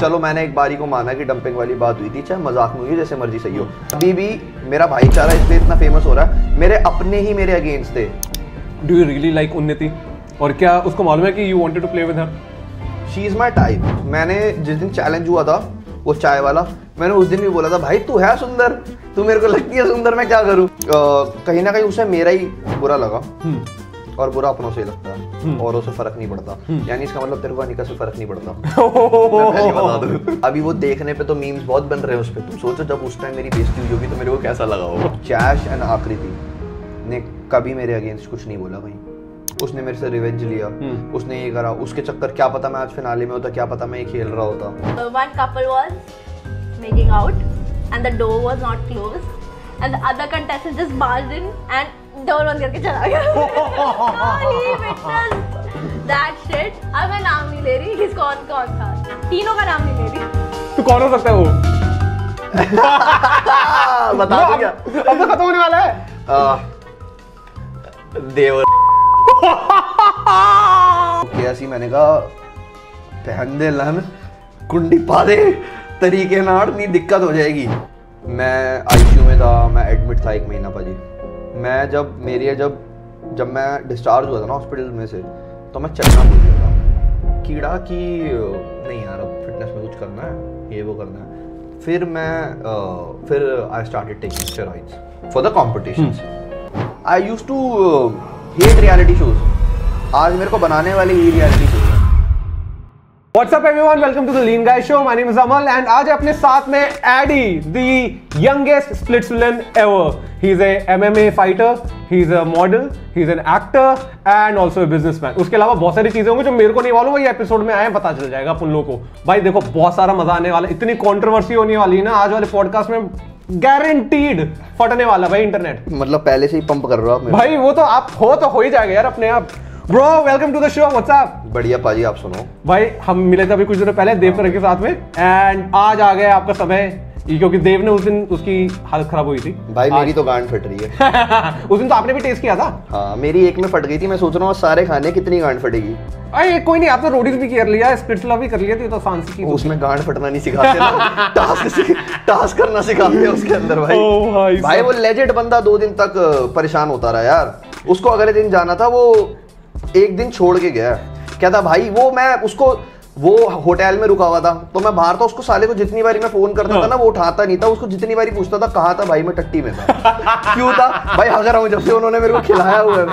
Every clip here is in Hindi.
चलो मैंने एक बारी को माना कि डंपिंग वाली बात हुई थी, चाहे मजाक में हुई, जैसे मर्जी सही हो। अभी भी मेरा भाईचारा इसलिए इतना फेमस हो रहा है, मेरे अपने ही मेरे अगेंस्ट थे। Do you really like Unnati? और क्या उसको मालूम है कि you wanted to play with her? She is my type. मैंने जिस दिन चैलेंज हुआ था वो चाय वाला, मैंने उस दिन भी बोला था भाई तू है सुंदर, तू मेरे को लगती है सुंदर, मैं क्या करूँ। कहीं ना कहीं उसे मेरा ही बुरा लगा, और बुरा अपनों से लगता है, औरों से फर्क नहीं पड़ता। यानी इसका मतलब तेरे को अनिका से फर्क नहीं पड़ता। मैं पहले बता दूं। अभी वो देखने पे तो मीम्स बहुत बन रहे हैं उस पे, तुम सोचो जब उस टाइम मेरी बेइज्जती हुई होगी तो मेरे को कैसा लगा होगा। चैश एंड आकृति ने कभी मेरे अगेंस्ट कुछ नहीं बोला भाई। उसने मेरे से रिवेंज लिया, उसने ये करा, उसके चक्कर क्या पता मैं आज फिनाले में होता, क्या पता मैं ये खेल रहा होता। One couple was making out and the door was not closed and the other contestant just barged in and door बंद करके चला गया। He witnessed that shit। अब मैं नाम नहीं ले रही, कौन कौन था, तीनों का नाम नहीं ले रही। तो कौन हो सकता है वो? बता दो क्या? अब तो खत्म होने वाला है। देवर कैसी, मैंने कहा पहन दे लन, कुंडी पा दे, तरीके नाड़, नहीं दिक्कत हो जाएगी। मैं आईसीयू में था, मैं एडमिट था 1 महीना पाजी। मैं जब मैं डिस्चार्ज हुआ था ना हॉस्पिटल में से, तो मैं चलना भूल गया था। कीड़ा की नहीं यार अब फिटनेस में कुछ करना है, ये वो करना है। फिर I started taking steroids for the competitions. I used to hate reality shows. आज मेरे को बनाने वाले ये रियलिटी शोज हैं। What's up everyone? Welcome to the Lean Guy Show. My name is Amal and आज है अपने साथ में Addy, the youngest Splitsvillain ever. He's a MMA fighter, he's a model, he's an actor and also a businessman. उसके अलावा बहुत सारी चीजें होंगी जो मेरे को नहीं मालूम, ये एपिसोड में आए पता चल जाएगा अपन लोगों को। भाई देखो बहुत सारा मजा आने वाला, इतनी कंट्रोवर्सी होने वाली है ना आज वाले पॉडकास्ट में, गारंटीड फटने वाला भाई इंटरनेट। मतलब पहले से ही पंप कर रहे हो आप मेरे भाई वो तो आप हो ही जाएगा यार अपने आप। Bro welcome to the show, what's up? बढ़िया पाजी, आप सुनो। भाई हम मिले थे अभी कुछ दिनों पहले देव के साथ में, एंड आज आ गया आपका समय, क्योंकि देव ने उस दिन उसकी हालत खराब हुई थी। भाई मेरी तो गांड फट रही है। उस दिन तो आपने भी टेस्ट किया था। हाँ मेरी एक में फट गई थी, मैं सोच रहा हूँ सारे खाने कितनी गांड फटेगी। अरे कोई नहीं, आपने रोडीज भी कर लिया, स्प्लिट्सला भी कर लिया, तो ये तो आसान सी चीज। उसमें गांड फटना नहीं सिखाते ना, टास्क करना सिखाते हैं उसके अंदर भाई। भाई वो लेजेंड बंदा 2 दिन तक परेशान होता रहा यार। उसको अगले दिन जाना था, वो 1 दिन छोड़ के गया। कहता भाई वो होटल में रुका हुआ था, तो मैं बाहर था, उसको साले को जितनी बारी मैं फोन करता था ना वो उठाता नहीं था। उसको जितनी बारी पूछता था कहाँ था, भाई मैं टट्टी में था। क्यों था भाई, हंस रहा हूँ जब से उन्होंने मेरे को खिलाया हुआ है।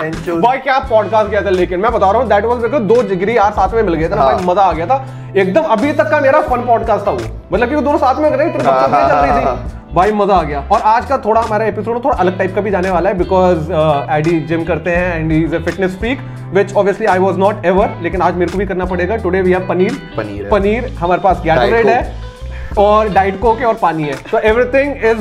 भाई क्या पॉडकास्ट किया था, लेकिन मैं बता रहा हूँ दैट वाज मेरे को 2 जिगरी यार साथ में मिल गए थे ना भाई, मजा आ गया था एकदम। अभी तक का मेरा फन पॉडकास्ट था वो, मतलब कि वो दोनों साथ में कर रहे थे, चल रही थी भाई, मजा आ गया। और आज का थोड़ा हमारा एपिसोड थोड़ा अलग टाइप का भी जाने वाला है, बिकॉज एडी जिम करते हैं and he is a fitness freak, which obviously I was not ever, लेकिन आज मेरे को भी करना पड़ेगा। टुडे वी हैव पनीर हमारे पास गैटोरेड है और डाइट कोक है और पानी है, तो everything is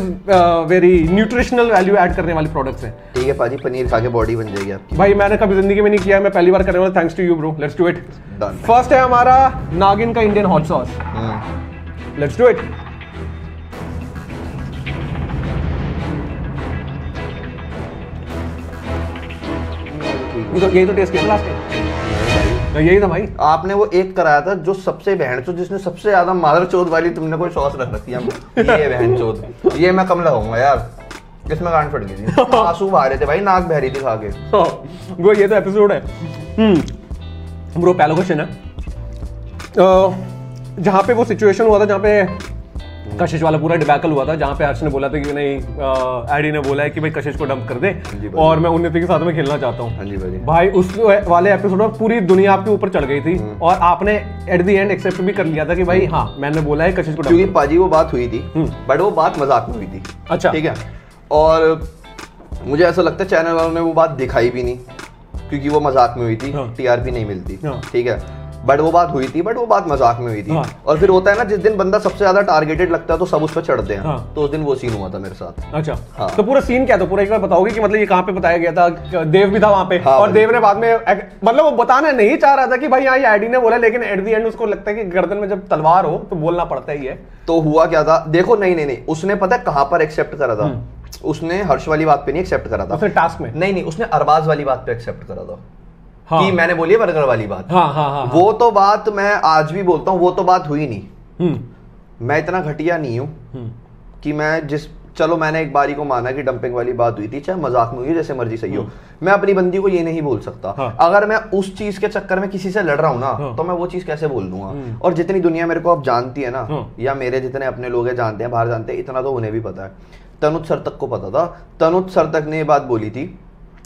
very nutritional value add करने वाले प्रोडक्ट्स हैं। ठीक है पाजी, पनीर खा के बॉडी बन जाएगी आपकी। भाई मैंने कभी जिंदगी में नहीं किया है, मैं पहली बार करने वाला, thanks to you bro, let's do it. First है हमारा नागिन का Indian hot sauce, let's do it. यही तो टेस्ट किया लास्ट में, यही था भाई। आपने वो एक कराया था जो सबसे बहनचोद, जिसने सबसे ज्यादा मादरचोद वाली तुमने कोई सॉस रख रखी है। ये बहनचोद, ये मैं कम लगाऊंगा यार, इसमें गांड फट गई थी, आंसू बहा रहे थे भाई, नाक बह रही थी खा के। वो ये तो एपिसोड है। ब्रो पहला क्वेश्चन है, जहाँ पे वो सिचुएशन हुआ था, जहाँ पे कशिश वाला पूरा डिबैकल हुआ था, जहाँ पे हर्ष ने बोला था कि नहीं, एडी ने बोला है कि भाई कशिश को डंप कर दे और मैं उन्नति के साथ में खेलना चाहता हूँ। भाई उस वाले एपिसोड में पूरी दुनिया आपके ऊपर चढ़ गई थी और आपने एट द एंड एक्सेप्ट भी कर लिया था कि भाई हाँ मैंने बोला है कशिश को डंप। क्योंकि पाजी वो बात हुई थी, बट वो बात मजाक में हुई थी। अच्छा ठीक है, और मुझे ऐसा लगता है चैनल वालों ने वो बात दिखाई भी नहीं, क्योंकि वो मजाक में हुई थी, टीआरपी नहीं मिलती। ठीक है, बट वो बात हुई थी, बट वो बात मजाक में हुई थी। और फिर होता है ना, जिस दिन बंदा सबसे ज्यादा टारगेटेड लगता है तो सब उस पर चढ़ते हैं। तो उस दिन वो सीन हुआ था मेरे साथ। अच्छा तो पूरा सीन क्या था, पूरा एक बार बताओगे कि मतलब ये कहाँ पे बताया गया था? देव भी था वहां पे, और देव ने बाद में मतलब वो बताना नहीं चाह रहा था कि भाई यहाँ एडी ने बोला, लेकिन एट द एंड उसको लगता है कि गर्दन में जब तलवार हो तो बोलना पड़ता ही है। तो हुआ क्या था, देखो नहीं, उसने पता है कहाँ पर एक्सेप्ट करा था? उसने हर्ष वाली बात पे नहीं एक्सेप्ट करा था, उसने टास्क में नहीं, उसने अरबाज वाली बात पे एक्सेप्ट करा था। कि मैंने बोली बर्गर वाली बात। हाँ। वो तो बात मैं आज भी बोलता हूँ, वो तो बात हुई नहीं। मैं इतना घटिया नहीं हूँ कि मैं चलो मैंने एक बारी को माना कि डंपिंग वाली बात हुई थी, चाहे मजाक में हुई है, जैसे मर्जी सही हो, मैं अपनी बंदी को ये नहीं बोल सकता। अगर मैं उस चीज के चक्कर में किसी से लड़ रहा हूँ ना, तो मैं वो चीज कैसे बोल दूंगा। और जितनी दुनिया मेरे को अब जानती है ना, या मेरे जितने अपने लोग हैं जानते हैं, बाहर जानते हैं, इतना तो उन्हें भी पता है। तनुज सर तक को पता था, तनुज सर तक ने ये बात बोली थी,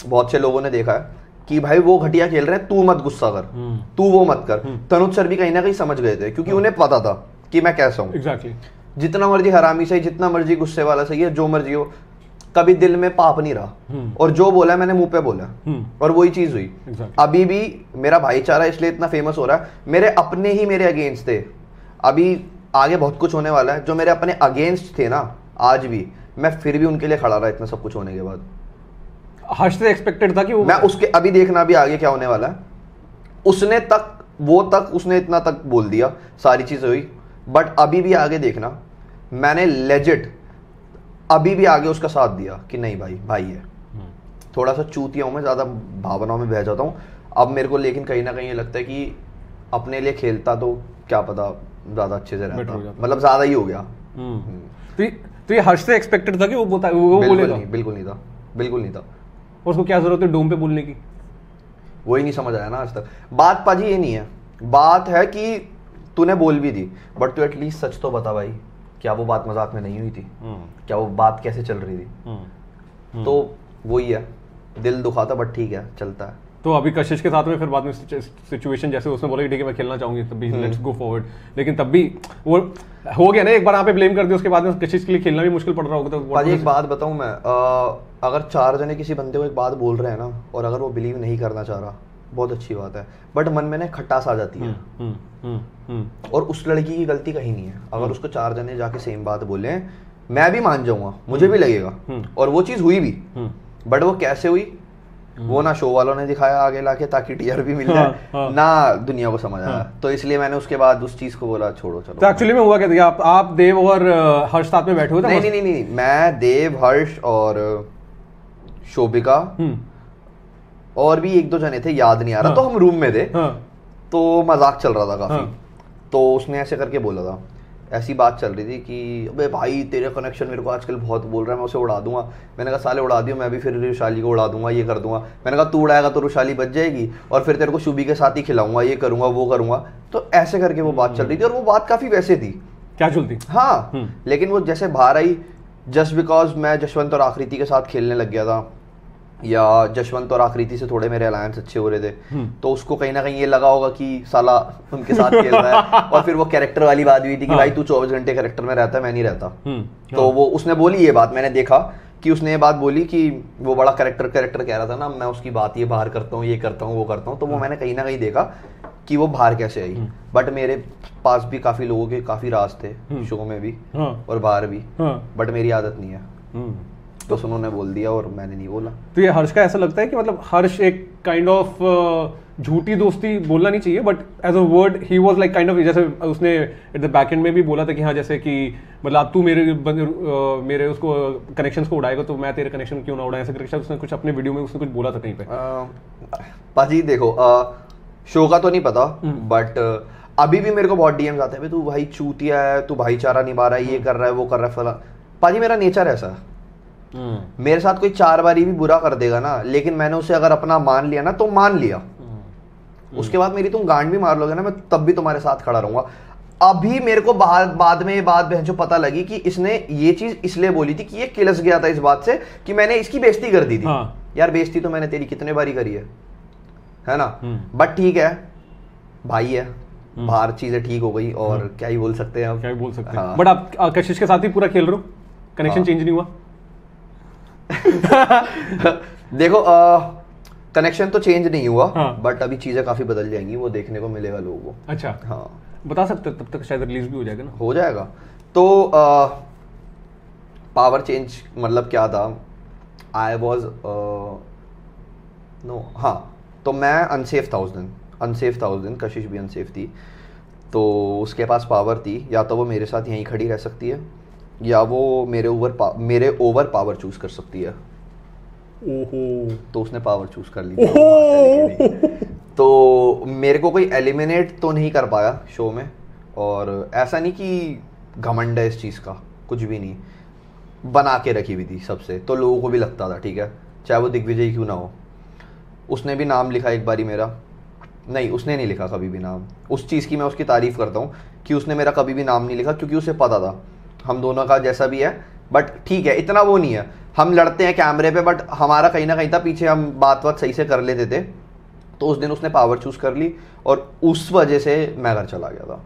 बहुत से लोगों ने देखा है कि भाई वो घटिया खेल रहे हैं, तू मत गुस्सा कर, तू वो मत कर। तनुज सर भी कहीं ना कहीं समझ गए थे, क्योंकि उन्हें पता था कि मैं कैसा हूँ। एग्जैक्टली। जितना मर्जी हरामी सही, जितना मर्जी गुस्से वाला सही है, जो मर्जी हो, कभी दिल में पाप नहीं रहा। और जो बोला है मैंने मुंह पे बोला, और वही चीज हुई। अभी भी मेरा भाईचारा इसलिए इतना फेमस हो रहा है, मेरे अपने ही मेरे अगेंस्ट थे। अभी आगे बहुत कुछ होने वाला है, जो मेरे अपने अगेंस्ट थे ना, आज भी मैं फिर भी उनके लिए खड़ा रहा इतना सब कुछ होने के बाद। हर्ष से एक्सपेक्टेड था कि वो, मैं उसके अभी देखना भी आगे क्या होने वाला है। उसने इतना तक बोल दिया, सारी चीजें हुई, बट अभी भी आगे देखना, मैंने लेजिट अभी भी आगे उसका साथ दिया कि नहीं भाई है। थोड़ा सा चूतिया हूं मैं, ज्यादा भावनाओं में बह जाता हूं अब मेरे को, लेकिन कहीं ना कहीं ये लगता है कि अपने लिए खेलता तो क्या पता ज्यादा अच्छे से रहता, मतलब ज्यादा ही हो गया। तो ये हर्ष से एक्सपेक्टेड था कि वो बोलेगा? बिल्कुल नहीं था। और उसको क्या जरूरत है डोम पे बोलने की? वही नहीं समझ आया ना आज तक। बात पाजी ये नहीं है, बात है कि तूने बोल भी दी, बट तू एटलीस्ट सच तो बता भाई, क्या वो बात मजाक में नहीं हुई थी? क्या वो बात कैसे चल रही थी? तो वही है, दिल दुखा था, बट ठीक है, चलता है। तो अभी कशिश के साथ में फिर बाद में सिचुएशन जैसे उसने बोला कि ठीक है मैं खेलना चाहूंगी, तब भी लेट्स गो फॉरवर्ड, लेकिन तब भी वो हो गया ना, एक बार यहाँ पे ब्लेम कर दिया, उसके बाद में कशिश के लिए खेलना भी मुश्किल पड़ रहा होगा। तो भाई एक बात बताऊं मैं, अगर 4 जने किसी बंदे को एक बात बोल रहे हैं ना, और अगर वो बिलीव नहीं करना चाह रहा, बहुत अच्छी बात है, बट मन में ना खटास आ जाती है। और उस लड़की की गलती कहीं नहीं है। अगर उसको 4 जने जाके सेम बात बोले, मैं भी मान जाऊंगा, मुझे भी लगेगा, और वो चीज हुई भी, बट वो कैसे हुई वो ना शो वालों ने दिखाया आगे लाके, ताकि टीआर भी मिल जाए, ना दुनिया को समझ आया। तो इसलिए मैंने उसके बाद उस चीज को बोला छोड़ो चलो। तो एक्चुअली में हुआ क्या था, आप देव और हर्ष साथ में बैठे हुए थे? नहीं, मैं, देव, हर्ष और शोभिका और भी 1-2 जने थे, याद नहीं आ रहा। तो हम रूम में थे, तो मजाक चल रहा था काफी। तो उसने ऐसे करके बोला था, ऐसी बात चल रही थी कि अबे भाई तेरे कनेक्शन मेरे को आजकल बहुत बोल रहा है, मैं उसे उड़ा दूंगा। मैंने कहा साले उड़ा दियो, मैं भी फिर रुशाली को उड़ा दूंगा, ये कर दूंगा। मैंने कहा तू उड़ाएगा तो रुशाली बच जाएगी, और फिर तेरे को शुभी के साथ ही खिलाऊंगा, ये करूंगा वो करूंगा। तो ऐसे करके वो बात चल रही थी, और वो बात काफी वैसे थी, कैजुअल थी। हाँ, लेकिन वो जैसे बाहर आई, जस्ट बिकॉज मैं जशवंत और आकृति के साथ खेलने लग गया था, या जशवंत और आकृति से थोड़े मेरे अलायंस अच्छे हो रहे थे, तो उसको कहीं ना कहीं ये लगा होगा कि साला उनके साथ खेल रहा है। और फिर वो कैरेक्टर वाली बात हुई थी कि भाई तू 24 घंटे कैरेक्टर में रहता है, मैं नहीं रहता। तो वो उसने बोली ये बात, मैंने देखा कि उसने ये बात बोली कि वो बड़ा कैरेक्टर कह रहा था ना, मैं उसकी बात ये बाहर करता हूँ, ये करता हूँ, वो करता हूँ। तो वो मैंने कहीं ना कहीं देखा कि वो बाहर कैसे आई। बट मेरे पास भी काफी लोगों के काफी राज थे, शो में भी और बाहर भी, बट मेरी आदत नहीं है। तो उन्होंने बोल दिया और मैंने नहीं बोला। तो ये हर्ष का ऐसा लगता है कि मतलब हर्ष एक काइंड ऑफ झूठी दोस्ती बोलना नहीं चाहिए, but as a word he was like kind of, जैसे उसने एट द बैक एंड में भी बोला था कि हाँ जैसे कि मतलब तू मेरे उसको कनेक्शंस को उड़ाएगा तो मैं तेरे कनेक्शन क्यों ना उड़ाए, ऐसे करके उसने कुछ अपने वीडियो में उसने कुछ बोला था कहीं पे। पाजी देखो, शो का तो नहीं पता, बट अभी भी मेरे को बहुत डीएम्स आते हैं, तू भाई चूतिया है, तू भाईचारा निभा रहा है, ये कर रहा है, वो कर रहा है, फला। पाजी मेरा नेचर ऐसा है, मेरे साथ कोई 4 बारी भी बुरा कर देगा ना, लेकिन मैंने उसे अगर अपना मान लिया ना, तो मान लिया। उसके बाद मेरी तुम गांड भी मार लोगे ना, मैं तब भी तुम्हारे साथ खड़ा रहूंगा। अभी मेरे को बाद में ये बात जो पता लगी कि इसने ये चीज इसलिए बोली थी कि ये किलस गया था इस बात से कि मैंने इसकी बेइज्जती कर दी थी। यार बेइज्जती तो मैंने तेरी कितने बारी करी है ना, बट ठीक है, भाई है, बाहर चीजें ठीक हो गई, और क्या ही बोल सकते हैं, क्या ही बोल सकते हैं। बट आप कशिश के साथ ही पूरा खेल रहे हो, कनेक्शन चेंज नहीं हुआ? देखो, कनेक्शन तो चेंज नहीं हुआ, बट अभी चीजें काफी बदल जाएंगी, वो देखने को मिलेगा लोगों को। अच्छा, हाँ बता सकते, तब तक शायद रिलीज भी हो जाएगा ना? हो जाएगा। तो पावर चेंज मतलब क्या था, आई वॉज नो, हाँ, तो मैं अनसेफ था उस दिन, कशिश भी अनसेफ थी, तो उसके पास पावर थी, या तो वो मेरे साथ यहीं खड़ी रह सकती है, या वो मेरे ओवर पावर चूज कर सकती है। ओहो, तो उसने पावर चूज कर ली। तो मेरे को कोई एलिमिनेट तो नहीं कर पाया शो में, और ऐसा नहीं कि घमंड है इस चीज़ का, कुछ भी नहीं, बना के रखी हुई थी सबसे, तो लोगों को भी लगता था, ठीक है, चाहे वो दिग्विजय क्यों ना हो। उसने भी नाम लिखा एक बारी मेरा, नहीं उसने नहीं लिखा कभी भी नाम, उस चीज़ की मैं उसकी तारीफ़ करता हूँ कि उसने मेरा कभी भी नाम नहीं लिखा, क्योंकि उसे पता था हम दोनों का जैसा भी है, बट ठीक है इतना वो नहीं है, हम लड़ते हैं कैमरे पे बट हमारा कहीं ना कहीं था पीछे, हम बात सही से कर लेते थे। तो उस दिन उसने पावर चूज कर ली और उस वजह से मैं घर चला गया था,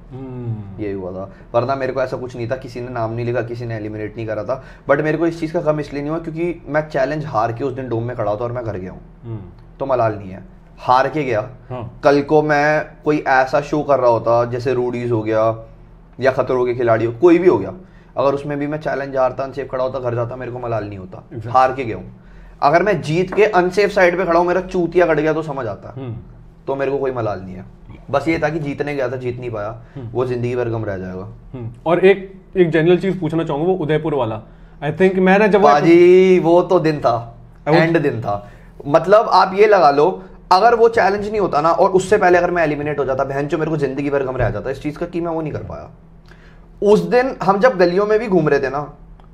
ये हुआ था, वरना मेरे को ऐसा कुछ नहीं था, किसी ने नाम नहीं लिखा, किसी ने एलिमिनेट नहीं करा था, बट मेरे को इस चीज़ का गम इसलिए नहीं हुआ क्योंकि मैं चैलेंज हार के उस दिन डोम में खड़ा था और मैं घर गया हूँ, तो मलाल नहीं है, हार के गया। कल को मैं कोई ऐसा शो कर रहा होता जैसे रूडीज हो गया या खतरों के खिलाड़ी हो, कोई भी हो गया, अगर उसमें भी मैं चैलेंज हारता, अनसेफ खड़ा होता, घर जाता, मेरे को मलाल नहीं होता, हार के गया हूँ। अगर मैं जीत के अनसेफ साइड पे खड़ा हूँ, मेरा चूतिया कट गया तो समझ आता है, तो मेरे को कोई मलाल नहीं है, बस ये था कि जीतने गया था, जीत नहीं पाया, वो जिंदगी भर गम रह जाएगा। और एक जनरल चीज पूछना चाहूंगा, वो उदयपुर वाला, आई थिंक मैंने जब वो तो दिन था, एंड दिन था, मतलब आप ये लगा लो, अगर वो चैलेंज नहीं होता ना और उससे पहले अगर मैं एलिमिनेट हो जाता, बहन जो मेरे को जिंदगी भर गम रह जाता इस चीज का कि मैं वो नहीं कर पाया। उस दिन हम जब गलियों में भी घूम रहे थे ना,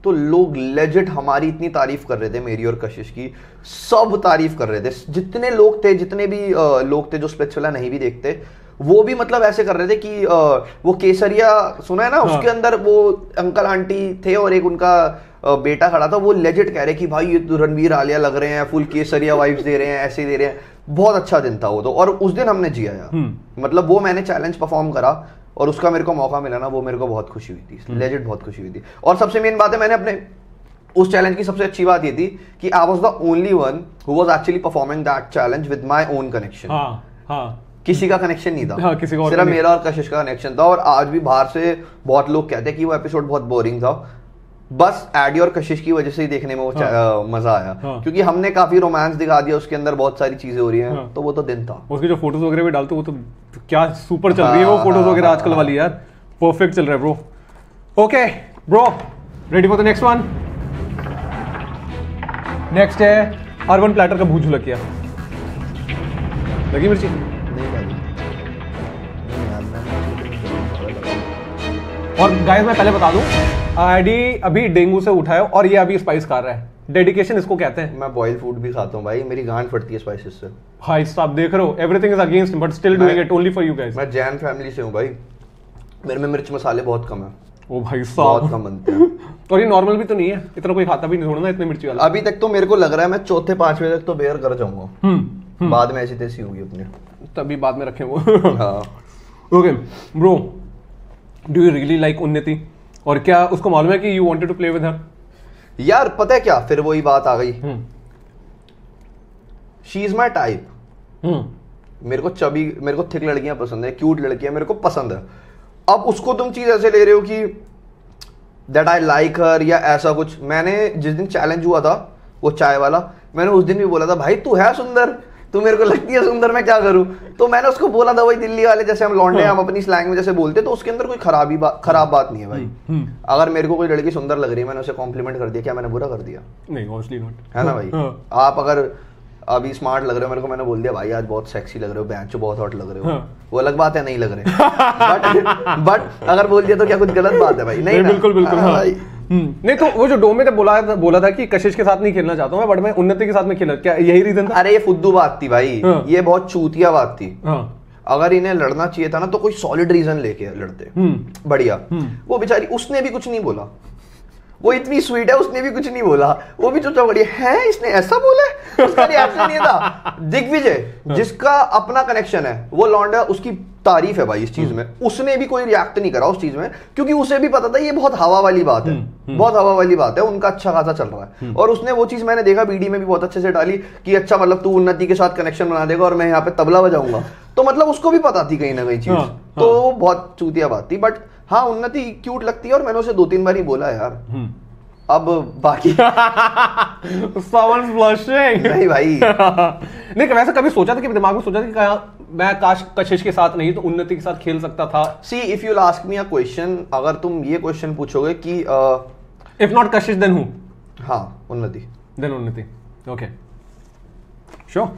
तो लोग लेजिट हमारी इतनी तारीफ कर रहे थे, मेरी और कशिश की, सब तारीफ कर रहे थे, जितने लोग थे, जितने भी लोग थे जो स्प्लिट्सविला नहीं भी देखते, वो भी मतलब ऐसे कर रहे थे कि वो केसरिया सुना है ना, उसके अंदर वो अंकल आंटी थे और एक उनका बेटा खड़ा था, वो लेजिट कह रहे कि भाई ये तो रणवीर आलिया लग रहे हैं, फुल केसरिया वाइब्स दे रहे हैं, ऐसे दे रहे हैं, बहुत अच्छा दिन था वो तो। और उस दिन हमने जिया यार, मतलब वो मैंने चैलेंज परफॉर्म करा और उसका मेरे को मौका मिला ना, वो मेरे को बहुत खुशी हुई थी, लेजिट बहुत खुशी हुई थी। और सबसे मेन बात है, मैंने अपने उस चैलेंज की सबसे अच्छी बात ये थी कि I was the only one who was actually performing that challenge with my own connection. किसी का कनेक्शन नहीं था, किसी को सिर्फ मेरा और कशिश का कनेक्शन था। और आज भी बाहर से बहुत लोग कहते हैं कि वो एपिसोड बहुत बोरिंग था, बस एडी और कशिश की वजह से ही देखने में वो मजा आया, क्योंकि हमने काफी रोमांस दिखा दिया, उसके अंदर बहुत सारी चीजें हो रही हैं, तो वो तो दिन था। उसकी जो फोटोज वगैरह भी डालते वो तो क्या सुपर चल रही है वो फोटोज वगैरह आजकल वाली यार, परफेक्ट चल रहा है bro. Okay bro, ready for the next one. Next है अर्बन प्लेटर का भूत झुलकिया, लगी मिर्ची? और गाइस मैं पहले बता दूं, आईडी अभी डेंगू से उठा है और ये अभी स्पाइस खा रहा है, डेडिकेशन इसको कहते हैं। मैं बॉइल्ड फूड भी खाता हूं भाई, मेरी गांड फटती है स्पाइसेस से भाई साहब, देख रहे हो, everything is against but still doing it only for you guys. मैं जैन फैमिली से हूं भाई, मेरे में मिर्च मसाले बहुत कम है। ओ भाई साहब, बहुत कम बनते हैं। और ये नॉर्मल भी तो नहीं है, इतना कोई खाता भी नहीं थोड़ा ना इतने मिर्ची वाला। अभी तक तो मेरे को लग रहा है मैं चौथे पांचवें तक तो बेयर कर जाऊंगा, बाद में ऐसी तैसी होगी अपने, तभी बाद में रखें वो। हाँ okay bro, do you really like Unnati? और क्या उसको मालूम है कि you wanted to play with her? यार पता है क्या, फिर वही बात आ गई, शी इज माई टाइप। मेरे को चबी, मेरे को थिक लड़कियां पसंद है, क्यूट लड़कियां मेरे को पसंद है। अब उसको तुम चीज ऐसे ले रहे हो कि दैट आई लाइक हर या ऐसा कुछ। मैंने जिस दिन चैलेंज हुआ था वो चाय वाला, मैंने उस दिन भी बोला था भाई तू है सुंदर, तू मेरे को लगती है सुंदर, मैं क्या करूं। तो मैंने उसको बोला था, वही दिल्ली वाले जैसे हम लौंडे हम अपनी स्लैंग में जैसे बोलते, तो उसके अंदर कोई खराब बात नहीं है भाई। अगर मेरे को कोई लड़की सुंदर लग रही है, मैंने उसे कॉम्प्लीमेंट कर दिया, क्या मैंने बुरा कर दिया? नहीं, ऑब्वियसली नॉट, है ना भाई। आप अगर अभी स्मार्ट लग रहे हो, मेरे को मैंने बोल दिया भाई आज बहुत सेक्सी लग रहे हो, बैंचो बहुत हॉट लग रहे हो, वो अलग बात है, नहीं लग रहे। बट अगर बोल दिया तो क्या कुछ गलत बात है भाई? नहीं, बिल्कुल बिल्कुल भाई। नहीं तो वो जो डोम में बोला था कि कशिश के साथ नहीं खेलना चाहता हूँ मैं, बट मैं उन्नति के साथ में खेला, क्या यही रीजन था? अरे ये फुद्दू बात थी भाई, ये बहुत चूतिया बात थी। अगर इन्हें लड़ना चाहिए था ना तो कोई सॉलिड रीजन लेके लड़ते, बढ़िया। वो बेचारी, उसने भी कुछ नहीं बोला, वो इतनी स्वीट है, उसने भी कुछ नहीं बोला, वो भी चुपचाप बढ़िया है, इसने ऐसा बोला है, उसका रिएक्शन नहीं था। दिग्विजय जिसका अपना कनेक्शन है, वो लौंडा, उसकी तारीफ है भाई इस चीज में, उसने भी कोई रिएक्ट नहीं करा उस चीज में, क्योंकि उसे भी पता था ये बहुत हवा वाली बात है, बहुत हवा वाली बात है, उनका अच्छा खासा चल रहा है। और उसने वो चीज मैंने देखा बीडी में भी बहुत अच्छे से डाली कि अच्छा मतलब तू उन्नति के साथ कनेक्शन बना देगा और मैं यहाँ पे तबला बजाऊंगा, तो मतलब उसको भी पता थी कहीं ना कहीं चीज, तो बहुत चूतिया बात थी। बट हाँ, उन्नति क्यूट लगती है और मैंने उसे 2-3 बार ही बोला यार। अब बाकी Someone's blushing। नहीं भाई नहीं, वैसे कभी सोचा था कि दिमाग में सोचा था कि मैं काश कशिश के साथ नहीं तो उन्नति के साथ खेल सकता था? See if you ask me a question, अगर तुम ये क्वेश्चन पूछोगे कि इफ नॉट कशिश देन हूं? हाँ, उन्नति। देन उन्नति, ओके श्योर।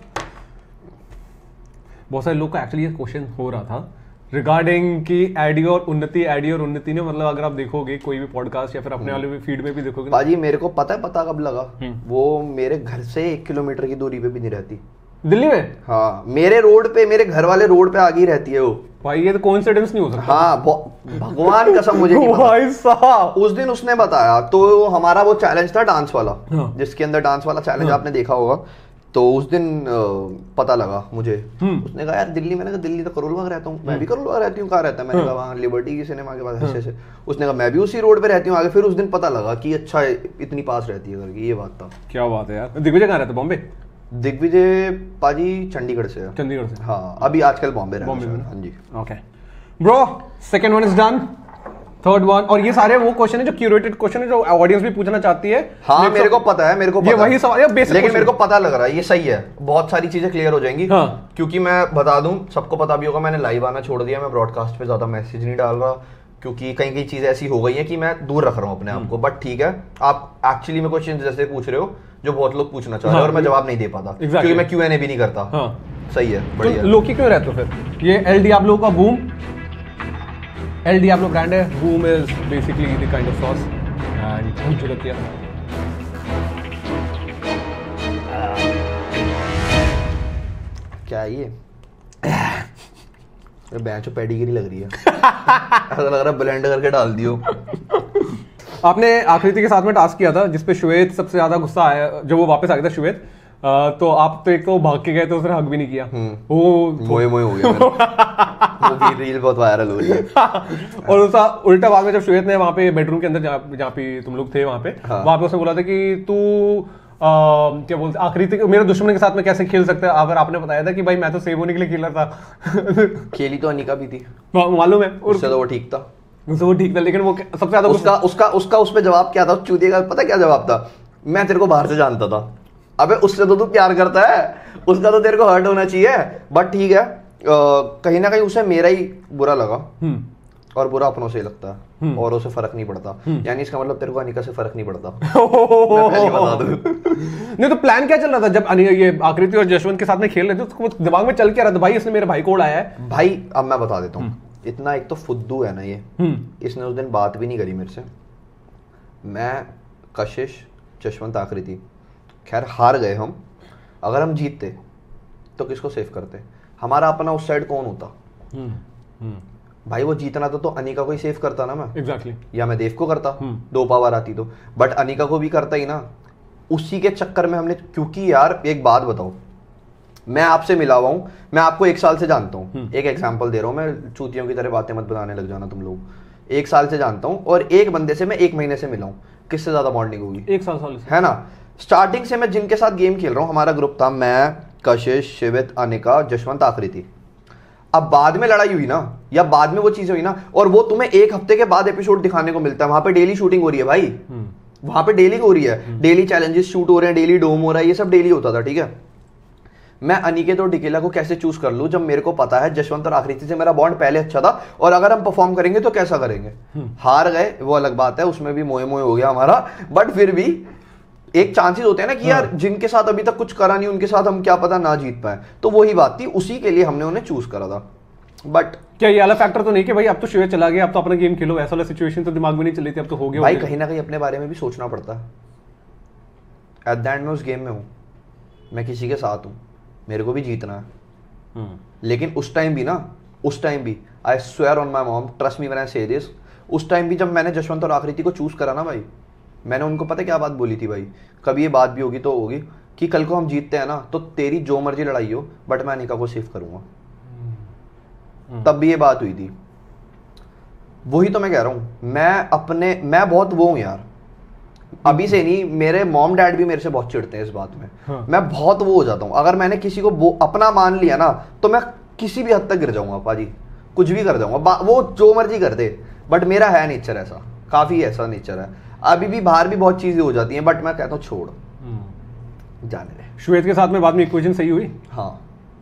बहुत सारे लोग का एक्चुअली ये क्वेश्चन हो रहा था रिगार्डिंग की एडी और उन्नति ने मतलब अगर आप देखोगे कोई भी पॉडकास्ट या फिर अपने वाले फीड में भी देखोगे पाजी मेरे को पता कब लगा, वो मेरे घर से 1 किलोमीटर की दूरी पे भी नहीं रहती दिल्ली में। हाँ मेरे रोड पे, मेरे घर वाले रोड पे आगे ही रहती है वो। भाई ये तो कोइंसिडेंस नहीं हो सकता। हाँ भगवान कसम मुझे नहीं पता। भाई साहब उस दिन उसने बताया, तो हमारा वो चैलेंज था डांस वाला, जिसके अंदर डांस वाला चैलेंज आपने देखा होगा, तो उस दिन पता लगा मुझे। उसने कहा यार दिल्ली, मैंने कहा दिल्ली तो करोल बाग रहता हूँ। मैं भी करोल बाग रहती हूँ। कहाँ रहता है? मैंने कहा वहाँ लिबर्टी की सिनेमा के पास ऐसे। उसने कहा मैं भी उसी रोड पे रहती हूँ आगे। फिर उस दिन पता लगा कि अच्छा इतनी पास रहती है करके, ये बात था। क्या बात है यार। दिग्विजय कहाँ रहता है? बॉम्बे? दिग्विजय पाजी चंडीगढ़ से है। चंडीगढ़ से? हाँ अभी आजकल बॉम्बे रहता है। हाँ जी। Okay bro, second one is done, third one. और ये सारे वो क्वेश्चन है जो क्यूरेटेड क्वेश्चन है, जो ऑडियंस भी पूछना चाहती है। हाँ मेरे को पता है, मेरे को ये वही सवाल है बेसिक, लेकिन मेरे को पता लग रहा है ये सही है। बहुत सारी चीजें क्लियर हो जाएंगी। हाँ। क्योंकि मैं बता दूं, सबको पता भी होगा, मैंने लाइव आना छोड़ दिया। मैं ब्रॉडकास्ट पे ज्यादा मैसेज नहीं डाल रहा, क्योंकि कई कई चीजें ऐसी हो गई हैं कि मैं दूर रख रहा हूँ अपने आप को। बट ठीक है, आप एक्चुअली में क्वेश्चन जैसे पूछ रहे हो जो बहुत लोग पूछना चाह रहे हैं, और मैं जवाब नहीं दे पाता क्योंकि मैं Q&A भी नहीं करता। सही है, बढ़िया। लोकी क्यों रहते हो फिर? ये एल डियाब्लो का बूम, एल डियाब्लो ब्रांड है। Boom is basically the kind of sauce and भूल चुका किया। क्या ये बेंचो पेडिग्री लग रही है। ऐसा लग रहा है ब्लेंड करके डाल दियो। आपने आकृति के साथ में टास्क किया था जिसपे श्वेत सबसे ज्यादा गुस्सा आया जब वो वापस आ गया था श्वेत। तो आप तो एक तो भाग के गए तो उसने हक भी नहीं किया। वो मोए हो गया। वो भी रील बहुत वायरल हो रही है। और उसका उल्टा बाद में जब श्वेत ने वहां पे बेडरूम के अंदर जहाँ पे तुम लोग थे वहां पे उसने बोला था कि तू क्या बोलते आकृति मेरे दुश्मन के साथ में कैसे खेल सकता है। अगर आपने बताया था कि भाई मैं तो सेव होने के लिए खेला था। खेली तो अनिका भी थी, मालूम है। उससे तो वो ठीक था, वो ठीक था, लेकिन वो सबसे ज्यादा उसका उस पे जवाब क्या था? चूतिए का पता क्या जवाब था? मैं तेरे को बाहर से जानता था। अबे उससे तो तू प्यार करता है, उसका तो तेरे को हर्ट होना चाहिए। बट ठीक है, कहीं ना कहीं उसे मेरा ही बुरा लगा, और बुरा अपनों से ही लगता है, और उसे फर्क नहीं पड़ता। यानी इसका मतलब तेरे को अनिका से फर्क नहीं पड़ता। मैं पहले बता दूं। नहीं तो प्लान क्या चल रहा था जब ये आकृति और जशवंत के साथ में खेल रहे थे? उसको दिमाग में चल क्या रहा था? भाई इसने मेरे भाई को उड़ाया है। भाई अब मैं बता देता हूँ, इतना एक तो फुद्दू है ना ये, इसने उस दिन बात भी नहीं करी मेरे से। मैं, कशिश, जशवंत, आकृति, खैर हार गए हम। अगर हम जीतते तो किसको सेव करते? हमारा अपना उस साइड कौन होता? भाई वो जीतना था तो अनिका को ही सेव करता ना मैं। एग्जैक्टली। या मैं देव को करता, 2 पावर आती तो। बट अनिका को भी करता ही ना। उसी के चक्कर में हमने, क्योंकि यार एक बात बताओ, मैं आपसे मिला हुआ हूं, मैं आपको 1 साल से जानता हूं। एक एग्जांपल दे रहा हूं मैं, चूतियों की तरह बातें मत बनाने लग जाना तुम लोग। 1 साल से जानता हूं, और एक बंदे से मैं 1 महीने से मिला हूं, किससे ज्यादा बॉन्डिंग होगी? 1 साल से, है ना। स्टार्टिंग से मैं जिनके साथ गेम खेल रहा हूं, हमारा ग्रुप था मैं, कशिश, शिवित, अनिका, जशवंत, आकृति। अब बाद में लड़ाई हुई ना, या बाद में वो चीजें हुई ना, और वो तुम्हें 1 हफ्ते के बाद एपिसोड दिखाने को मिलता है। वहां पे डेली शूटिंग हो रही है भाई, वहां पे डेली हो रही है, डेली चैलेंजेस शूट हो रहे हैं, डेली डोम हो रहा है, ये सब डेली होता था। ठीक है, मैं अनिकेत और डिकेला को कैसे चूज कर लूं जब मेरे को पता है जशवंत और आकृति से मेरा बॉन्ड पहले अच्छा था, और अगर हम परफॉर्म करेंगे तो कैसा करेंगे? हार गए वो अलग बात है, उसमें भी मोए मोए हो गया हमारा। बट फिर भी एक चांसेस होते हैं ना कि यार जिनके साथ अभी तक कुछ करा नहीं उनके साथ हम क्या पता ना जीत पाए। तो वही बात थी, उसी के लिए हमने उन्हें चूज करा था। बट क्या ये वाला फैक्टर तो नहीं कि भाई अब तो श्वेत चला गया, अब तो अपना गेम खेलो, ऐसा वाला सिचुएशन तो दिमाग में नहीं चली थी, अब तो हो गया भाई। कहीं ना कहीं अपने बारे में भी सोचना पड़ता है। एट द एंड में उस गेम में हूं, मैं किसी के साथ हूं, मेरे को भी जीतना है। लेकिन उस टाइम भी I swear on my mom, trust me when I से दिस, उस टाइम भी जब मैंने जशवंत और आकृति को चूज करा ना भाई, मैंने उनको पता क्या बात बोली थी भाई, कभी ये बात भी होगी तो होगी, कि कल को हम जीतते हैं ना तो तेरी जो मर्जी लड़ाई हो, बट मैं अनिका को सेव करूंगा। तब भी ये बात हुई थी। वही तो मैं कह रहा हूं, मैं बहुत वो हूं यार, अभी से नहीं, मेरे मॉम डैड भी मेरे से बहुत चिढ़ते हैं इस बात में। मैं बहुत वो हो जाता हूं, अगर मैंने किसी को वो अपना मान लिया ना तो मैं किसी भी हद तक गिर जाऊंगा पाजी, कुछ भी कर जाऊंगा, वो जो मर्जी कर दे। बट मेरा है नेचर ऐसा, काफी ऐसा नेचर है। अभी भी बाहर भी बहुत चीजें हो जाती हैं, बट मैं कहता हूँ छोड़, जाने दे। श्वेत के साथ में बाद में इक्वेशन सही हुई? हाँ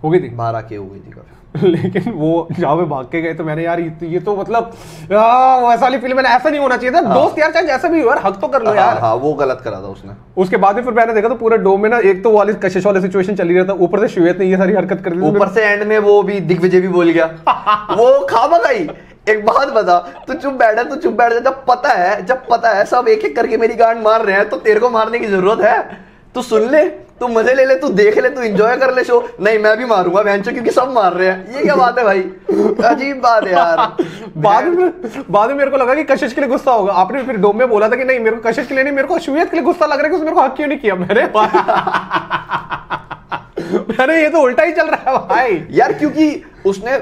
हो गई थी बाहर आके हो गई थी काफी। लेकिन वो जहाँ पे भाग के गए तो मैंने यार ये तो मतलब वैसा वाली फिल्म में ऐसा नहीं होना चाहिए था। दोस्त यार चाहे जैसा भी हो यार हक तो कर लो यार। हाँ वो गलत करा था उसने। उसके बाद फिर मैंने देखा तो पूरे डोम में ना एक तो वाली कशिश वाली सिचुएशन चली रहा था, ऊपर से श्वेत ने ये सारी हरकत कर दी, ऊपर से एंड में वो भी दिग्विजय भी बोल गया वो खामा गई। एक बात बता, तू चुप बैठ जा, जब पता है सब एक एक करके मेरी गांड मार रहे हैं तो तेरे को मारने की जरूरत है? तू सुन ले, तू मजे ले ले, तू देख ले, तू एंजॉय कर ले शो। नहीं मैं भी मारूंगा भैंचो क्योंकि सब मार रहे हैं। ये क्या बात है भाई, अजीब बात है यार। बाद में मेरे को लगा कि कशिश के लिए गुस्सा होगा। आपने फिर डोम में बोला था कि नहीं मेरे को कशिश के लिए नहीं, मेरे को श्वेत के लिए गुस्सा लग रहा है कि उसने मेरे को हक क्यों नहीं किया। मैंने ये तो उल्टा ही चल रहा है भाई यार, क्योंकि उसने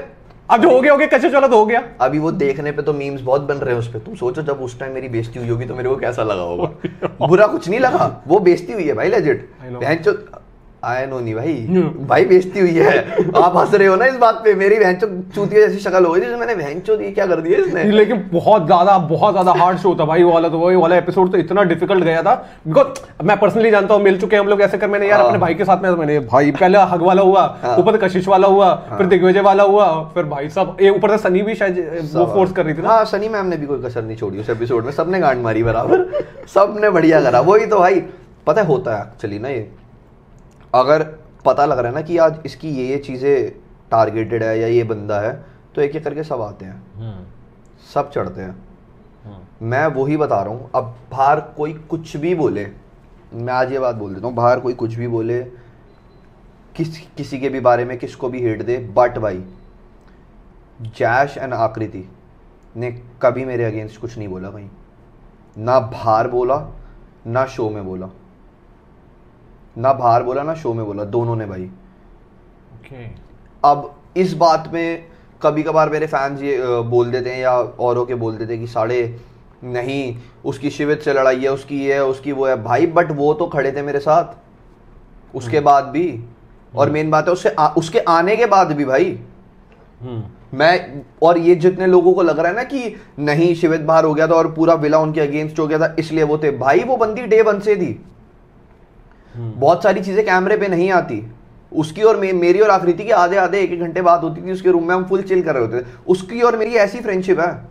अब जो हो गया कशिश वाला तो हो गया। अभी वो देखने पे तो मीम्स बहुत बन रहे हैं उस पे। तुम सोचो जब उस टाइम मेरी बेइज्जती हुई होगी तो मेरे को कैसा लगा होगा। बुरा कुछ नहीं लगा, वो बेइज्जती हुई है भाई लेजिट। भैंचो आया नो नहीं भाई बेइज्जती हुई है। आप हंस रहे हो ना इस बात पे, मेरी भैंचो चूतिया जैसी शक्ल हो गई। मैंने भैंचो दी क्या कर दिया इसने। लेकिन बहुत ज्यादा हार्ड शो था भाई वो वाला एपिसोड तो इतना डिफिकल्ट गया था। बिकॉज मैं पर्सनली जानता हूँ, मिल चुके हैं हम लोग ऐसे कर। मैंने यार अपने भाई के साथ में मैंने भाई पहले हग वाला हुआ, ऊपर से कशिश वाला हुआ, फिर दिग्विजय वाला हुआ, फिर भाई साहब ऊपर से सनी भी शायद वो फोर्स कर रही थी ना। सनी मैम ने भी कोई कसर नहीं छोड़ी उस एपिसोड में, सबने गांड मारी बराबर, सबने बढ़िया करा। वही तो भाई पता होता है एक्चुअली ना, ये अगर पता लग रहा है ना कि आज इसकी ये चीजें टारगेटेड है या ये बंदा है तो एक एक करके सब आते हैं, सब चढ़ते हैं। मैं वही बता रहा हूँ। अब बाहर कोई कुछ भी बोले, मैं आज ये बात बोल देता हूँ, बाहर कोई कुछ भी बोले, किसी के भी बारे में किसको भी हेट दे, बट भाई जैश एंड आकृति ने कभी मेरे अगेंस्ट कुछ नहीं बोला कहीं, ना बाहर बोला ना शो में बोला, ना बाहर बोला ना शो में बोला, दोनों ने भाई। अब इस बात में कभी कभार मेरे फैंस ये बोल देते हैं या औरों के बोल देते हैं कि साढ़े नहीं उसकी शिवित से लड़ाई है, उसकी ये है, उसकी वो है भाई। बट वो तो खड़े थे मेरे साथ उसके बाद भी, और मेन बात है उसके आने के बाद भी भाई। मैं और ये जितने लोगों को लग रहा है ना कि नहीं शिवित बाहर हो गया था और पूरा विला उनके अगेंस्ट हो गया था इसलिए वो थे, भाई वो बंदी डे 1 से थी। बहुत सारी चीजें कैमरे पे नहीं आती उसकी और मेरी और आकृति की आधे आधे एक घंटे बात होती थी उसके रूम में, हम फुल चिल कर रहे होते थे। उसकी और मेरी ऐसी फ्रेंडशिप है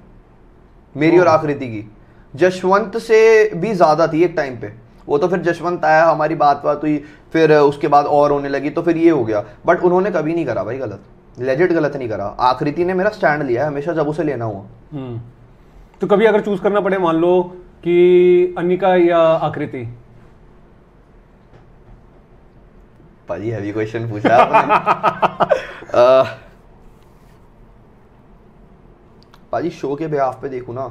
मेरी और आकृति की, जशवंत से भी ज्यादा थी एक टाइम पे। वो तो फिर जशवंत आया, हमारी बात हुई, फिर उसके बाद और होने लगी तो फिर ये हो गया। बट उन्होंने कभी नहीं करा भाई गलत, लेजिट गलत नहीं करा। आकृति ने मेरा स्टैंड लिया है हमेशा जब उसे लेना हुआ। तो कभी अगर चूज करना पड़े, मान लो कि अनिका या आकृति? पाजी हैवी क्वेश्चन पूछा आपने। पाजी शो के बेहाफ पे देखूं ना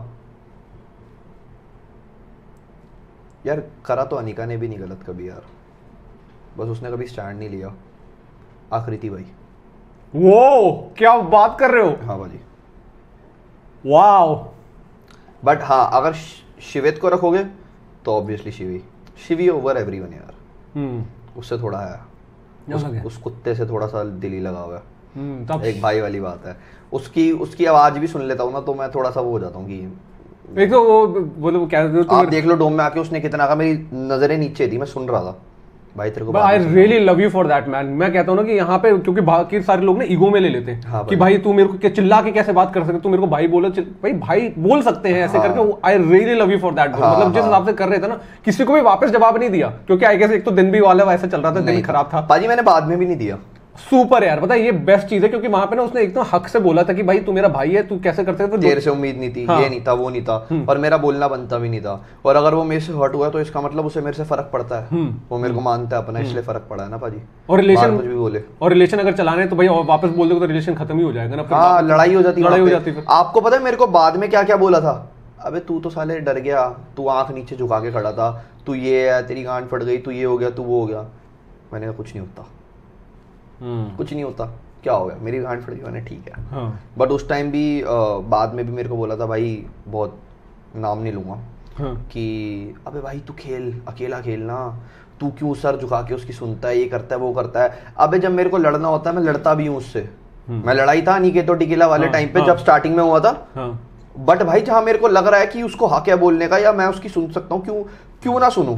यार, करा तो अनिका ने भी नहीं गलत कभी यार, बस उसने कभी स्टैंड नहीं लिया। आकृति भाई, वो क्या बात कर रहे हो? हाँ भाजी, वाओ। बट हाँ अगर शिवित को रखोगे तो ऑब्वियसली शिवी ओवर एवरीवन यार। उससे थोड़ा है उस कुत्ते से थोड़ा सा दिल ही लगा हुआ है, एक भाई वाली बात है। उसकी आवाज भी सुन लेता हूँ ना तो मैं थोड़ा सा वो हो जाता हूँ कि एक तो वो क्या आप देख लो डोम में आके उसने कितना कहा, मेरी नजरें नीचे थी, मैं सुन रहा था भाई तेरे को। I really love you for that man. मैं कहता हूँ ना कि यहाँ पे क्योंकि बाकी सारे लोग ना ईगो में ले लेते हैं। हाँ, कि भाई तू मेरे को चिल्ला के कैसे बात कर सकते, तू मेरे को भाई बोलो, भाई बोल सकते हैं ऐसे करके। I really love you for that. मतलब जिस हिसाब से कर रहे थे ना, किसी को भी वापस जवाब नहीं दिया क्योंकि आई गेस एक तो दिन भी वाला वैसे चल रहा था, दिन खराब था। पाजी मैंने बाद में भी नहीं दिया। सुपर यार, पता है ये बेस्ट चीज है क्योंकि वहां पे ना उसने एकदम हक से बोला था कि भाई तू मेरा भाई है, तू कैसे कर सकते है। तेरे से उम्मीद नहीं थी, ये नहीं था, वो नहीं था, और मेरा बोलना बनता भी नहीं था। और अगर वो मेरे से हर्ट हुआ तो इसका मतलब उसे मेरे से फर्क पड़ता है, वो मेरे को मानता है अपना, इसलिए फर्क पड़ा है ना पाजी। और रिलेशन कुछ भी बोले, और रिलेशन अगर चलाने तो भाई वापस बोल दोगे तो रिलेशन खत्म ही हो जाएगा ना। हाँ लड़ाई हो जाती। आपको पता है मेरे को बाद में क्या क्या बोला था? अबे तू तो साले डर गया, तू आंख नीचे झुका के खड़ा था, तू ये है, तेरी गांड फट गई, तू ये हो गया, तू वो हो गया। मैंने कहा कुछ नहीं होता, कुछ नहीं होता, क्या हो गया, मेरी गांड फट गई, मैंने ठीक है। हाँ। बट उस टाइम भी बाद में भी मेरे को बोला था भाई, बहुत नाम नहीं लूंगा, हाँ। कि अबे भाई तू खेल, अकेला खेलना, तू क्यों सर झुका के उसकी सुनता है, ये करता है वो करता है। अबे जब मेरे को लड़ना होता है मैं लड़ता भी हूँ उससे। मैं लड़ाई था निकेतो टिकिला वाले टाइम पे जब स्टार्टिंग में हुआ था। बट भाई जहां मेरे को लग रहा है कि उसको हक है बोलने का या मैं उसकी सुन सकता हूँ, क्यों ना सुनूं।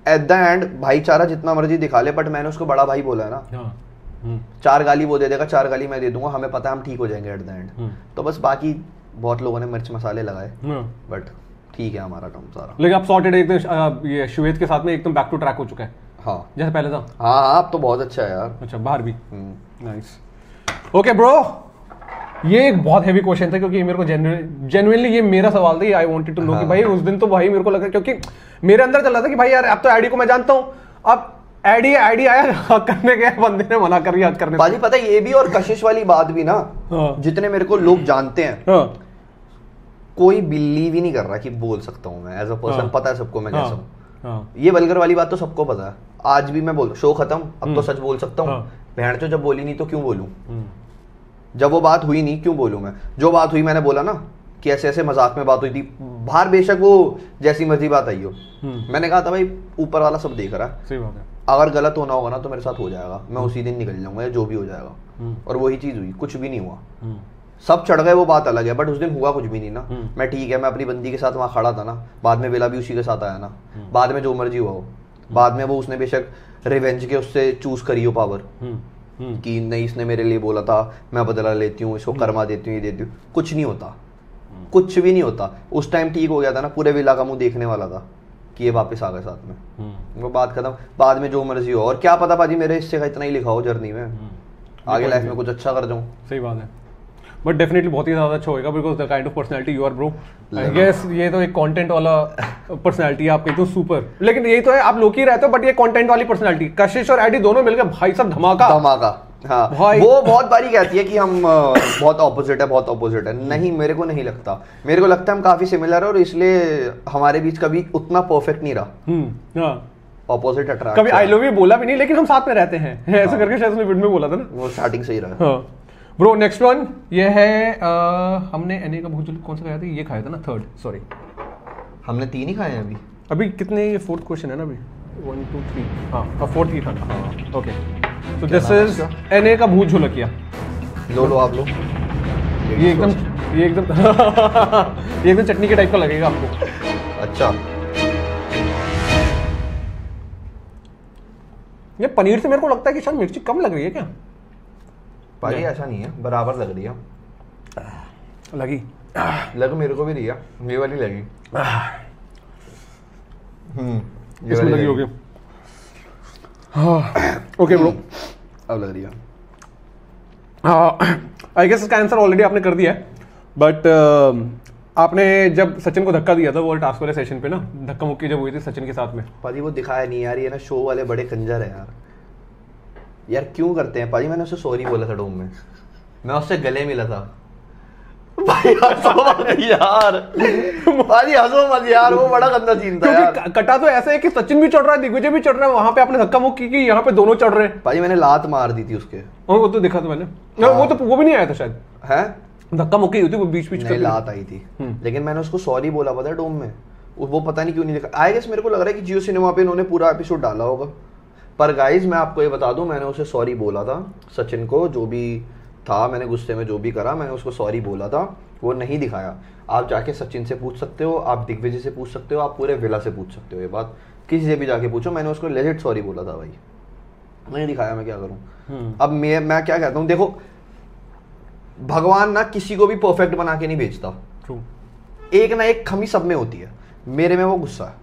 एट द एंड भाईचारा जितना मर्जी दिखा ले, बट मैंने उसको बड़ा भाई बोला है ना। 4 गाली वो दे देगा, 4 गाली मैं दे दूंगा, हमें पता है हम ठीक हो जाएंगे एट द एंड। तो बस बाकी बहुत लोगों ने मिर्च मसाले लगाए, बट ठीक है हमारा काम सारा। लेकिन आप सॉर्टेड एकदम, ये श्वेत के साथ में एकदम बैक टू ट्रैक हो चुका है। हाँ जैसे पहले था। हाँ अब तो बहुत अच्छा है यार। अच्छा बाहर भी। नाइस। ओके ब्रो, ये एक बहुत हैवी क्वेश्चन था क्योंकि मेरे को जेन्युइनली ये मेरा सवाल था, आई वांटेड टू नो कि भाई उस दिन तो भाई मेरे को लगा, क्योंकि मेरे अंदर चल रहा था कि भाई यार अब तो एडी को मैं जानता हूँ, अब एडी आया करने के बंदे ने मना कर दिया करने। बाजी पता है ये भी और कशिश वाली बात भी ना, जितने मेरे को लोग जानते हैं कोई बिलीव ही नहीं कर रहा कि बोल सकता हूँ मैं एज अ पर्सन। पता है सबको मैं कैसा हूँ। ये वल्गर वाली बात तो सबको पता है। आज भी मैं बोल, शो खत्म, अब तो सच बोल सकता हूँ। बहन तो जब बोली नहीं तो क्यों बोलूं, जब वो बात हुई नहीं क्यों बोलूं मैं। जो बात हुई मैंने बोला ना कि ऐसे ऐसे मजाक में बात हुई थी बाहर, बेशक वो जैसी मर्जी बात आई हो, मैंने कहा था भाई ऊपर वाला सब देख रहा है। सही बात है। अगर गलत होना होगा ना तो मेरे साथ हो जाएगा, मैं उसी दिन निकल जाऊंगा, जो भी हो जाएगा। और वही चीज हुई, कुछ भी नहीं हुआ। सब चढ़ गए वो बात अलग है, बट उस दिन हुआ कुछ भी नहीं ना। मैं ठीक है, मैं अपनी बंदी के साथ वहां खड़ा था ना, बाद में बेला भी उसी के साथ आया ना, बाद में जो मर्जी हुआ हो, बाद में वो उसने बेशक रिवेंज के उससे चूज करी हो पावर कि नहीं इसने मेरे लिए बोला था, मैं बदला लेती हूँ, इसको कर्मा देती हूँ, ये देती हूँ। कुछ नहीं होता, कुछ भी नहीं होता। उस टाइम ठीक हो गया था ना, पूरे विला का मुंह देखने वाला था कि ये वापस आ गए साथ में, वो बात खत्म। बाद में जो मर्जी हो, और क्या पता बाजी मेरे हिस्से का इतना ही लिखा हो जर्नी में, आगे लाइफ में कुछ अच्छा कर जाऊं। सही बात है, बट डेफिनेटली बहुत ही ज्यादा अच्छा होगा because the kind of personality you are bro. I guess ये तो एक कंटेंट वाला पर्सनालिटी है आपकी, तो सुपर। लेकिन यही तो है, आप लोग ही रहते हो, बट ये कंटेंट वाली पर्सनालिटी। कशिश और एडी दोनों मिलकर भाई सब धमाका। हाँ भाई। वो बहुत बारी कहती है कि हम बहुत ऑपोजिट है, बहुत ऑपोजिट है। नहीं, मेरे को नहीं लगता। मेरे को लगता है हम काफी सिमिलर है और इसलिए हमारे बीच कभी उतना परफेक्ट नहीं रहा। ऑपोजिट अट्रैक्ट, कभी आई लव यू बोला भी नहीं, लेकिन हम साथ में रहते हैं ऐसा करके शायद उसने वीडियो में बोला था ना, वो स्टार्टिंग से ही रहा। ब्रो नेक्स्ट वन ये है, हमने एने का भूल कौन सा खाया था, ये खाया था ना, थर्ड, सॉरी हमने 3 ही खाए हैं अभी। अभी कितने, ये 4th क्वेश्चन है ना अभी, 1 2 3, हाँ 4th ही था। ओके, तो दिस इज एने का भूत झोलकिया। लो आप लो। ये एकदम ये एकदम चटनी के टाइप का लगेगा आपको। अच्छा, ये पनीर से मेरे को लगता है कि शायद मिर्ची कम लग रही है क्या? भाई ऐसा नहीं है, बराबर लग रही है। लगी लग मेरे को भी रही है, ये वाली लगी। इसमें लगी होगी। ओके ब्रो, अब लग रही है। आई गेस इसका आंसर ऑलरेडी आपने कर दिया है, बट आपने जब सचिन को धक्का दिया था वो टास्क वाले सेशन पे ना, धक्का मुक्की जब हुई थी सचिन के साथ में, पाजी वो दिखाया नहीं यार। ये ना शो वाले बड़े कंजर है यार क्यों करते हैं पाजी। मैंने उसे सॉरी बोला था डोम में, मैं उससे गले मिला था। भाई हंसो मत यार, पाजी हंसो मत यार, वो बड़ा गंदा सीन था यार। कटा तो ऐसा है कि सचिन भी चढ़ रहा है, दिग्विजय भी चढ़ रहा है, वहां पे आपने धक्का मुक्की की, यहाँ पे दोनों चढ़ रहे हैं। पाजी मैंने लात मार दी थी उसके। वो तो देखा था मैंने। वो भी नहीं आया था शायद, है धक्का मुक्की हुई थी, वो बीच बीच में लात आई थी। लेकिन मैंने उसको सॉरी बोला पता है डोम में, वो पता नहीं क्यों नहीं देखा। आई गेस मेरे को लग रहा है कि जियो सिनेमा पे इन्होंने पूरा एपिसोड डाला होगा। पर गाइज मैं आपको ये बता दूं, मैंने उसे सॉरी बोला था सचिन को, जो भी था मैंने गुस्से में जो भी करा मैंने उसको सॉरी बोला था, वो नहीं दिखाया। आप जाके सचिन से पूछ सकते हो, आप दिग्विजय से पूछ सकते हो, आप पूरे विला से पूछ सकते हो, ये बात किसी से भी जाके पूछो। मैंने उसको लेजिट सॉरी बोला था भाई, नहीं दिखाया, मैं क्या करूं। अब मैं क्या कहता हूं, देखो भगवान ना किसी को भी परफेक्ट बना के नहीं भेजता, एक ना एक कमी सब में होती है। मेरे में वो गुस्सा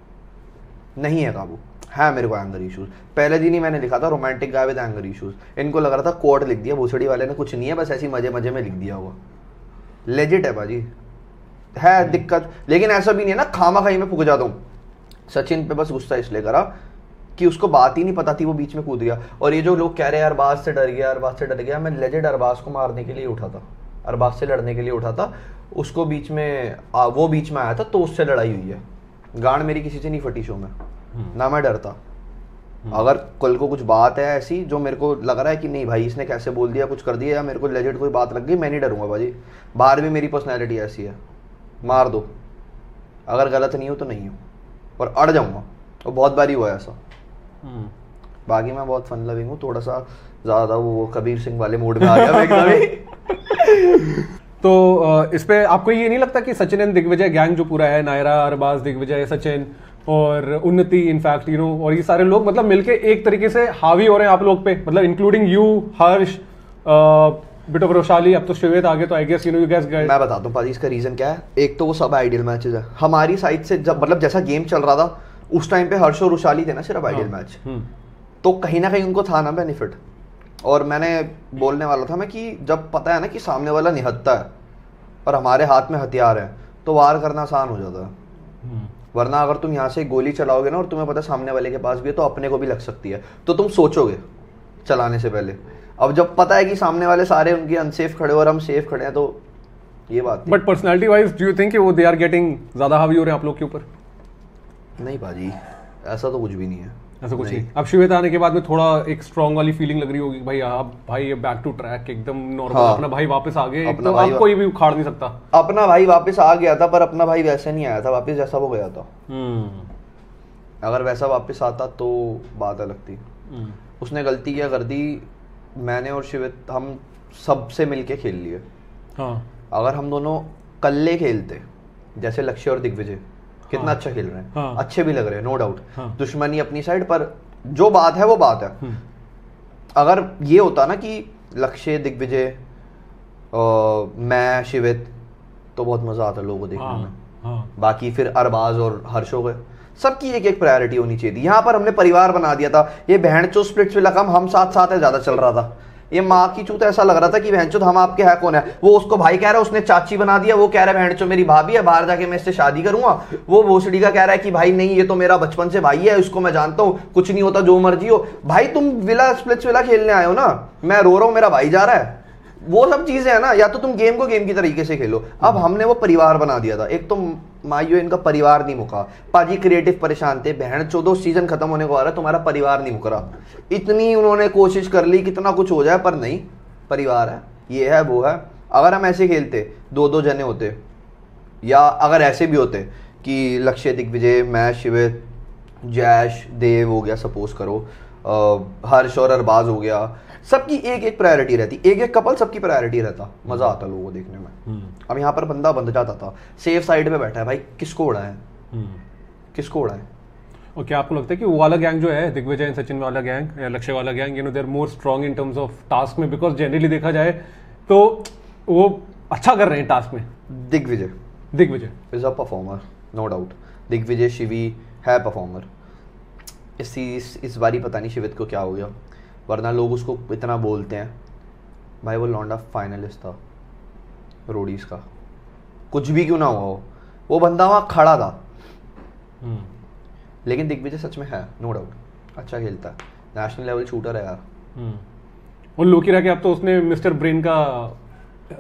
नहीं है काबू है, मेरे को एंगर इश्यूज। पहले दिन ही मैंने लिखा था romantic guy with anger issues. इनको लग रहा था कोड लिख दिया भूसड़ी वाले ने, कुछ नहीं है, बस ऐसी मजे मजे में लिख दिया होगा। लेजिट है बाजी, है दिक्कत। लेकिन ऐसा भी नहीं है ना खामा खाई में फूक जाता हूँ। सचिन पे बस गुस्सा इसलिए करा कि उसको बात ही नहीं पता थी, वो बीच में कूद गया। और ये जो लोग कह रहे हैं अरबाज से डर गया, अरबाज से डर गया, मैं लेजिट अरबाज को मारने के लिए उठा था, अरबाज से लड़ने के लिए उठा था। उसको बीच में वो बीच में आया था तो उससे लड़ाई हुई है। गांड मेरी किसी से नहीं फटी शो में, ना मैं डरता। अगर कल को कुछ बात है ऐसी जो मेरे को लग रहा है कि नहीं भाई इसने कैसे बोल दिया, कुछ कर दिया, या मेरे को लेजिट कोई बात लग गई, मैं नहीं डरूंगा बाजी। बाहर भी मेरी पर्सनैलिटी ऐसी है, मार दो, अगर गलत नहीं हो तो नहीं हो, और अड़ जाऊंगा। और बहुत बारी हुआ है ऐसा। बाकी मैं बहुत फन लविंग हूँ, थोड़ा सा ज्यादा वो कबीर सिंह वाले मूड में आ गया मैं एकदम। तो इस पे आपको ये नहीं लगता कि सचिन एंड दिग्विजय गैंग जो पूरा है, नायरा, अरबाज, दिग्विजय, सचिन, और उन्नति इनफैक्ट यू नो, और ये सारे लोग मतलब मिलके एक तरीके से हावी हो रहे हैं आप लोग पे, मतलब including you, Harsh, bit of Roshali, अब तो श्वेत आ गए, तो I guess you know you guys गए। मैं बताता हूँ पाजी इसका रीजन क्या है। एक तो वो सब आइडियल मैचेस है हमारी साइड से, जब मतलब जैसा गेम चल रहा था उस टाइम पे हर्ष और रोशाली थे ना सिर्फ आइडियल मैच, तो कहीं ना कहीं उनको था ना बेनिफिट। और मैंने बोलने वाला था मैं कि जब पता है ना कि सामने वाला निहत्ता है और हमारे हाथ में हथियार है तो वार करना आसान हो जाता है। वरना अगर तुम यहाँ से गोली चलाओगे ना और तुम्हें पता है सामने वाले के पास भी है तो अपने को भी लग सकती है, तो तुम सोचोगे चलाने से पहले। अब जब पता है कि सामने वाले सारे उनके अनसेफ खड़े और हम सेफ खड़े हैं, तो ये बात। But personality wise do you think वो दे आर गेटिंग ज्यादा हावी हो रहे हैं आप लोग के ऊपर? नहीं बाजी, ऐसा तो कुछ भी नहीं है, ऐसा कुछ नहीं। अब श्वेता आने के बाद में थोड़ा एक स्ट्रॉन्ग वाली फीलिंग लग रही होगी भाई, अब भाई ये बैक टू ट्रैक एकदम नॉर्मल, हाँ। अपना भाई वापस आ गए, अपना तो भाई अब कोई भी उखाड़ नहीं सकता। अपना भाई वापस आ गया था, पर अपना भाई वैसे नहीं आया था वापस जैसा वो गया था। अगर वैसा वापस आता तो बात अलग थी। उसने गलती क्या कर दी, मैंने और शिवित हम सबसे मिलके खेल लिए। हाँ। अगर हम दोनों कल्ले खेलते, जैसे लक्ष्य और दिग्विजय कितना अच्छा खेल रहे हैं, हाँ। अच्छे भी लग रहे हैं नो डाउट, हाँ। दुश्मनी अपनी साइड पर, जो बात है वो बात है। अगर ये होता ना कि लक्ष्य दिग्विजय मैं शिवित, तो बहुत मजा आता लोगों को देखने में। हाँ। बाकी फिर अरबाज और हर्ष हो गए, सबकी एक एक प्रायोरिटी होनी चाहिए थी। यहाँ पर हमने परिवार बना दिया था। ये बहनचोद स्प्लिट्स विला कम हम साथ साथ है ज्यादा चल रहा था। ये माँ की चूत ऐसा लग रहा था कि बहनचोद हम आपके है कौन है। वो उसको भाई कह रहा है, उसने चाची बना दिया। वो कह रहा है बहनचोद मेरी भाभी है, बाहर जाके मैं इससे शादी करूंगा। वो भोसड़ी का कह रहा है कि भाई नहीं ये तो मेरा बचपन से भाई है, उसको मैं जानता हूँ, कुछ नहीं होता जो मर्जी हो। भाई तुम विला स्प्लिट्स विला खेलने आए हो ना, मैं रो रहा हूँ मेरा भाई जा रहा है, वो सब चीजें है ना। या तो तुम गेम को गेम की तरीके से खेलो। अब हमने वो परिवार बना दिया था। एक तो माइयो इनका परिवार नहीं मुका, पाजी क्रिएटिव परेशान थे, बहन 14 सीजन खत्म होने को आ रहा है, तुम्हारा परिवार नहीं मुकरा। इतनी उन्होंने कोशिश कर ली कितना कुछ हो जाए, पर नहीं, परिवार है, ये है वो है। अगर हम ऐसे खेलते, दो दो जने होते, या अगर ऐसे भी होते कि लक्ष्य दिग्विजय मैं शिवित जैश देव हो गया, सपोज करो हर्ष और अरबाज हो गया, सबकी एक एक प्रायोरिटी रहती, एक एक कपल सबकी प्रायोरिटी रहता, मजा आता लोगों को देखने में। अब यहाँ पर बंदा बंद जाता था, सेफ साइड पे बैठा है, भाई किसको उड़ाए, किसको उड़ाए। और क्या आपको लगता है कि वो वाला गैंग जो है, दिग्विजय एंड सचिन वाला गैंग या लक्ष्य वाला gang, you know they are more strong in terms of task में? बिकॉज जनरली देखा जाए तो वो अच्छा कर रहे हैं टास्क में। Digvijay is a performer no doubt. Digvijay Shivi है परफॉर्मर। इस बारी पता नहीं शिवित को क्या हो गया, वरना लोग उसको इतना बोलते हैं। भाई वो लौंडा फाइनलिस्ट था रोडीज का, कुछ भी क्यों ना हुआ वो बंदा वहाँ खड़ा था। लेकिन दिग्विजय सच में है नो डाउट, अच्छा खेलता है, नेशनल लेवल शूटर है यार। और लोकी रह के अब तो उसने मिस्टर ब्रेन का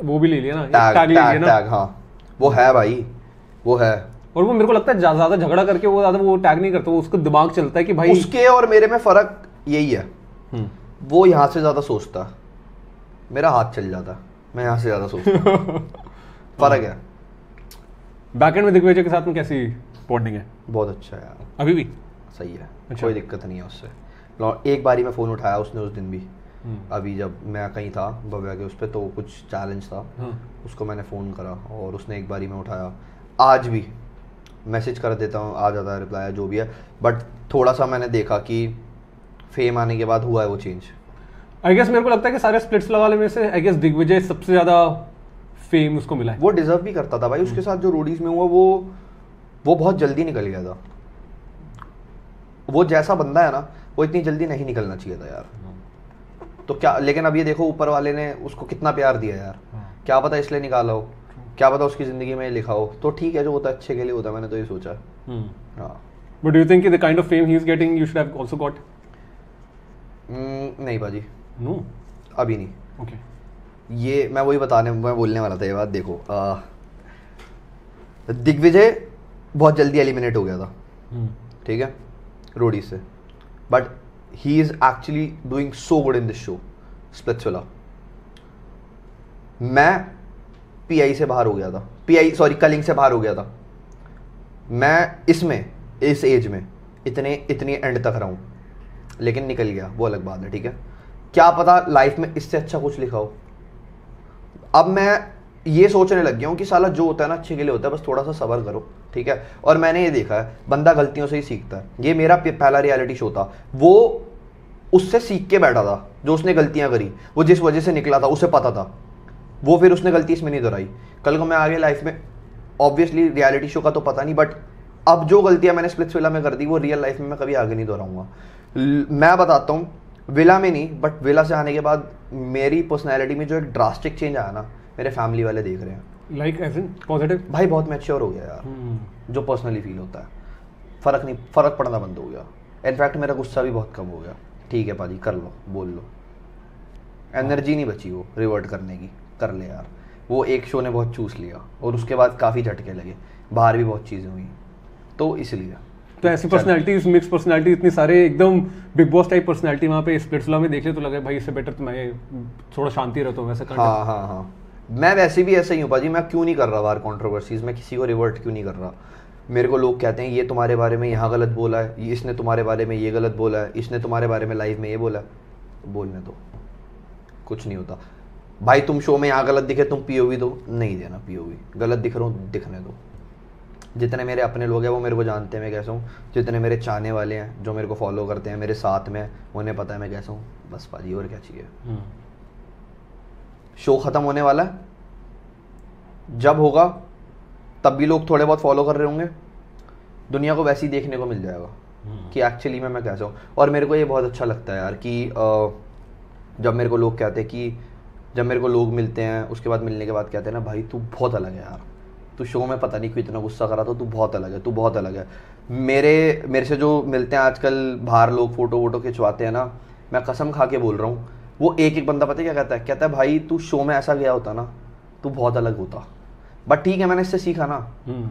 वो भी ले लिया ना, टैग। हाँ वो है भाई, वो है। और वो मेरे को लगता है ज्यादा झगड़ा करके वो ज्यादा वो टैग नहीं करता, वो उसको दिमाग चलता है कि भाई उसके और मेरे में फर्क यही है, वो यहाँ से ज्यादा सोचता, मेरा हाथ चल जाता, मैं यहाँ से ज्यादा सोचता। फर्क है। बैकएंड में दिग्विजय के साथ में कैसी बॉन्डिंग है? बहुत अच्छा है यार, अभी भी सही है। अच्छा। कोई दिक्कत नहीं है उससे। एक बारी मैं फोन उठाया उसने उस दिन भी, अभी जब मैं कहीं था भव्या के उस पर, तो कुछ चैलेंज था, उसको मैंने फ़ोन करा और उसने एक बारी में उठाया। आज भी मैसेज कर देता हूँ, आ जाता है रिप्लाई जो भी है, बट थोड़ा सा मैंने देखा कि फेम आने के बाद हुआ है वो चेंज। आई गेस मेरे को लगता है कि सारे स्प्लिट्स वाले में से आई गेस दिग्विजय सबसे ज़्यादा फेम उसको मिला है। वो डिजर्व भी करता था भाई। उसके साथ जो रोडीज में हुआ वो बहुत जल्दी निकल गया था। वो जैसा बंदा है ना, वो इतनी जल्दी नहीं निकलना चाहिए था यार। तो क्या, लेकिन अब ये देखो ऊपर वाले ने उसको कितना प्यार दिया यार। क्या पता इसलिए निकाला हो, क्या पता उसकी जिंदगी में लिखा हो। तो ठीक है, जो होता है अच्छे के लिए होता है, मैंने तो ये सोचा। हाँ। But do you think the kind of fame he is getting you should have also got? नहीं बाजी, नो अभी नहीं। ओके। ये मैं बोलने वाला था ये बात। देखो दिग्विजय बहुत जल्दी एलिमिनेट हो गया था, ठीक है, रोडी से, but he is actually doing so good in this show Splitsvilla. मैं पीआई से बाहर हो गया था, कलिंग से बाहर हो गया था। मैं इस एज में इतनी एंड तक रहा हूं, लेकिन निकल गया, वो अलग बात है, ठीक है। क्या पता लाइफ में इससे अच्छा कुछ लिखा हो। अब मैं ये सोचने लग गया हूँ कि साला जो होता है ना अच्छे के लिए होता है, बस थोड़ा सा सब्र करो, ठीक है। और मैंने ये देखा है बंदा गलतियों से ही सीखता है। ये मेरा पहला रियलिटी शो था, वो उससे सीख के बैठा था, जो उसने गलतियां करी, वो जिस वजह से निकला था उसे पता था, वो फिर उसने गलती इसमें नहीं दोहराई। कल को मैं आगे लाइफ में, ऑब्वियसली रियलिटी शो का तो पता नहीं, बट अब जो गलतियां मैंने स्प्लिट्सविला में कर दी वो रियल लाइफ में मैं कभी आगे नहीं दोहराऊंगा। मैं बताता हूँ, विला में नहीं बट विला से आने के बाद मेरी पर्सनैलिटी में जो एक ड्रास्टिक चेंज आया ना, मेरे फैमिली वाले देख रहे हैं। Like as in positive? भाई बहुत मैच्योर हो गया यार, जो पर्सनली फील होता है, फर्क पड़ना बंद हो गया। इनफैक्ट मेरा गुस्सा भी बहुत कम हो गया। ठीक है पाजी, कर लो, बोल लो, एनर्जी नहीं बची वो रिवर्ट करने की, कर ले यार। वो एक शो ने बहुत चूस लिया और उसके बाद काफ़ी झटके लगे, बाहर भी बहुत चीज़ें हुई, तो इसलिए। तो ऐसी पर्सनालिटीज, मिक्स पर्सनालिटी, इतनी सारे एकदम बिग बॉस टाइप पर्सनालिटी वहाँ पे स्प्लिट्सविला में देख ले तो लगे भाई इससे बेटर तो मैं थोड़ा शांति रहता हूँ वैसे। हाँ, मैं वैसे भी ऐसा ही हूँ पाजी। मैं क्यों नहीं कर रहा बाहर कंट्रोवर्सीज में, किसी को रिवर्ट क्यों नहीं कर रहा। मेरे को लोग कहते हैं ये तुम्हारे बारे में यहाँ गलत बोला है, इसने तुम्हारे बारे में ये गलत बोला है, इसने तुम्हारे बारे में लाइव में ये बोला है, बोलने दो, कुछ नहीं होता भाई। तुम शो में यहाँ गलत दिखे, तुम पीओवी दो, नहीं देना पीओवी, गलत दिख रहा हूँ दिखने दो। जितने मेरे अपने लोग हैं वो मेरे को जानते हैं मैं कैसा हूँ, जितने मेरे चाहने वाले हैं जो मेरे को फॉलो करते हैं मेरे साथ में, उन्हें पता है मैं कैसा हूँ, बस पाजी और क्या चाहिए। शो खत्म होने वाला है, जब होगा तब भी लोग थोड़े बहुत फॉलो कर रहे होंगे, दुनिया को वैसे ही देखने को मिल जाएगा कि एक्चुअली मैं कैसा हूँ। और मेरे को ये बहुत अच्छा लगता है यार कि जब मेरे को लोग कहते हैं कि, जब मेरे को लोग मिलते हैं उसके बाद मिलने के बाद कहते हैं ना भाई तू बहुत अलग है यार, तू शो में पता नहीं क्यों इतना गुस्सा करा था, तू बहुत अलग है, तू बहुत अलग है। मेरे से जो मिलते हैं आजकल बाहर लोग फोटो वोटो खिंचवाते हैं ना, मैं कसम खा के बोल रहा हूँ, वो एक बंदा पता है क्या कहता है भाई तू शो में ऐसा गया होता ना तू बहुत अलग होता। बट ठीक है, मैंने इससे सीखा ना,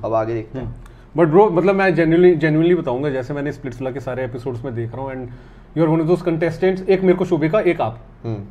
अब आगे देखते हैं। बट ब्रो मतलब मैं जेन्युइनली बताऊंगा, जैसे मैंने स्प्लिट्सविला के सारे एपिसोड्स में देख रहा हूँ and you are one of those contestants. एक मेरे को शोभिका, एक आप,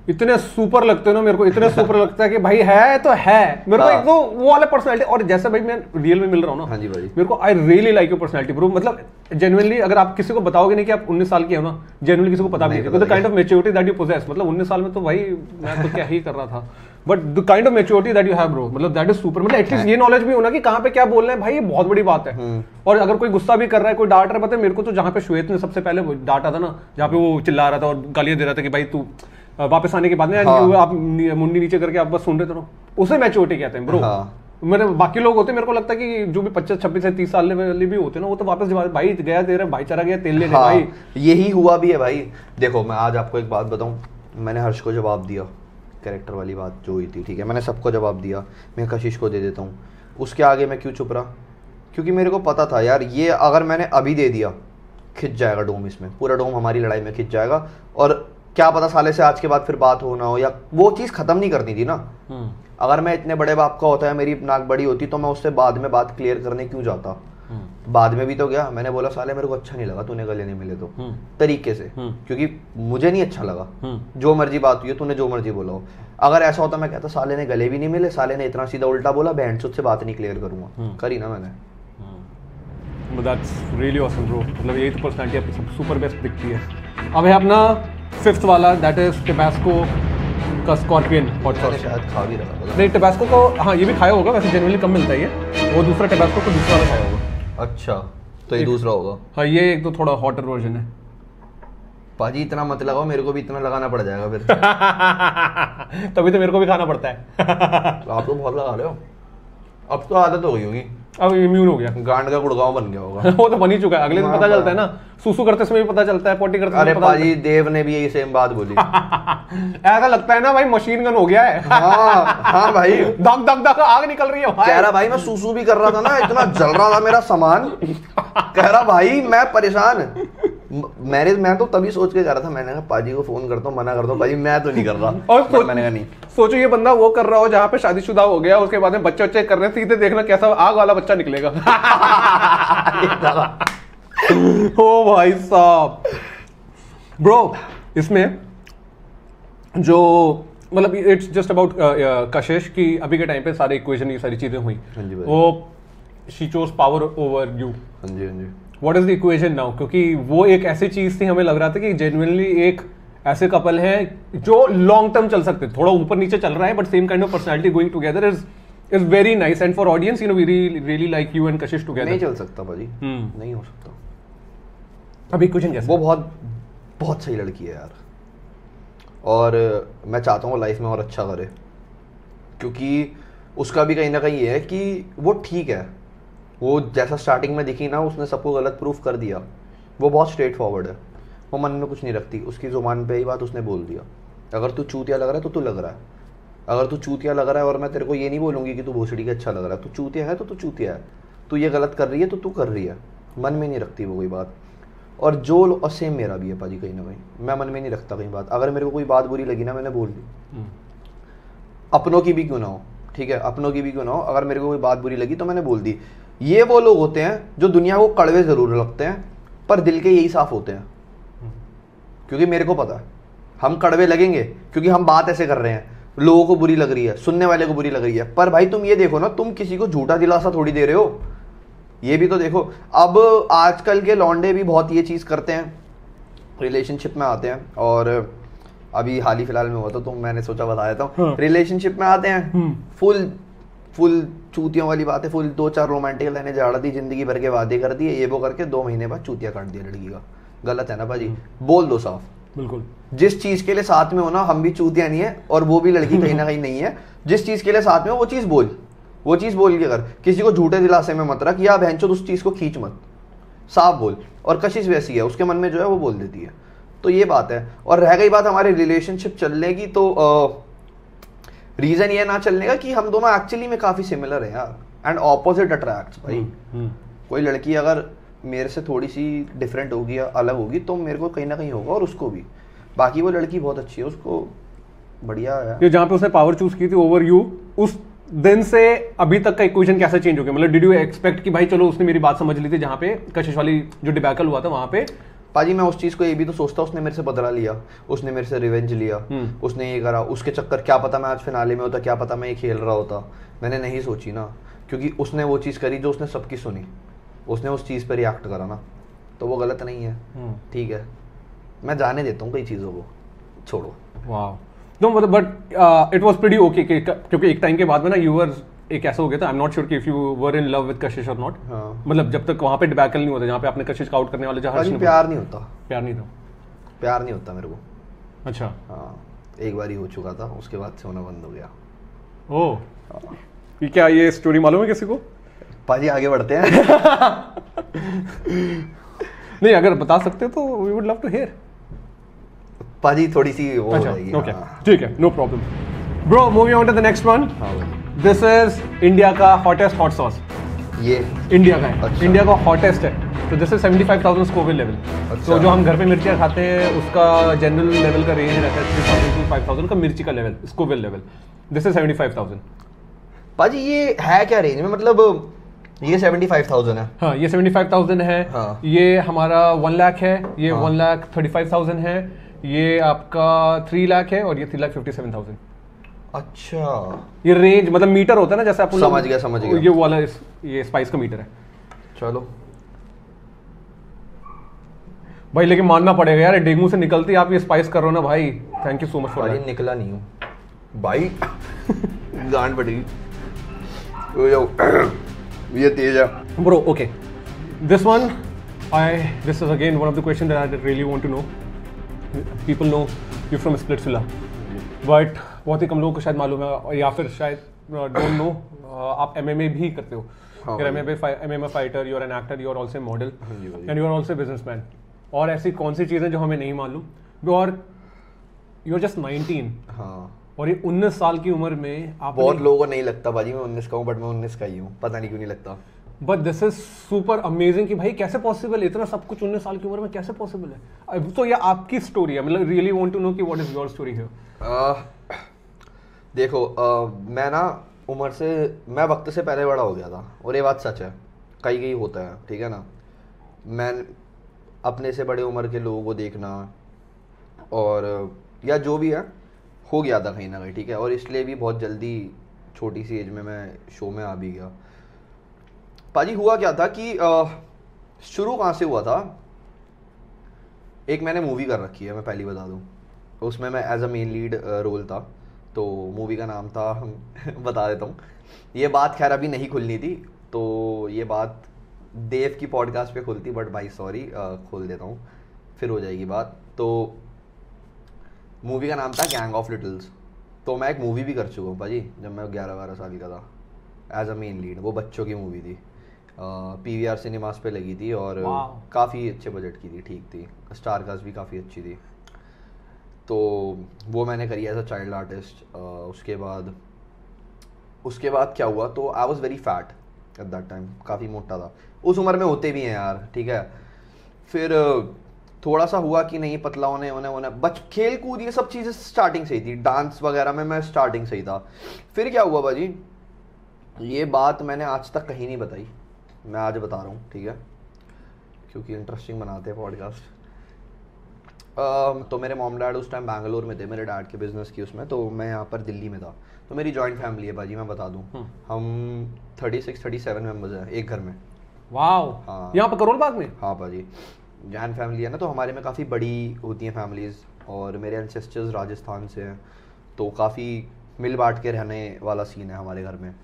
इतने सुपर लगते हो ना मेरे को, इतने सुपर लगता है कि भाई है तो है मेरे को एक तो वो वाला पर्सनालिटी। और जैसे भाई मैं रियल में मिल रहा हूँ ना, हाँ जी भाई, मेरे को I really like your personality bro. मतलब जेन्युइनली अगर आप किसी को बताओगे नहीं कि आप 19 साल के हो ना, जेन्युइनली किसी को पता नहीं है the kind of maturity that you possess. मतलब 19 साल में तो भाई मैं तो क्या ही कर रहा था, but the kind of maturity that you have bro, मतलब दैट इज सुपर। मतलब एटलीस्ट ये नॉलेज भी होना कि कहाँ पे क्या बोलना है भाई, ये बहुत बड़ी बात है। और अगर कोई गुस्सा भी कर रहा है, कोई डांट रहा है, पता है मेरे को तो जहाँ पे श्वेत ने सबसे पहले डांटा था ना, जहाँ पे वो चिल्ला रहा था और गालियां दे रहा था कि भाई तू वापस आने के बाद में आप मुंडी नीचे करके आप बस सुन रहे थे, उसे मैच्योरिटी कहते हैं ब्रो। मेरे बाकी लोग होते हैं, मेरे को लगता है कि जो भी 25, 26 से 30 साल वाले भी होते हैं ना, वो तो वापस भाई गया तेरा भाईचारा गया तेल लेने। भाई यही हुआ भी है भाई। देखो मैं आज आपको एक बात बताऊं, मैंने हर्ष को जवाब दिया, कैरेक्टर वाली बात जो हुई थी, ठीक है, मैंने सबको जवाब दिया, मैं कशिश को दे देता हूँ, उसके आगे मैं क्यों चुप रहा? क्योंकि मेरे को पता था यार ये अगर मैंने अभी दे दिया खिंच जाएगा डोम, इसमें पूरा डोम हमारी लड़ाई में खिंच जाएगा। और क्या पता साले से आज के बाद फिर बात हो ना हो, या वो चीज़ खत्म नहीं करनी थी ना। अगर मैं इतने बड़े बाप का होता है, मेरी नाक बड़ी होती, तो मैं उससे बाद में बात क्लियर करने क्यों जाता। बाद में भी तो गया, मैंने बोला साले मेरे को अच्छा नहीं लगा तूने गले नहीं मिले तो, तरीके से, क्योंकि मुझे नहीं अच्छा लगा, जो मर्जी बात हुई तूने जो मर्जी बोला हो। अगर ऐसा होता मैं कहता साले ने गले भी नहीं मिले, साले ने इतना सीधा उल्टा बोला, बहन से बात नहीं क्लियर करूंगा, करी ना मैंने। That's really awesome bro, मतलब यही तो पर्सनालिटी आपकी सुपर बेस्ट दिखती है। अब है अपना 5th वाला, दैट इज टेबास्को का स्कॉर्पियन हॉट सॉस। शायद खा भी रहा नहीं टेबास्को को, हाँ ये भी खाया होगा वैसे, जनरली कम मिलता है ये, वो दूसरा टेबास्को को दूसरा वाला खाया होगा। अच्छा तो ये दूसरा होगा। हाँ ये एक तो थोड़ा हॉटर वर्जन है। पाजी इतना मत लगाओ, मेरे को भी इतना लगाना पड़ जाएगा फिर। तभी तो मेरे को भी खाना पड़ता है। आप तो बहुत लगा रहे हो, अब तो आदत हो गई होगी, अब इम्यून हो गया, गांड का गुड़गांव बन गया होगा। वो तो बन ही चुका है, अगले दिन पता चलता है ना, सूसू करते समय भी पता चलता है, पोटी करते समय। अरे पाजी देव ने भी यही सेम बात बोली। ऐसा लगता है ना भाई मशीन गन हो गया है। हाँ भाई, धक धक धक आग निकल रही है भाई। कह रहा भाई मैं सूसू भी कर रहा था ना, इतना जल रहा था मेरा सामान। कह रहा भाई मैं परेशान। मैं तो तभी सोच के जा रहा था, मैंने कहा पाजी को फोन करता हूँ, मना करता हूँ, पाजी मैं तो नहीं कर रहा। और मैंने कहा नहीं, सोचो ये बंदा वो कर रहा हो जहाँ पे शादीशुदा हो गया, उसके बाद में बच्चे बच्चे कर रहे हैं, सीधे देखना कैसा आग वाला बच्चा निकलेगा। ओ भाई साहब ब्रो, इसमें जो मतलब इट्स जस्ट अबाउट कशिश की अभी के टाइम पे सारे इक्वेशन ये सारी चीजें हुई, वो she chose power over you. हाँ जी हाँ जी। What is the equation now? क्योंकि वो एक ऐसी चीज थी, हमें लग रहा था कि जेन्युइनली एक ऐसे कपल है जो लॉन्ग टर्म चल सकते, थोड़ा ऊपर नीचे चल रहा है but same kind of personality going together is is very nice, and for audience, you know, we really like you and Kashish together. नहीं चल सकता भाजी, नहीं हो सकता। अभी क्वेश्चन कैसा? वो बहुत सही लड़की है यार, और मैं चाहता हूँ लाइफ में और अच्छा करे, क्योंकि उसका भी कहीं ना कहीं ये है कि वो ठीक है, वो जैसा स्टार्टिंग में दिखी ना, उसने सबको गलत प्रूफ कर दिया। वो बहुत स्ट्रेट फॉरवर्ड है, वो मन में कुछ नहीं रखती, उसकी जुबान पे ही बात उसने बोल दिया। अगर तू चूतिया लग रहा है तो तू लग रहा है, अगर तू चूतिया लग रहा है, और मैं तेरे को ये नहीं बोलूँगी कि तू भोसड़ी का अच्छा लग रहा है, तू चूतिया है तो तू चूतिया है, तू ये गलत कर रही है तो तू कर रही है, मन में नहीं रखती वो कोई बात। और और सेम मेरा भी है पाजी, कहीं ना कहीं मैं मन में नहीं रखता कहीं बात। अगर मेरे को कोई बात बुरी लगी ना, मैंने बोल दी, अपनों की भी क्यों ना हो, ठीक है, अपनों की भी क्यों ना हो, अगर मेरे को कोई बात बुरी लगी तो मैंने बोल दी। ये वो लोग होते हैं जो दुनिया को कड़वे जरूर लगते हैं पर दिल के यही साफ होते हैं, क्योंकि मेरे को पता है हम कड़वे लगेंगे क्योंकि हम बात ऐसे कर रहे हैं, लोगों को बुरी लग रही है, सुनने वाले को बुरी लग रही है, पर भाई तुम ये देखो ना, तुम किसी को झूठा दिलासा थोड़ी दे रहे हो, ये भी तो देखो। अब आजकल के लौंडे भी बहुत ये चीज़ करते हैं, रिलेशनशिप में आते हैं, और अभी हाल ही फिलहाल में हुआ तो मैंने सोचा बता देता हूँ। रिलेशनशिप में आते हैं, फुल चूतियों वाली बात है, फुल 2-4 रोमांटिक लाइनें झाड़ दी, जिंदगी भर के वादे कर दिए, ये वो करके 2 महीने बाद चूतिया काट दिया लड़की का। गलत है ना भाजी, बोल दो साफ। बिल्कुल, जिस चीज के लिए साथ में हो ना, हम भी चूतिया नहीं है और वो भी लड़की कहीं ना कहीं नहीं है, जिस चीज के लिए साथ में हो वो चीज बोल के कर, किसी को झूठे दिलासे में मत रख, या बहनचोद उस चीज को खींच मत, साफ बोल। और कशिश वैसी है, उसके मन में जो है वो बोल देती है, तो ये बात है। और रह गई बात हमारे रिलेशनशिप चलने की, तो रीजन ये ना चलने का कि हम दोनों एक्चुअली में काफी सिमिलर हैं यार, एंड ऑपोजिट अट्रैक्ट्स भाई। कोई लड़की अगर मेरे से थोड़ी सी डिफरेंट होगी या अलग होगी तो मेरे को कहीं ना कहीं होगा, और उसको भी। बाकी वो लड़की बहुत अच्छी है, उसको बढ़िया है। ये जहाँ पे उसने पावर चूज की थी ओवर यू, उस दिन से अभी तक का इक्वेशन कैसे चेंज हो गया? मतलब डिड यू एक्सपेक्ट कि भाई चलो उसने मेरी बात समझ ली थी, जहाँ पे कशिश वाली जो डिबैकल हुआ था वहां पे? पाजी मैं उस चीज को ये भी तो सोचता, उसने मेरे से बदला लिया, उसने मेरे से रिवेंज लिया, उसने ये करा, उसके चक्कर, क्या पता मैं आज फिनाले में होता, क्या पता मैं ये खेल रहा होता, मैंने नहीं सोची ना, क्योंकि उसने वो चीज करी जो उसने सबकी सुनी, उसने उस चीज पर रिएक्ट करा ना, तो वो गलत नहीं है, ठीक है, मैं जाने देता हूँ कई चीजों को, छोड़ो। वाह, नो मतलब but it was pretty okay, क्योंकि एक टाइम के बाद में ना यू वर एक ऐसा हो गया था, आई एम नॉट श्योर कि if you were in love with कशिश और नॉट, मतलब जब तक वहां पे डिबैकल नहीं होता जहाँ पे आपने कशिश का आउट करने वाले जहाँ प्यार नहीं होता, प्यार नहीं था, प्यार नहीं होता मेरे को। अच्छा, हाँ, एक बार ही हो चुका था, उसके बाद से होना बंद हो गया। ओह, ये क्या, ये स्टोरी मालूम है किसी को? पाजी आगे बढ़ते हैं। नहीं, अगर बता सकते तो we would love to hear. पाजी थोड़ी सी वो हो जाएगी। ओके, ठीक है, no problem bro. Moving on to the next one. This is India का हॉटेस्ट हॉट सॉस। ये इंडिया का है, अच्छा। इंडिया का हॉटेस्ट है, तो दिस इज 75,000 स्कोविल लेवल। तो जो हम घर पे मिर्चियाँ खाते हैं उसका जनरल लेवल का रेंज रहता है 3,000 to 5,000 का मिर्ची का level, Scoville level. This is 75,000। पाजी ये है क्या रेंज में, मतलब ये 75,000 है? हाँ, ये 75,000 है। हाँ। ये हमारा 1 लाख है, ये 1,35,000 है, ये आपका 3 लाख है, और ये 3,57,000। अच्छा, ये रेंज मतलब मीटर होता है ना, जैसे आप समझ गया, ये वाला ये स्पाइस का मीटर है। चलो भाई, लेकिन मानना पड़ेगा यार, डेंगू से निकलती आप ये स्पाइस कर रहे हो ना भाई, thank you so much for that. निकला नहीं हूँ भाई, गांड पड़ेगी, ये तेज है bro. Okay, this is again one of the question that I really want to know. People know you from Splitsvilla, but बहुत ही कम लोगों को शायद मालूम है, या फिर शायद डोंट नो, आप MMA भी करते हो। MMA fighter, you are an actor, you are also model, and you are also businessman. और ऐसी कौन सी चीज़ें जो हमें नहीं मालूम, और यू आर जस्ट 19। हाँ, और ये 19 साल की उम्र में आप, बहुत लोगों को नहीं लगता भाजी मैं 19 का हूँ, बट मैं 19 का ही हूँ, पता नहीं क्यों नहीं लगता। But this is super amazing कि भाई कैसे पॉसिबल, इतना सब कुछ 19 साल की उम्र में कैसे पॉसिबल है? तो ये आपकी स्टोरी है, मतलब रियली वांट टू नो कि what is your story here. देखो, मैं ना उम्र से, मैं वक्त से पहले बड़ा हो गया था, और ये बात सच है, कहीं होता है, ठीक है ना। मैं अपने से बड़े उम्र के लोगों को देखना, और या जो भी है, हो गया था कहीं ना कहीं, ठीक है, और इसलिए भी बहुत जल्दी छोटी सी एज में मैं शो में आ भी गया। पाजी हुआ क्या था कि शुरू कहाँ से हुआ था, एक मैंने मूवी कर रखी है, मैं पहली बता दूं, उसमें मैं as a main lead role था, तो मूवी का नाम था बता देता हूँ, ये बात खैर अभी नहीं खुलनी थी, तो ये बात देव की पॉडकास्ट पे खुलती, बट भाई सॉरी खोल देता हूँ, फिर हो जाएगी बात। तो मूवी का नाम था गैंग ऑफ लिटिल्स। तो मैं एक मूवी भी कर चुका हूँ भाजी, जब मैं 11-12 साल का था, एज अ मेन लीड। वो बच्चों की मूवी थी, PVR सिनेमास पे लगी थी, और काफ़ी अच्छे बजट की थी, ठीक थी, स्टार कास्ट भी काफ़ी अच्छी थी। तो वो मैंने करी एज अ चाइल्ड आर्टिस्ट। उसके बाद क्या हुआ, तो I was very fat at that time, काफ़ी मोटा था। उस उम्र में होते भी हैं यार, ठीक है। फिर थोड़ा सा हुआ कि नहीं, पतला होने खेल कूद ये सब चीज़ें स्टार्टिंग से ही थी, डांस वगैरह में मैं स्टार्टिंग से ही था। फिर क्या हुआ भाजी, ये बात मैंने आज तक कहीं नहीं बताई, मैं आज बता रहा हूँ, ठीक है, क्योंकि इंटरेस्टिंग बनाते हैं पॉडकास्ट। तो मेरे मॉम डैड उस टाइम बैंगलोर में थे, मेरे डैड के बिजनेस की उसमें, तो मैं यहाँ पर दिल्ली में था। तो मेरी जॉइंट फैमिली है भाजी, मैं बता दूँ, हम 36-37 मेम्बर्स हैं एक घर में। वाओ, हाँ, यहाँ पर करोल बाग में। हाँ भाजी, जैन फैमिली है ना, तो हमारे में काफ़ी बड़ी होती हैं फैमिलीज़, और मेरे एंसेस्टर्स राजस्थान से हैं, तो काफ़ी मिल बांट के रहने वाला सीन है हमारे घर में।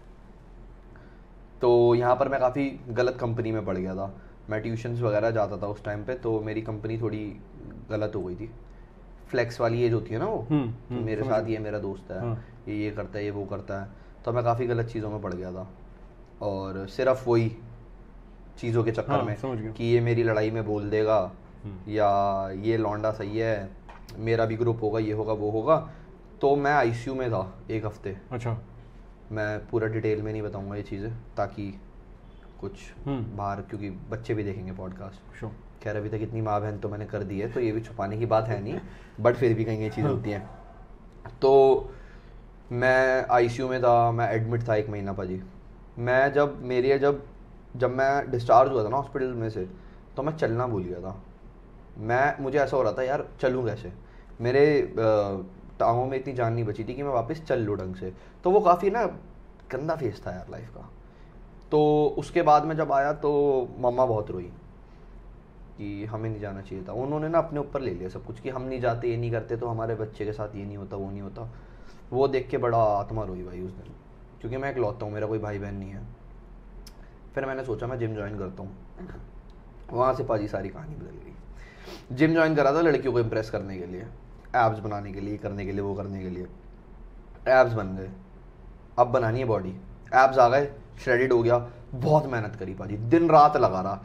तो यहाँ पर मैं काफ़ी गलत कंपनी में पड़ गया था, मैं ट्यूशन्स वगैरह जाता था उस टाइम पे, तो मेरी कंपनी थोड़ी गलत हो गई थी। फ्लेक्स वाली एज होती है ना वो, मेरे साथ ये मेरा दोस्त है, ये करता है, ये वो करता है, तो मैं काफ़ी गलत चीज़ों में पड़ गया था, और सिर्फ वही चीज़ों के चक्कर में कि ये मेरी लड़ाई में बोल देगा, या ये लौंडा सही है, मेरा भी ग्रुप होगा, ये होगा वो होगा। तो मैं ICU में था 1 हफ्ते। अच्छा, मैं पूरा डिटेल में नहीं बताऊंगा ये चीज़ें, ताकि कुछ बाहर, क्योंकि बच्चे भी देखेंगे पॉडकास्ट। खैर अभी तक इतनी माँ बहन तो मैंने कर दी है, तो ये भी छुपाने की बात है नहीं, बट फिर भी कहीं ये चीज़ें होती हैं। तो मैं ICU में था, मैं एडमिट था 1 महीना भाजी। मैं जब मैं डिस्चार्ज हुआ था ना हॉस्पिटल में से, तो मैं चलना भूल गया था। मुझे ऐसा हो रहा था यार, चलूँ कैसे, मेरे टांगों में इतनी जान नहीं बची थी कि मैं वापस चल लूँ ढंग से। तो वो काफ़ी ना गंदा फेस था यार लाइफ का। तो उसके बाद में जब आया तो मम्मा बहुत रोई कि हमें नहीं जाना चाहिए था। उन्होंने ना अपने ऊपर ले लिया सब कुछ कि हम नहीं जाते, ये नहीं करते, तो हमारे बच्चे के साथ ये नहीं होता, वो नहीं होता। वो देख के बड़ा आत्मा रोई भाई उस दिन, क्योंकि मैं इकलौता हूँ, मेरा कोई भाई बहन नहीं है। फिर मैंने सोचा मैं जिम ज्वाइन करता हूँ। वहाँ से पाजी सारी कहानी बदल गई। जिम ज्वाइन करा था लड़कियों को इम्प्रेस करने के लिए, एब्स बनाने के लिए, करने के लिए, वो करने के लिए। एब्स बन गए, अब बनानी है बॉडी, एब्स आ गए, श्रेडिड हो गया। बहुत मेहनत करी पाजी, दिन रात लगा रहा।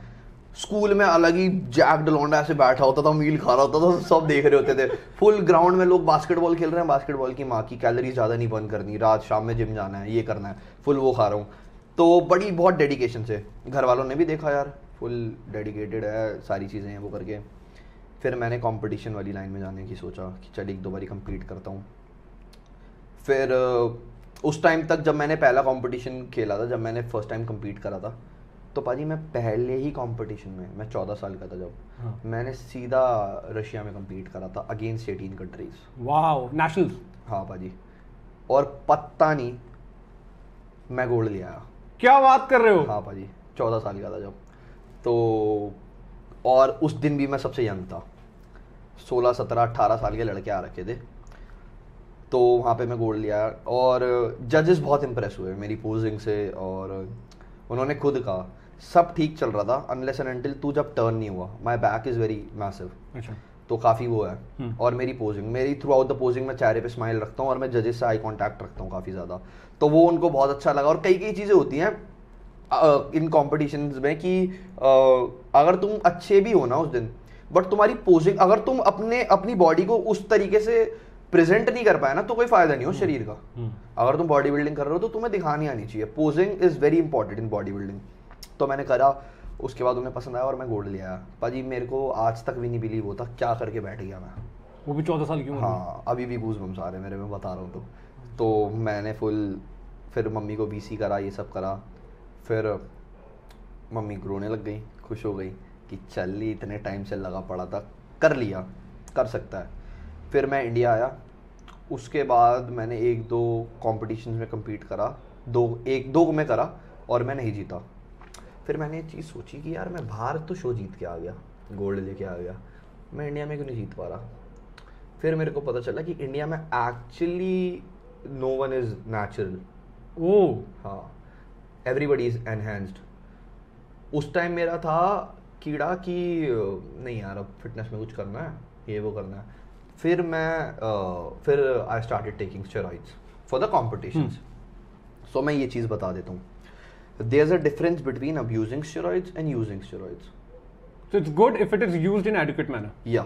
स्कूल में अलग ही जैक्ड लौंडा ऐसे बैठा होता था, मील खा रहा होता था, सब देख रहे होते थे। फुल ग्राउंड में लोग बास्केटबॉल खेल रहे हैं, बास्केटबॉल की माँ की कैलोरी ज़्यादा नहीं बर्न करनी, रात शाम में जिम जाना है, ये करना है, फुल वो खा रहा हूँ। तो बड़ी बहुत डेडिकेशन से, घर वालों ने भी देखा यार फुल डेडिकेटेड है, सारी चीज़ें हैं वो करके। फिर मैंने कंपटीशन वाली लाइन में जाने की सोचा कि चल 1-2 बारी कंपीट करता हूँ। फिर उस टाइम तक जब मैंने पहला कंपटीशन खेला था, जब मैंने फर्स्ट टाइम कंपीट करा था, तो पाजी मैं पहले ही कंपटीशन में, मैं 14 साल का था जब, मैंने सीधा रशिया में कंपीट करा था अगेंस्ट 18 कंट्रीज। Wow, nationals. हाँ पाजी, और पता नहीं मैं गोल्ड ले आया। क्या बात कर रहे हो? हाँ पाजी, 14 साल का था जब। तो और उस दिन भी मैं सबसे यंग था, 16, 17, 18 साल के लड़के आ रखे थे। तो वहाँ पे मैं गोल्ड लिया, और जजेस बहुत इम्प्रेस हुए मेरी पोजिंग से, और उन्होंने खुद कहा सब ठीक चल रहा था अनलेस एंड अनटिल तू जब टर्न नहीं हुआ। My back is very massive. अच्छा, तो काफ़ी वो है। और मेरी पोजिंग, मेरी थ्रू आउट द पोजिंग मैं चेहरे पे स्माइल रखता हूँ, और मैं जजेस से आई कांटेक्ट रखता हूँ काफ़ी ज़्यादा। तो वो उनको बहुत अच्छा लगा। और कई चीज़ें होती हैं इन कॉम्पिटिशन्स में कि अगर तुम अच्छे भी हो ना उस दिन, बट तुम्हारी पोजिंग, अगर तुम अपनी बॉडी को उस तरीके से प्रेजेंट नहीं कर पाया ना, तो कोई फायदा नहीं हो शरीर का। अगर तुम बॉडी बिल्डिंग कर रहे हो तो तुम्हें दिखानी आनी चाहिए। Posing is very important in body building. तो मैंने करा, उसके बाद उन्हें पसंद आया और मैं गोल्ड ले आया। पाजी मेरे को आज तक भी नहीं बिलीव होता क्या करके बैठ गया मैं, वो भी 14 साल की उम्र। हाँ, अभी भी गूज़बम्स आ रहे मेरे में बता रहा हूँ। तो मैंने फिर मम्मी को BC करा, ये सब करा। फिर मम्मी रोने लग गई, खुश हो गई कि चल ली, इतने टाइम से लगा पड़ा था, कर लिया, कर सकता है। फिर मैं इंडिया आया। उसके बाद मैंने 1-2 कॉम्पिटिशन में कम्पीट करा, 1-2 में करा और मैं नहीं जीता। फिर मैंने ये चीज़ सोची कि यार मैं बाहर तो शो जीत के आ गया, गोल्ड लेके आ गया, मैं इंडिया में क्यों नहीं जीत पा रहा। फिर मेरे को पता चला कि इंडिया में actually no one is natural. Oh हाँ, एवरीबडी इज एनहेंस्ड। उस टाइम मेरा था कीड़ा कि नहीं यार, अब फिटनेस में कुछ करना है, ये वो करना है। फिर I started taking steroids for the competitions. So मैं ये चीज़ बता देता हूँ, there is a difference between abusing steroids and using steroids. So it's good if it is used in adequate manner. या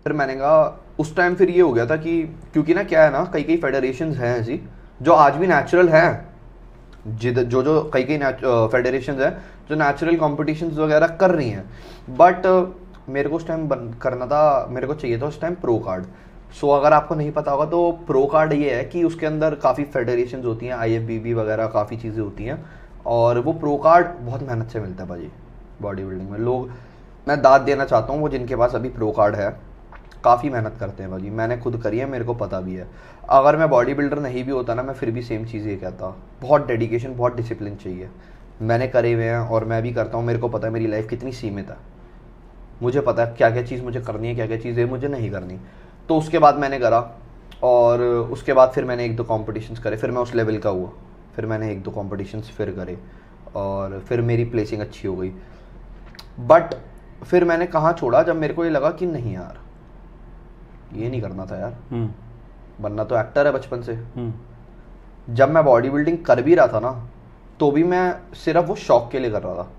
फिर मैंने कहा उस टाइम फिर ये हो गया था कि क्योंकि ना क्या है ना, कई फेडरेशंस हैं ऐसी जो आज भी नेचुरल हैं, जो कई फेडरेशंस हैं जो नेचुरल कॉम्पिटिशन्स वगैरह कर रही हैं, बट मेरे को उस टाइम करना था, मेरे को चाहिए था उस टाइम प्रो कार्ड। सो अगर आपको नहीं पता होगा तो प्रो कार्ड ये है कि उसके अंदर काफ़ी फेडरेशंस होती हैं, IFBB वगैरह काफ़ी चीज़ें होती हैं, और वो प्रो कार्ड बहुत मेहनत से मिलता है भाजी बॉडी बिल्डिंग में। लोग, मैं दाद देना चाहता हूँ वो जिनके पास अभी प्रो कार्ड है, काफ़ी मेहनत करते हैं भाजी। मैंने खुद करी है, मेरे को पता भी है। अगर मैं बॉडी बिल्डर नहीं भी होता ना, मैं फिर भी सेम चीज़ ये कहता, बहुत डेडिकेशन, बहुत डिसिप्लिन चाहिए। मैंने करे हुए हैं और मैं भी करता हूँ, मेरे को पता है मेरी लाइफ कितनी सीमित है, मुझे पता है क्या क्या चीज़ मुझे करनी है, क्या क्या चीज़ें मुझे नहीं करनी। तो उसके बाद मैंने करा, और उसके बाद फिर मैंने 1-2 कॉम्पिटिशन्स करे, फिर मैं उस लेवल का हुआ, फिर मैंने 1-2 कॉम्पिटिशन्स फिर करे, और फिर मेरी प्लेसिंग अच्छी हो गई। बट फिर मैंने कहाँ छोड़ा, जब मेरे को ये लगा कि नहीं यार, ये नहीं करना था यार, बनना तो एक्टर है बचपन से। जब मैं बॉडी बिल्डिंग कर भी रहा था ना, तो भी मैं सिर्फ वो शौक के लिए कर रहा था।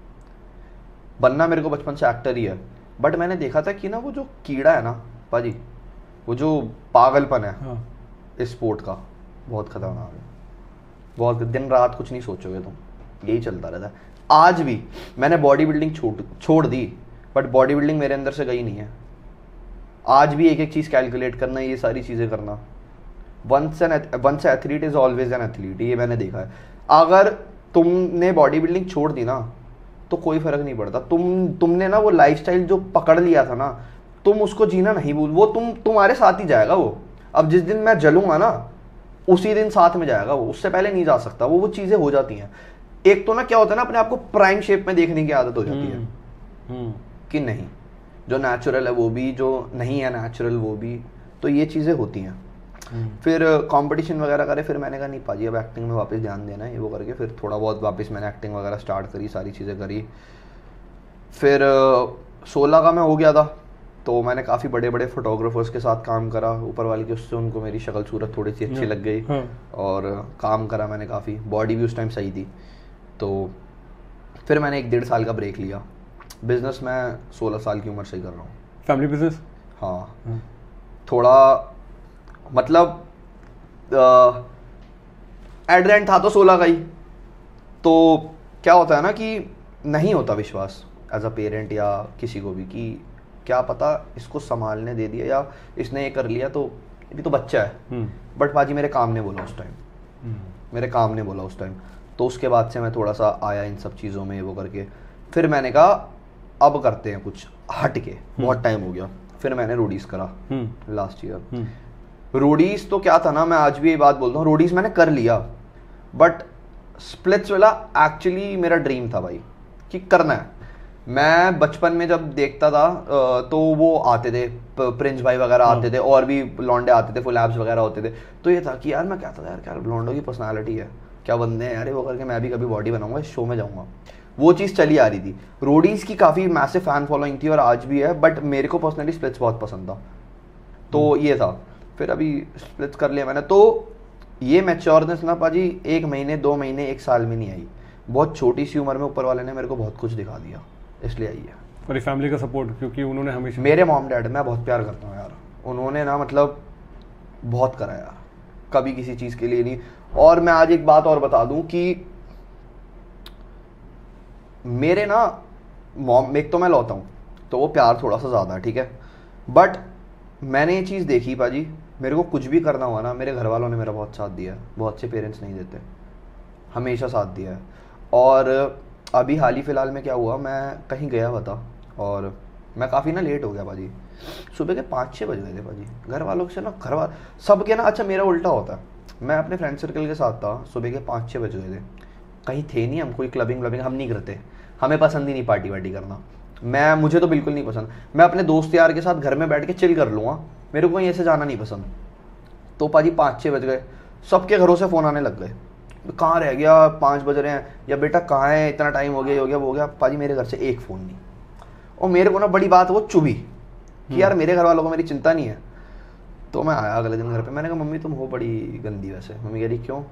बनना मेरे को बचपन से एक्टर ही है, बट मैंने देखा था कि ना वो जो कीड़ा है ना पाजी, वो जो पागलपन है इस स्पोर्ट का, बहुत खतरनाक है। बहुत दिन रात कुछ नहीं सोचोगे तुम, यही चलता रहता है। आज भी मैंने बॉडी बिल्डिंग छोड़ दी, बट बॉडी बिल्डिंग मेरे अंदर से गई नहीं है। आज भी एक एक चीज़ कैलकुलेट करना, ये सारी चीज़ें करना। Once athlete is always an athlete, ये मैंने देखा है। अगर तुमने बॉडी बिल्डिंग छोड़ दी ना तो कोई फर्क नहीं पड़ता। तुमने ना वो लाइफस्टाइल जो पकड़ लिया था ना, तुम उसको जीना नहीं भूल, वो तुम्हारे साथ ही जाएगा वो। अब जिस दिन मैं जलूंगा ना, उसी दिन साथ में जाएगा वो, उससे पहले नहीं जा सकता वो चीज़ें हो जाती हैं। एक तो ना क्या होता है ना, अपने आप को प्राइम शेप में देखने की आदत हो जाती है कि नहीं, जो नेचुरल है वो भी, जो नहीं है नेचुरल वो भी, तो ये चीज़ें होती हैं। फिर कंपटीशन वगैरह करे, फिर मैंने कहा नहीं पाजी अब एक्टिंग में वापस ध्यान देना है, ये वो करके फिर थोड़ा बहुत वापस मैंने एक्टिंग वगैरह स्टार्ट करी, सारी चीज़ें करी। फिर 16 का मैं हो गया था, तो मैंने काफ़ी बड़े बड़े फोटोग्राफर्स के साथ काम करा, ऊपर वाले के, उससे उनको मेरी शक्ल सूरत थोड़ी सी अच्छी लग गई, और काम करा मैंने काफ़ी, बॉडी भी उस टाइम सही थी। तो फिर मैंने 1-1.5 साल का ब्रेक लिया। बिजनेस मैं 16 साल की उम्र से ही कर रहा हूँ, फैमिली बिजनेस। हाँ, थोड़ा मतलब एडरेंट था तो 16 का ही। तो क्या होता है ना कि नहीं होता विश्वास एज अ पेरेंट या किसी को भी, कि क्या पता इसको संभालने दे दिया या इसने ये कर लिया तो ये तो बच्चा है। बट पाजी मेरे काम ने बोला उस टाइम, मेरे काम ने बोला उस टाइम। तो उसके बाद से मैं थोड़ा सा आया इन सब चीज़ों में वो करके, फिर मैंने कहा अब करते हैं कुछ हट के, बहुत टाइम हो गया। फिर मैंने रोडीज करा लास्ट ईयर। रोडीज तो क्या था ना, मैं आज भी ये बात बोलता हूँ, रोडीज मैंने कर लिया, बट स्प्लिट्स वाला एक्चुअली मेरा ड्रीम था भाई कि करना है। मैं बचपन में जब देखता था तो वो आते थे, प्रिंस भाई वगैरह आते थे, और भी लॉन्डे आते थे, फुल एब्स वगैरह होते थे। तो ये था कि यार मैं कहता था यार क्या लॉन्डो की पर्सनालिटी है, क्या बंदे हैं यार, वो करके मैं भी कभी बॉडी बनाऊंगा, इस शो में जाऊंगा। वो चीज़ चली आ रही थी। रोडीज की काफ़ी मैसिव फैन फॉलोइंग थी और आज भी है, बट मेरे को पर्सनली स्प्लिट्स बहुत पसंद था, तो ये था। फिर अभी स्प्लिट्स कर लिया मैंने। तो ये मैच्योरनेस ना पाजी 1 महीने 2 महीने 1 साल में नहीं आई, बहुत छोटी सी उम्र में ऊपर वाले ने मेरे को बहुत कुछ दिखा दिया, इसलिए आई है। और फैमिली का सपोर्ट, क्योंकि उन्होंने हमेशा, मेरे मेरे मॉम डैड मैं बहुत प्यार करता हूँ यार, उन्होंने ना मतलब बहुत करा यार, कभी किसी चीज़ के लिए नहीं। और मैं आज एक बात और बता दूं कि मेरे ना मॉम, एक तो मैं लौता हूँ तो वो प्यार थोड़ा सा ज़्यादा है, ठीक है, बट मैंने ये चीज़ देखी पाजी, मेरे को कुछ भी करना हुआ ना, मेरे घर वालों ने मेरा बहुत साथ दिया है। बहुत से पेरेंट्स नहीं देते, हमेशा साथ दिया है। और अभी हाल ही फ़िलहाल में क्या हुआ, मैं कहीं गया हुआ था और मैं काफ़ी ना लेट हो गया पाजी, सुबह के 5-6 बज गए थे पाजी। घर वालों से ना, सबके ना, अच्छा मेरा उल्टा होता है, मैं अपने फ्रेंड सर्कल के साथ था, सुबह के 5-6 बज गए थे, कहीं थे नहीं हम, कोई क्लबिंग हम नहीं करते, हमें पसंद ही नहीं पार्टी वार्टी करना, मुझे तो बिल्कुल नहीं पसंद। मैं अपने दोस्त यार के साथ घर में बैठ के चिल कर लूँगा, मेरे को कहीं ऐसे जाना नहीं पसंद। तो पाजी 5-6 बज गए, सबके घरों से फ़ोन आने लग गए, कहाँ रह गया, 5 बज रहे हैं, या बेटा कहाँ है, इतना टाइम हो गया, ये हो गया, वो हो गया। पाजी मेरे घर से एक फ़ोन नहीं। और मेरे को ना बड़ी बात वो चुभी कि यार मेरे घर वालों को मेरी चिंता नहीं है। तो मैं आया अगले दिन घर पे, मैंने कहा मम्मी तुम हो बड़ी गंदी वैसे। मम्मी कह रही क्यों?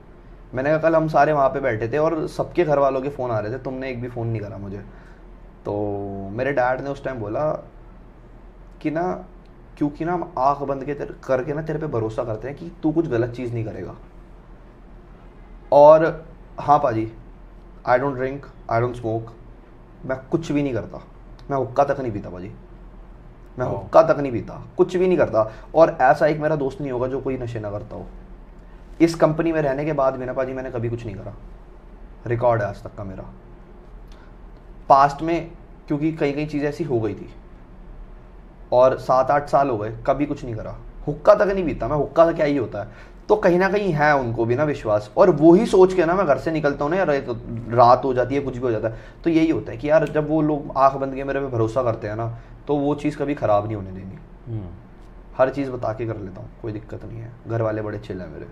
मैंने कहा कल हम सारे वहाँ पे बैठे थे और सबके घर वालों के फ़ोन आ रहे थे, तुमने एक भी फ़ोन नहीं करा मुझे। तो मेरे डैड ने उस टाइम बोला कि ना, क्योंकि ना हम आँख बंद करके ना तेरे पे भरोसा करते हैं कि तू कुछ गलत चीज़ नहीं करेगा। और हाँ पाजी, I don't drink, I don't smoke, मैं कुछ भी नहीं करता, मैं हुक्का तक नहीं पीता पाजी, मैं हुक्का तक नहीं पीता, कुछ भी नहीं करता। और ऐसा एक मेरा दोस्त नहीं होगा जो कोई नशे ना करता हो। इस कंपनी में रहने के बाद भी ना पाजी मैंने कभी कुछ नहीं करा, रिकॉर्ड है आज तक का मेरा। पास्ट में क्योंकि कई कई चीज़ें ऐसी हो गई थी और 7-8 साल हो गए, कभी कुछ नहीं करा, हुक्का तक नहीं पीता मैं, हुक्का क्या ही होता है। तो कहीं ना कहीं है उनको भी ना विश्वास, और वही सोच के ना मैं घर से निकलता हूँ ना यार, रात हो जाती है, कुछ भी हो जाता है, तो यही होता है कि यार जब वो लोग आंख बंद के मेरे पे भरोसा करते हैं ना, तो वो चीज़ कभी ख़राब नहीं होने देनी। हर चीज़ बता के कर लेता हूँ, कोई दिक्कत नहीं है। घर वाले बड़े चिल हैं मेरे,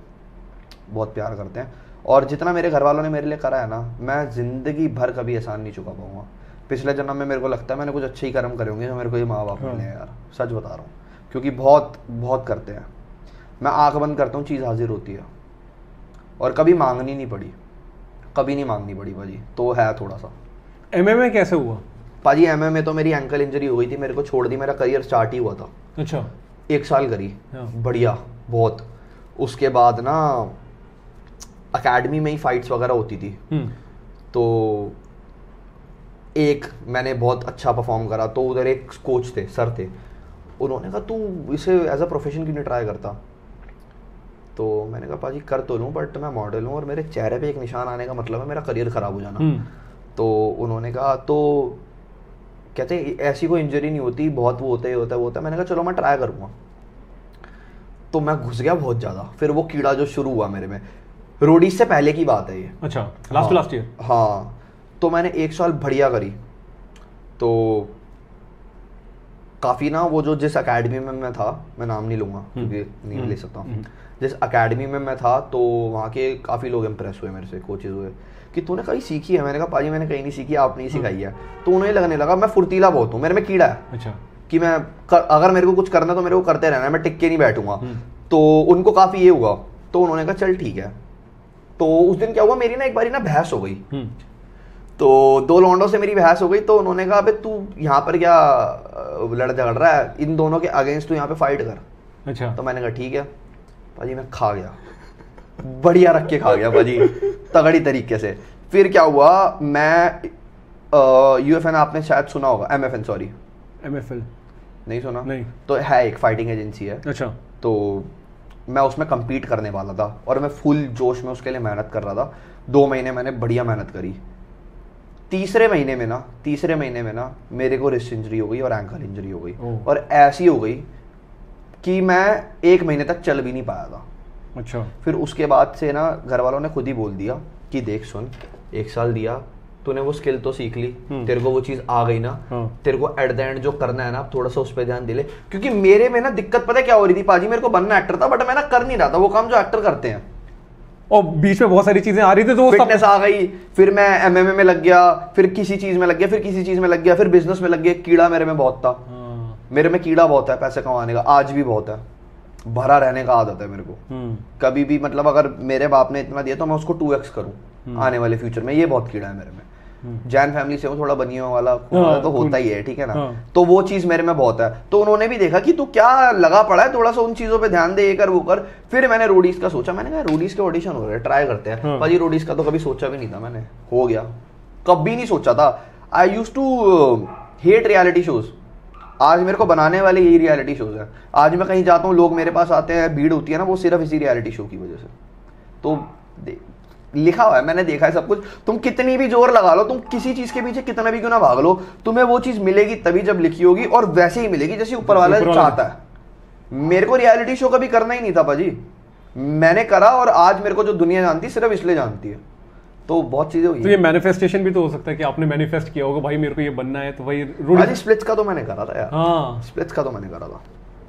बहुत प्यार करते हैं, और जितना मेरे घर वालों ने मेरे लिए करा है ना, मैं ज़िंदगी भर कभी एहसान नहीं चुका पाऊँगा। पिछले जन्म में मेरे को लगता है मैंने कुछ अच्छे ही कर्म करे होंगे जो मेरे को ये माँ बाप मिले हैं यार, सच बता रहा हूँ, क्योंकि बहुत बहुत करते हैं। मैं आंख बंद करता हूँ, चीज़ हाजिर होती है, और कभी मांगनी नहीं पड़ी, कभी नहीं मांगनी पड़ी पाजी। तो है थोड़ा सा। MMA कैसे हुआ पाजी? MMA में तो मेरी एंकल इंजरी हो गई थी, मेरे को छोड़ दी, मेरा करियर स्टार्ट ही हुआ था। अच्छा। 1 साल करी, बढ़िया बहुत। उसके बाद ना अकेडमी में ही फाइट्स वगैरह होती थी, तो एक मैंने बहुत अच्छा परफॉर्म करा, तो उधर एक कोच थे, सर थे, उन्होंने कहा तू इसे एज अ प्रोफेशन क्यों नहीं ट्राई करता? तो मैंने कहा पाजी कर तो लूँ, बट मैं मॉडल हूँ और मेरे चेहरे पे एक निशान आने का मतलब है मेरा करियर ख़राब हो जाना। तो उन्होंने कहा, तो कहते ऐसी कोई इंजरी नहीं होती, बहुत वो होता है। मैंने कहा चलो मैं ट्राई करूँगा। तो मैं घुस गया बहुत ज़्यादा, फिर वो कीड़ा जो शुरू हुआ मेरे में, रोडीज से पहले की बात है ये। अच्छा, लास्ट ईयर। हाँ, तो मैंने 1 साल बढ़िया करी, तो काफ़ी ना वो जो जिस अकेडमी में मैं था, मैं नाम नहीं लूँगा क्योंकि नहीं ले सकता हूँ, जिस अकेडमी में मैं था, तो वहाँ के काफ़ी लोग इम्प्रेस हुए मेरे से, कोचेज हुए कि तूने कहीं सीखी है? मैंने कहा पाजी मैंने कहीं नहीं सीखी, आपने ही सिखाई है। तो उन्हें लगने लगा मैं फुर्तीला बहुत हूँ, मेरे में कीड़ा है। अच्छा। कि मैं अगर मेरे को कुछ करना तो मेरे को करते रहना है, मैं टिक के नहीं बैठूंगा। तो उनको काफ़ी ये हुआ, तो उन्होंने कहा चल ठीक है। तो उस दिन क्या हुआ, मेरी ना एक बारी ना बहस हो गई, तो 2 लौंडों से मेरी बहस हो गई। तो उन्होंने कहा अबे तू यहाँ पर क्या लड़ झगड़ रहा है, इन दोनों के अगेंस्ट तू यहाँ पे फाइट कर। अच्छा। तो मैंने कहा ठीक है पाजी, मैं खा गया, बढ़िया रख के खा गया पाजी, तगड़ी तरीके से। फिर क्या हुआ, मैं UFN आपने शायद सुना होगा, MFN सॉरी, MFL नहीं सुना? नहीं। तो है एक फाइटिंग एजेंसी है। अच्छा। तो मैं उसमें compete करने वाला था और मैं फुल जोश में उसके लिए मेहनत कर रहा था। 2 महीने मैंने बढ़िया मेहनत करी। तीसरे महीने में ना मेरे को रिस्ट इंजरी हो गई और एंकल इंजरी हो गई, और ऐसी हो गई कि मैं 1 महीने तक चल भी नहीं पाया था। अच्छा। फिर उसके बाद से ना घर वालों ने खुद ही बोल दिया कि देख सुन, 1 साल दिया तूने, वो स्किल तो सीख ली, तेरे को वो चीज आ गई ना, तेरे को एट द एंड जो करना है ना थोड़ा सा उस पर ध्यान दे ले। क्योंकि मेरे में ना दिक्कत पता है क्या हो रही थी पाजी, मेरे को बनना एक्टर था, बट मैं ना कर नहीं रहा था वो काम जो एक्टर करते हैं, और बीच में बहुत सारी चीजें आ रही थी, तो फिटनेस आ गई, फिर मैं MMA में लग गया, फिर किसी चीज में लग गया, फिर किसी चीज में लग गया, फिर बिजनेस में लग गया। कीड़ा मेरे में बहुत था, मेरे में कीड़ा बहुत है पैसे कमाने का, आज भी बहुत है, भरा रहने का आदत है मेरे को। कभी भी मतलब अगर मेरे बाप ने इतना दिया तो मैं उसको 2x करूं आने वाले फ्यूचर में, ये बहुत कीड़ा है मेरे में। जैन फैमिली से हूँ, थोड़ा बनियों वाला तो होता ही है, ठीक है ना। तो वो चीज मेरे में बहुत है। तो उन्होंने भी देखा कि तू क्या लगा पड़ा है, थोड़ा सा उन चीजों पे ध्यान दे, ये कर वो कर। फिर मैंने रोडीज का सोचा, मैंने कहा रोडीज के ऑडिशन हो रहे हैं, ट्राई करते हैं। भाजी रोडीज का तो कभी सोचा भी नहीं था मैंने, हो गया, कभी नहीं सोचा था। I used to hate reality shows, आज मेरे को बनाने वाले यही रियलिटी शोज हैं। आज मैं कहीं जाता हूँ, लोग मेरे पास आते हैं, भीड़ होती है ना, वो सिर्फ इसी रियलिटी शो की वजह से। तो लिखा हुआ है, मैंने देखा है सब कुछ। तुम कितनी भी जोर लगा लो, तुम किसी चीज के पीछे कितना भी क्यों ना भाग लो, तुम्हें वो चीज मिलेगी तभी जब लिखी होगी, और वैसे ही मिलेगी जैसे ऊपर वाला चाहता है। मेरे को रियलिटी शो कभी करना ही नहीं था भाजी, मैंने करा, और आज मेरे को जो दुनिया जानती है सिर्फ इसलिए जानती है। तो बहुत चीजें हुई। तो ये मैनिफेस्टेशन भी तो हो सकता है कि आपने मैनिफेस्ट किया होगा भाई मेरे को ये बनना है, तो भाई रोडीज स्प्लिट्स का तो मैंने करा था यार। हाँ, स्प्लिट्स का तो मैंने करा था,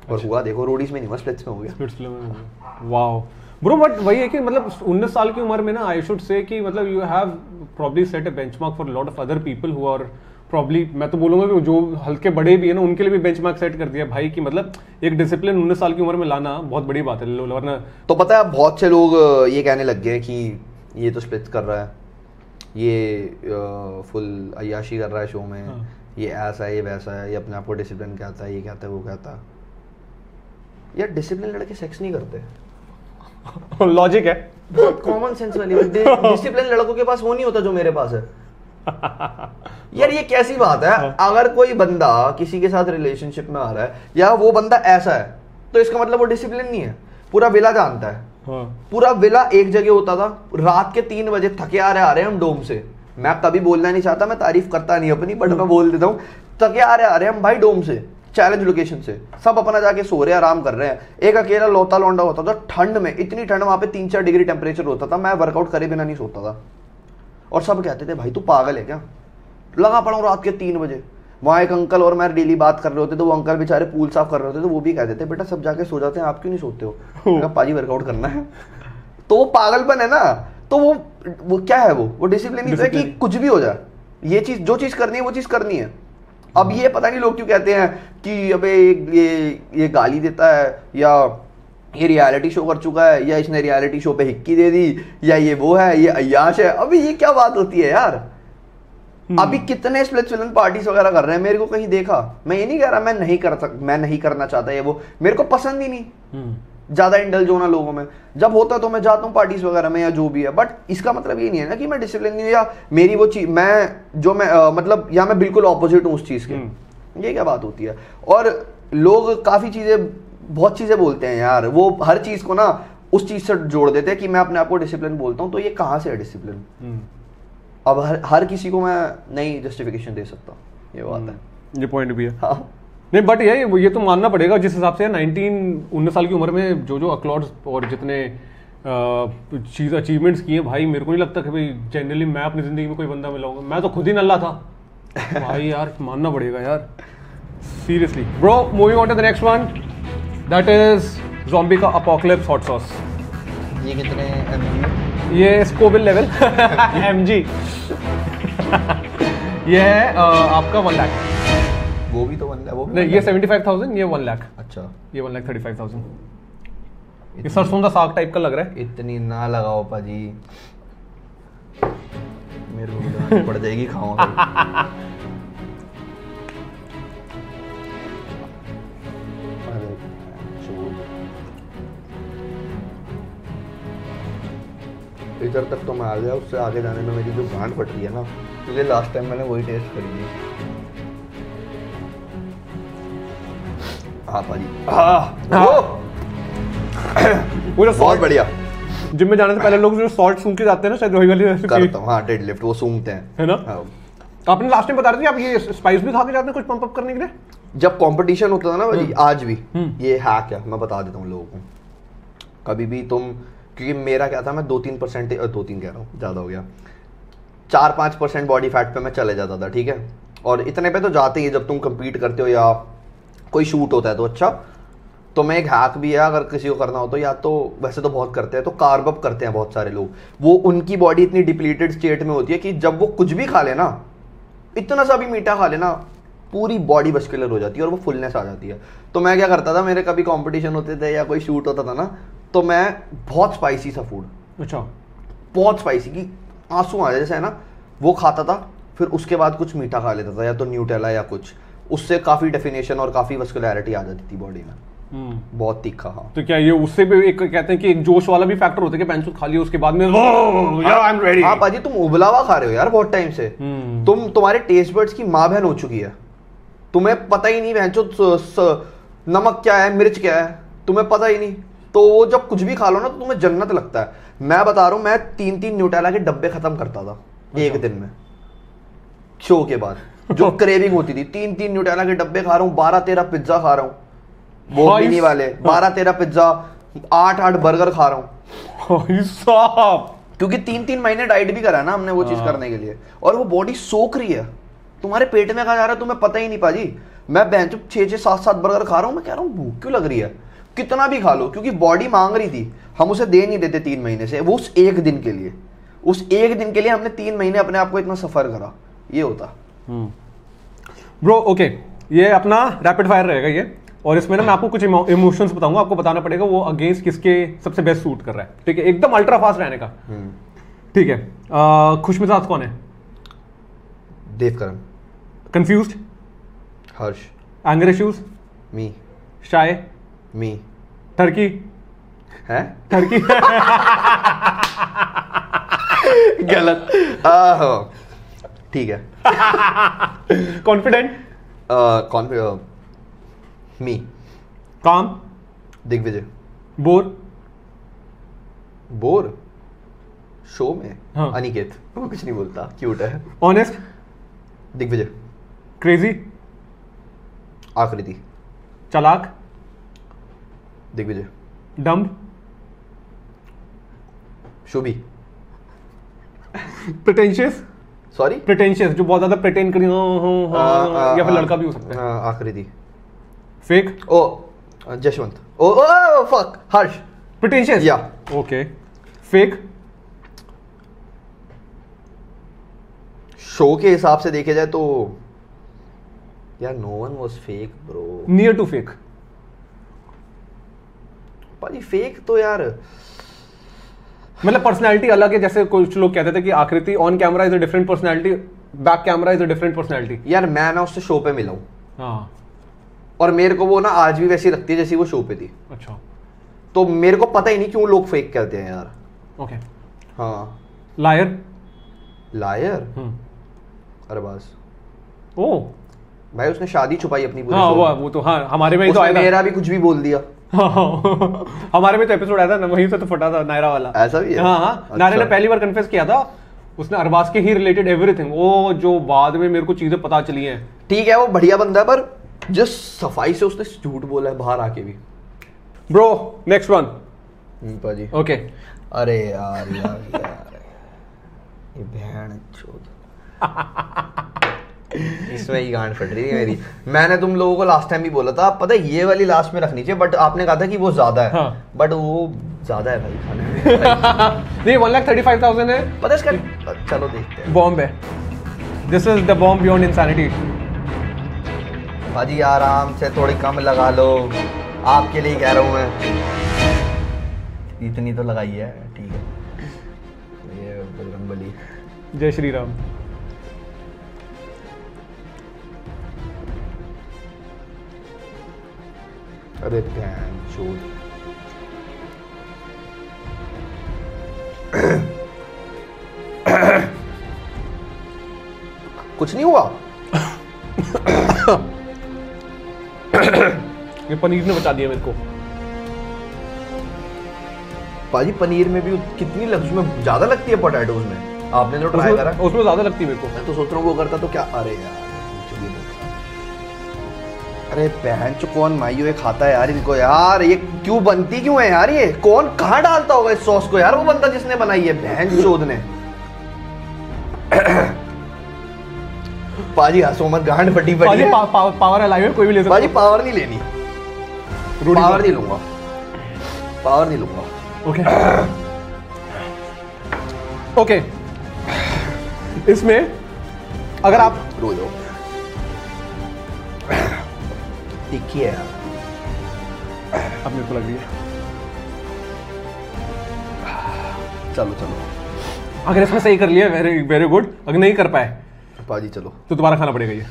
और हुआ देखो, रोडीज में नहीं हुआ, स्प्लिट्स में हो गया। स्प्लिट्स में वाओ। ब्रो बट वही है कि मतलब 19 साल की उम्र में ना आई शुड से कि मतलब you have probably set a benchmark for lot of other people who are probably, मैं तो बोलूंगा कि जो हल्के बड़े भी है ना उनके लिए भी बेंचमार्क सेट कर दिया भाई कि मतलब एक डिसिप्लिन 19 साल की उम्र में लाना बहुत बड़ी बात है, वरना तो पता है बहुत से लोग ये कहने लग गए कि ये तो स्प्लिट्स कर रहा है, ये फुल अय्याशी कर रहा है शो में, ये ऐसा है ये वैसा है, ये अपने आप को डिसिप्लिन कहता है, ये कहता है वो कहता है। यार डिसिप्लिन लड़के सेक्स नहीं करते। लॉजिक है, बहुत कॉमन सेंस वाली बात। डिसिप्लिन लड़कों के पास वो नहीं होता जो मेरे पास है। यार ये कैसी बात है? अगर कोई बंदा किसी के साथ रिलेशनशिप में आ रहा है या वो बंदा ऐसा है तो इसका मतलब वो डिसिप्लिन नहीं है। पूरा विला जानता है, पूरा विला एक जगह होता था, रात के 3 बजे थके आ रहे हम डोम से। मैं कभी बोलना नहीं चाहता, मैं तारीफ करता नहीं अपनी, बट मैं बोल देता हूँ, थके आ रहे हम भाई डोम से, चैलेंज लोकेशन से, सब अपना जाके सो रहे हैं, आराम कर रहे हैं। एक अकेला लौता लौंडा होता था ठंड में, इतनी ठंड, वहां पे 3-4 डिग्री टेम्परेचर होता था, मैं वर्कआउट करे बिना नहीं सोता था। और सब कहते थे भाई तू पागल है क्या, लगा पड़ा हूँ रात के 3 बजे। वहाँ एक अंकल और मैं डेली बात कर रहे होते, तो वो अंकल बेचारे पूल साफ कर रहे होते, तो वो भी कहते थे बेटा सब जाके सो जाते हैं, आप क्यों नहीं सोते हो? पाजी वर्कआउट करना है। तो वो पागलपन है ना, तो वो क्या है, वो डिसिप्लिन ही है कि कुछ भी हो जाए, ये चीज जो चीज करनी है वो चीज करनी है। अब ये पता नहीं लोग क्यों कहते हैं कि अबे ये गाली देता है, या ये रियलिटी शो कर चुका है, या इसने रियलिटी शो पे हिक्की दे दी, या ये वो है, ये अय्याश है। अभी ये क्या बात होती है यार? अभी कितने स्प्लिट विलन पार्टीज वगैरह कर रहे हैं, मेरे को कहीं देखा? मैं ये नहीं कह रहा मैं नहीं करना चाहता, ये वो मेरे को पसंद ही नहीं ज्यादा इंडल्ज होना लोगों में। जब होता तो मैं जाता हूँ पार्टीज वगैरह में या जो भी है, बट इसका मतलब ये नहीं है ना कि मैं डिसिप्लिन नहीं हूँ या मेरी वो चीज मतलब या मैं बिल्कुल ऑपोजिट हूँ उस चीज के। ये क्या बात होती है? और लोग बहुत चीजें बोलते हैं यार, वो हर चीज को ना उस चीज से जोड़ देते हैं कि मैं अपने आप को डिसिप्लिन बोलता हूँ, तो ये कहाँ से है डिसिप्लिन? अब हर किसी को मैं नहीं जस्टिफिकेशन दे सकता, ये बात है, ये पॉइंट भी है। हाँ नहीं बट ये तो मानना पड़ेगा जिस हिसाब से 19 साल की उम्र में जो अक्लॉड्स और जितने अचीवमेंट्स किए भाई, मेरे को नहीं लगता कि भाई जनरली मैं अपनी जिंदगी में कोई बंदा मिला होगा। मैं तो खुद ही नल्ला था भाई यार, मानना पड़ेगा यार seriously. Bro moving on to the next one, that is zombie का अपोकलिप्स हॉट सॉस। ये कितने mg? ये स्कोविल लेवल mg। ये है आपका 1 लाख। वो भी तो 1 लाख, वो भी नहीं, ये 75,000, ये 1 लाख। अच्छा, ये 1,35,000। ये सरसों का साग टाइप का लग रहा है। इतनी ना लगाओ पाजी, मेरे को भी पड़ जाएगी, खाऊंगा। इधर तक तो मैं आ गया, उससे आगे जाने में मेरी जो गांड फट रही है ना, क्योंकि लास्ट टाइम मैंने वही टेस्ट करी थी। हाँ पाजी, बहुत बढ़िया। जिम में जाने से पहले लोग जो सॉल्ट सूंघ के जाते हैं ना, शायद वही वाली रेसिपी करता हूँ। हाँ, डेडलिफ्ट वो सूंघते हैं, है ना? हाँ। आपने लास्ट टाइम बता रहे थे आप ये स्पाइस भी खा के जाते हैं कुछ पंप अप करने के लिए? जब कंपटीशन होता था ना भाई, आज भी ये हैक है, मैं बता देता हूँ लोगों को। कभी भी तुम, क्योंकि मेरा क्या था, मैं 2-3% 2-3 कह रहा हूँ, ज़्यादा हो गया, 4-5% बॉडी फैट पे मैं चले जाता था, ठीक है? और इतने पे तो जाते ही जब तुम compete करते हो या कोई शूट होता है तो। अच्छा, तो मैं एक हैक भी है, अगर किसी को करना हो तो, या तो वैसे तो बहुत करते हैं, तो कार्ब अप करते हैं बहुत सारे लोग। वो उनकी बॉडी इतनी डिप्लीटेड स्टेट में होती है कि जब वो कुछ भी खा लेना, इतना सा भी मीठा खा लेना, पूरी बॉडी मस्कुलर हो जाती है और वो फुलनेस आ जाती है। तो मैं क्या करता था, मेरे कभी कंपटीशन होते थे या कोई शूट होता था ना, तो मैं बहुत स्पाइसी सा फूड, अच्छा बहुत स्पाइसी कि आंसू आ जाए जैसे है ना, वो खाता था। फिर उसके बाद कुछ मीठा खा लेता था, या तो न्यूटेला या कुछ, उससे काफी डेफिनेशन और काफी मस्कुलैरिटी आ जाती थी बॉडी में। बहुत तीखा। हाँ, तो क्या ये उससे भी एक कहते हैं कि एक जोश वाला भी फैक्टर होता है कि पेंसिल खा लिया उसके बाद में आई एम रेडी। हाँ पाजी, तुम उबला हुआ खा रहे हो यार बहुत टाइम से। तुम्हारे टेस्ट बड्स की माँ बहन हो चुकी है, तुम्हें पता ही नहीं बहन नमक क्या है, मिर्च क्या है, तुम्हें पता ही नहीं। तो वो जब कुछ भी खा लो ना तो तुम्हें जन्नत लगता है। मैं बता रहा हूँ, मैं 3-3 न्यूटेला के डब्बे खत्म करता था एक दिन में, शो के बाद। जो क्रेविंग होती थी, 3-3 न्यूटेला के डब्बे खा रहा हूँ, 12-13 पिज्जा खा रहा हूँ, वो मिनी वाले 12-13 पिज्जा, 8-8 बर्गर खा रहा हूँ, क्योंकि 3-3 महीने डाइट भी करा है ना हमने वो चीज करने के लिए। और वो बॉडी सोख रही है, तुम्हारे पेट में खा जा रहा है, तुम्हें पता ही नहीं पाजी। मैं बेंच 6-6, 7-7 बर्गर खा रहा हूँ, मैं कह रहा हूँ भूख क्यों लग रही है। कितना भी खा लो, क्योंकि बॉडी मांग रही थी, हम उसे दे नहीं देते 3 महीने से, वो उस एक दिन के लिए, उस एक दिन के लिए हमने 3 महीने अपने आप को इतना सफर करा, ये होता। ब्रो ओके, ये अपना रैपिड फायर रहेगा ये, और इसमें ना मैं आपको कुछ इमोशंस बताऊंगा, आपको बताना पड़ेगा वो अगेंस्ट किसके सबसे बेस्ट सूट कर रहा है, ठीक है, एकदम अल्ट्रा फास्ट रहने का, ठीक है। खुशमिजाज कौन है? Devkaran. Confused? Harsh. Anger issues? Me. Shy? Me. टर्की? है टर्की? गलत। ठीक है। Confident? Me. Calm? Digvijay. Bore? Bore show में हाँ। अनिकेत, वो कुछ नहीं बोलता, क्यूट है। ऑनेस्ट? दिग्विजय। क्रेजी? आकृति। चालाक? Digvijay. Dumb? Shubhi. Pretentious? Sorry, pretentious जो बहुत ज्यादा प्रिटेंड करी, या फिर लड़का भी हो सकता है। Akriti. Fake? Oh Jashwant. Oh fuck, Harsh. Pretentious या। ओके। फेक? शो के हिसाब से देखे जाए तो यार no one was fake bro. Near to fake? भाई फेक तो यार मतलब पर्सनालिटी अलग है, जैसे कुछ लोग कहते थे कि आकृति on camera is a different personality, back camera is a different personality. यार मैं ना उससे शो पे मिला हूं, हाँ। और मेरे को वो ना आज भी वैसी लगती है जैसी वो शो पे थी, अच्छा। तो मेरे को पता ही नहीं क्यों लोग फेक कहते हैं यार। ओके। हाँ। लायर? लायर? अरे बस ओ भाई उसने शादी छुपाई अपनी पूरी हाँ, show में। वो तो हाँ, हमारे में ही तो उसने आया था। मेरा भी कुछ भी बोल दिया। हमारे में तो एपिसोड आया था ना, वहीं से तो फटा था नायरा वाला। ऐसा भी है? हाँ हाँ, अच्छा। नायरा ने पहली बार कन्फेस किया था, उसने अरबाज के ही रिलेटेड एवरीथिंग, वो जो बाद में मेरे को चीजें पता चली हैं। ठीक है वो बढ़िया बंदा है, पर जिस सफाई से उसने झूठ बोला है बाहर आके भी। Bro next one. पाजी ओके। अरे यार ये बहन चोद इसमें ही गांड फट रही है मेरी। मैंने तुम लोगों को लास्ट टाइम भी बोला था, पता है ये वाली लास्ट में रखनी चाहिए, बट आपने कहा था कि वो ज्यादा है। हाँ। बट वो ज्यादा है भाई खाने में। नहीं 1,35,000 है। पता है इसका, चलो देखते हैं। बॉम्ब है, this is the bomb beyond insanity. भाजी आराम से थोड़ी कम लगा लो, आपके लिए कह रहा हूँ मैं, इतनी तो लगाई है, ठीक है। ये बजरंगबली। जय श्री राम। अरे बहन चोद। कुछ नहीं हुआ। ये पनीर ने बचा दिया मेरे को। पाजी पनीर में भी कितनी उसमें ज्यादा लगती है पोटैटोज में, आपने तो ट्राई करा? उसमें ज्यादा लगती है मेरे को। मैं तो सोच रहा हूँ वो करता तो क्या। अरे यार अरे बहन चो, कौन माइयो ये खाता है यार इनको यार, ये क्यों बनती क्यों है यार, ये कौन कहाँ डालता होगा इस सॉस को यार, वो बंदा जिसने बनाई है बहन चोद ने। पाजी हंसो मत, गांड फटी पड़ी है। पावर है, लाइव कोई भी ले सकता पाजी पावर नहीं लेनी, पावर नहीं लूंगा, पावर नहीं लूंगा। Okay okay. इसमें अगर आप रो जाओ, तिखी है यार। अब मेरे को लग रही है, चलो चलो, अगर इसमें सही कर लिया वेरी वेरी गुड, अगर नहीं कर पाए पाजी चलो तो दोबारा खाना पड़ेगा। ये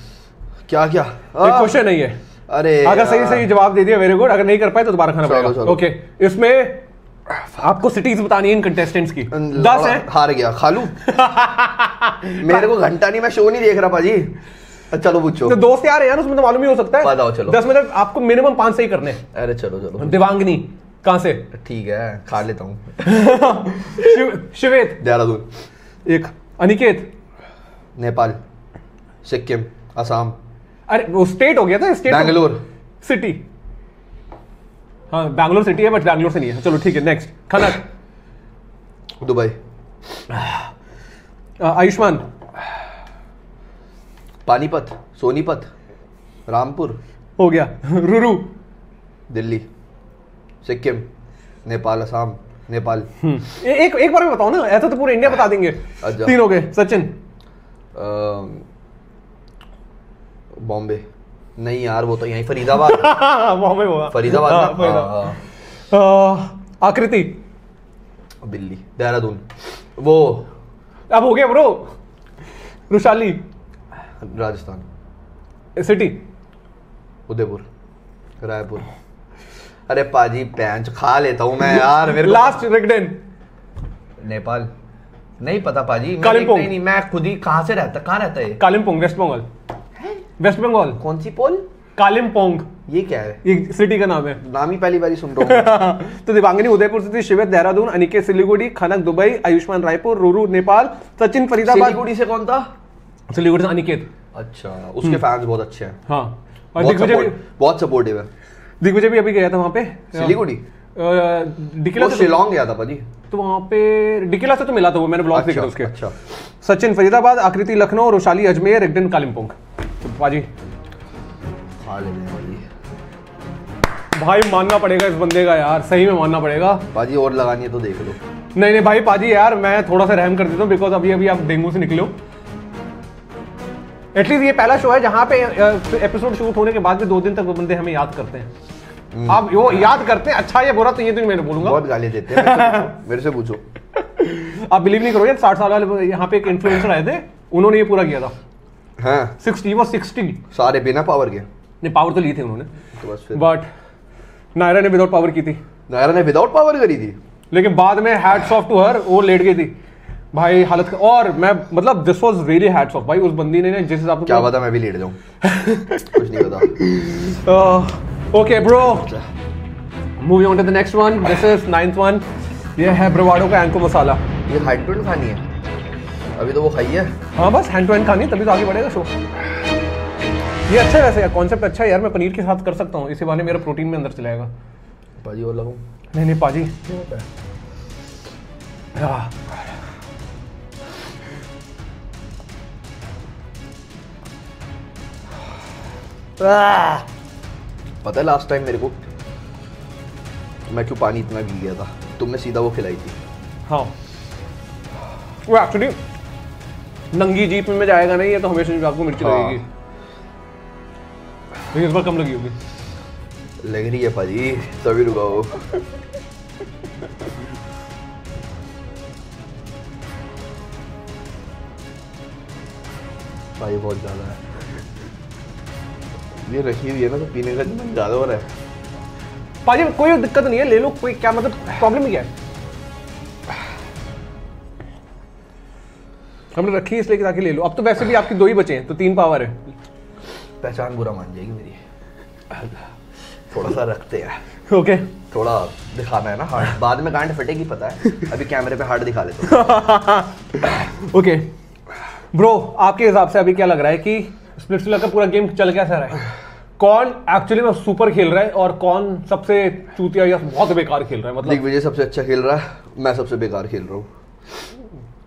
क्या क्या क्वेश्चन नहीं है, अरे अगर सही सही जवाब दे दिया वेरी गुड, अगर नहीं कर पाए तो दोबारा खाना चलो, पड़ेगा। चलो। ओके, इसमें आपको सिटीज बतानी है इन कंटेस्टेंट्स की। 10 है। हार गया, खा लूं? मेरे को घंटा नहीं, मैं शो नहीं देख रहा पाजी। चलो पूछो। तो दोस्त यार है यार, उसमें तो मालूम ही हो सकता है। बताओ चलो। 10 में आपको मिनिमम 5 सही करने हैं। अरे चलो चलो। दिवांगनी कहां से? ठीक है खा लेता हूँ। शिवेत देहरादून। एक। अनिकेत नेपाल। सिक्किम। असम। अरे वो स्टेट हो गया था, स्टेट। बैंगलोर। सिटी। हाँ बैंगलोर सिटी है, बट बैंगलोर से नहीं है। चलो ठीक है, नेक्स्ट। खनक। दुबई। आयुष्मान। पानीपत। सोनीपत। रामपुर। हो गया। रुरु। दिल्ली। सिक्किम, नेपाल, असम, नेपाल। एक बार में बताओ ना, ऐसा तो पूरे इंडिया बता देंगे। अच्छा। 3 हो गए। सचिन। बॉम्बे नहीं यार, वो तो यहीं फरीदाबाद। बॉम्बे होगा। फरीदाबाद हाँ, ना? फरीदाबाद। आकृति। दिल्ली, देहरादून, वो अब हो गया ब्रो। रुशाली। राजस्थान। सिटी। उदयपुर, रायपुर। अरे पाजी पैंच खा लेता हूँ मैं यार, मेरे को लास्ट रेगडेन। नेपाल नहीं पता पाजी। कालिम्पोंग। नहीं, मैं खुद ही कहाँ से रहता, कहाँ रहता है? कालिम्पोंग, वेस्ट बंगाल। वेस्ट बंगाल। कौन सी पोल? कालिम्पोंग, ये क्या है? ये सिटी का नाम है। नाम ही पहली बारी सुन रहा हूँ। तो दिवांगिनी उदयपुर से थी, शिवेत देहरादून, अनिकेत सिलीगुड़ी, खनक दुबई, आयुष्मान रायपुर, रूरू नेपाल, सचिन फरीदाबाद। सिलीगुड़ी से कौन था? सिलीगुड़ी से अनिकेत। अच्छा, उसके फैंस बहुत अच्छे हैं। हाँ, और दिग्विजय बहुत सपोर्टिव है। दिग्विजय भी अभी गया था वहाँ पे सिलीगुड़ी। डिकिला से शिलोंग गया था पाजी। तो वहाँ पे डिकिला से तो मिला था वो, मैंने ब्लॉग देखा उसके। अच्छा। सचिन फरीदाबाद, आकृति लखनऊ, रोशाली अजमेर, रेगडेन कालिम्पोंग। तो पाजी खा लेंगे पाजी। भाई मानना पड़ेगा इस बंदे का यार, सही में मानना पड़ेगा। पाजी और लगानी है तो देख लो। नहीं भाई पाजी यार, मैं थोड़ा सा रहम कर देता हूँ, बिकॉज अभी आप डेंगू से निकले हो। एटलीस्ट ये पहला शो है जहाँ पे एपिसोड शूट होने के बाद भी 2 दिन तक वो बंदे हमें याद करते हैं। आप वो याद करते हैं, अच्छा या बुरा तो ये तो मैं बोलूंगा। बहुत गाली देते हैं। मेरे से पूछो। आप बिलीव नहीं करोगे, 60 साल वाले यहाँ पे एक इन्फ्लुएंसर आए थे, उन्होंने ये पूरा किया था। हाँ 60 सारे बिना पावर के। नहीं, पावर तो ली थी उन्होंने, तो बस फिर बट नायरा ने विदाउट पावर की थी। नायरा ने विदाउट पावर करी थी, लेकिन बाद में हैट्स ऑफ टू हर, वो लेट गई थी भाई हालत। और मैं मतलब this was really hats off भाई, उस बंदी ने जिस हिसाब से। क्या पता मैं भी लेट जाऊं। कुछ नहीं पता। Okay bro, moving on to the next one. This is 9th one. ये है ब्रवाडो का एंको मसाला। ये हैंड टू हैंड खानी है, अभी तो वो खाई है। हाँ बस हैंड टू हैंड खानी, तभी तो आगे बढ़ेगा शो। ये अच्छा है वैसे यार, कॉन्सेप्ट अच्छा है यार। मैं पनीर के साथ कर सकता हूँ, इसी बहाने मेरा प्रोटीन में अंदर चलाएगा। पाजी और लगाऊं? नहीं पाजी। पता है लास्ट टाइम मेरे को मैं क्यों पानी इतना पी गया था? तुमने सीधा वो खिलाई थी। हाँ वो एक्चुअली नंगी जीप में जाएगा नहीं, ये तो हमेशा आपको मिर्ची लगेगी। लेकिन इस बार कम लगी होगी। लग रही है पाजी, तभी रुकाओ। भाई बहुत ज्यादा है ये, रखी हुई है ना तो पीने का मन ज्यादा हो रहा है। पाजी कोई दिक्कत नहीं है, ले लो, कोई क्या मतलब प्रॉब्लम ही क्या है? हमने रखी इसलिए ताकि ले लो। अब तो वैसे भी आपकी 2 ही बचे हैं, तो 3 पावर है। पहचान बुरा मान जाएगी मेरी। थोड़ा सा रखते हैं। ओके थोड़ा दिखाना है ना हार्ड, बाद में गांड फटेगी पता है। अभी कैमरे पे हार्ड दिखा लेते हैं। ओके ब्रो, आपके हिसाब से अभी क्या लग रहा है कि स्प्लिट्सविला का पूरा गेम चल कैसा रहा है? कौन एक्चुअली में सुपर खेल रहा है और कौन सबसे चूतिया या बहुत बेकार खेल रहा है? मतलब दिग्विजय सबसे अच्छा खेल रहा है, मैं सबसे बेकार खेल रहा हूँ।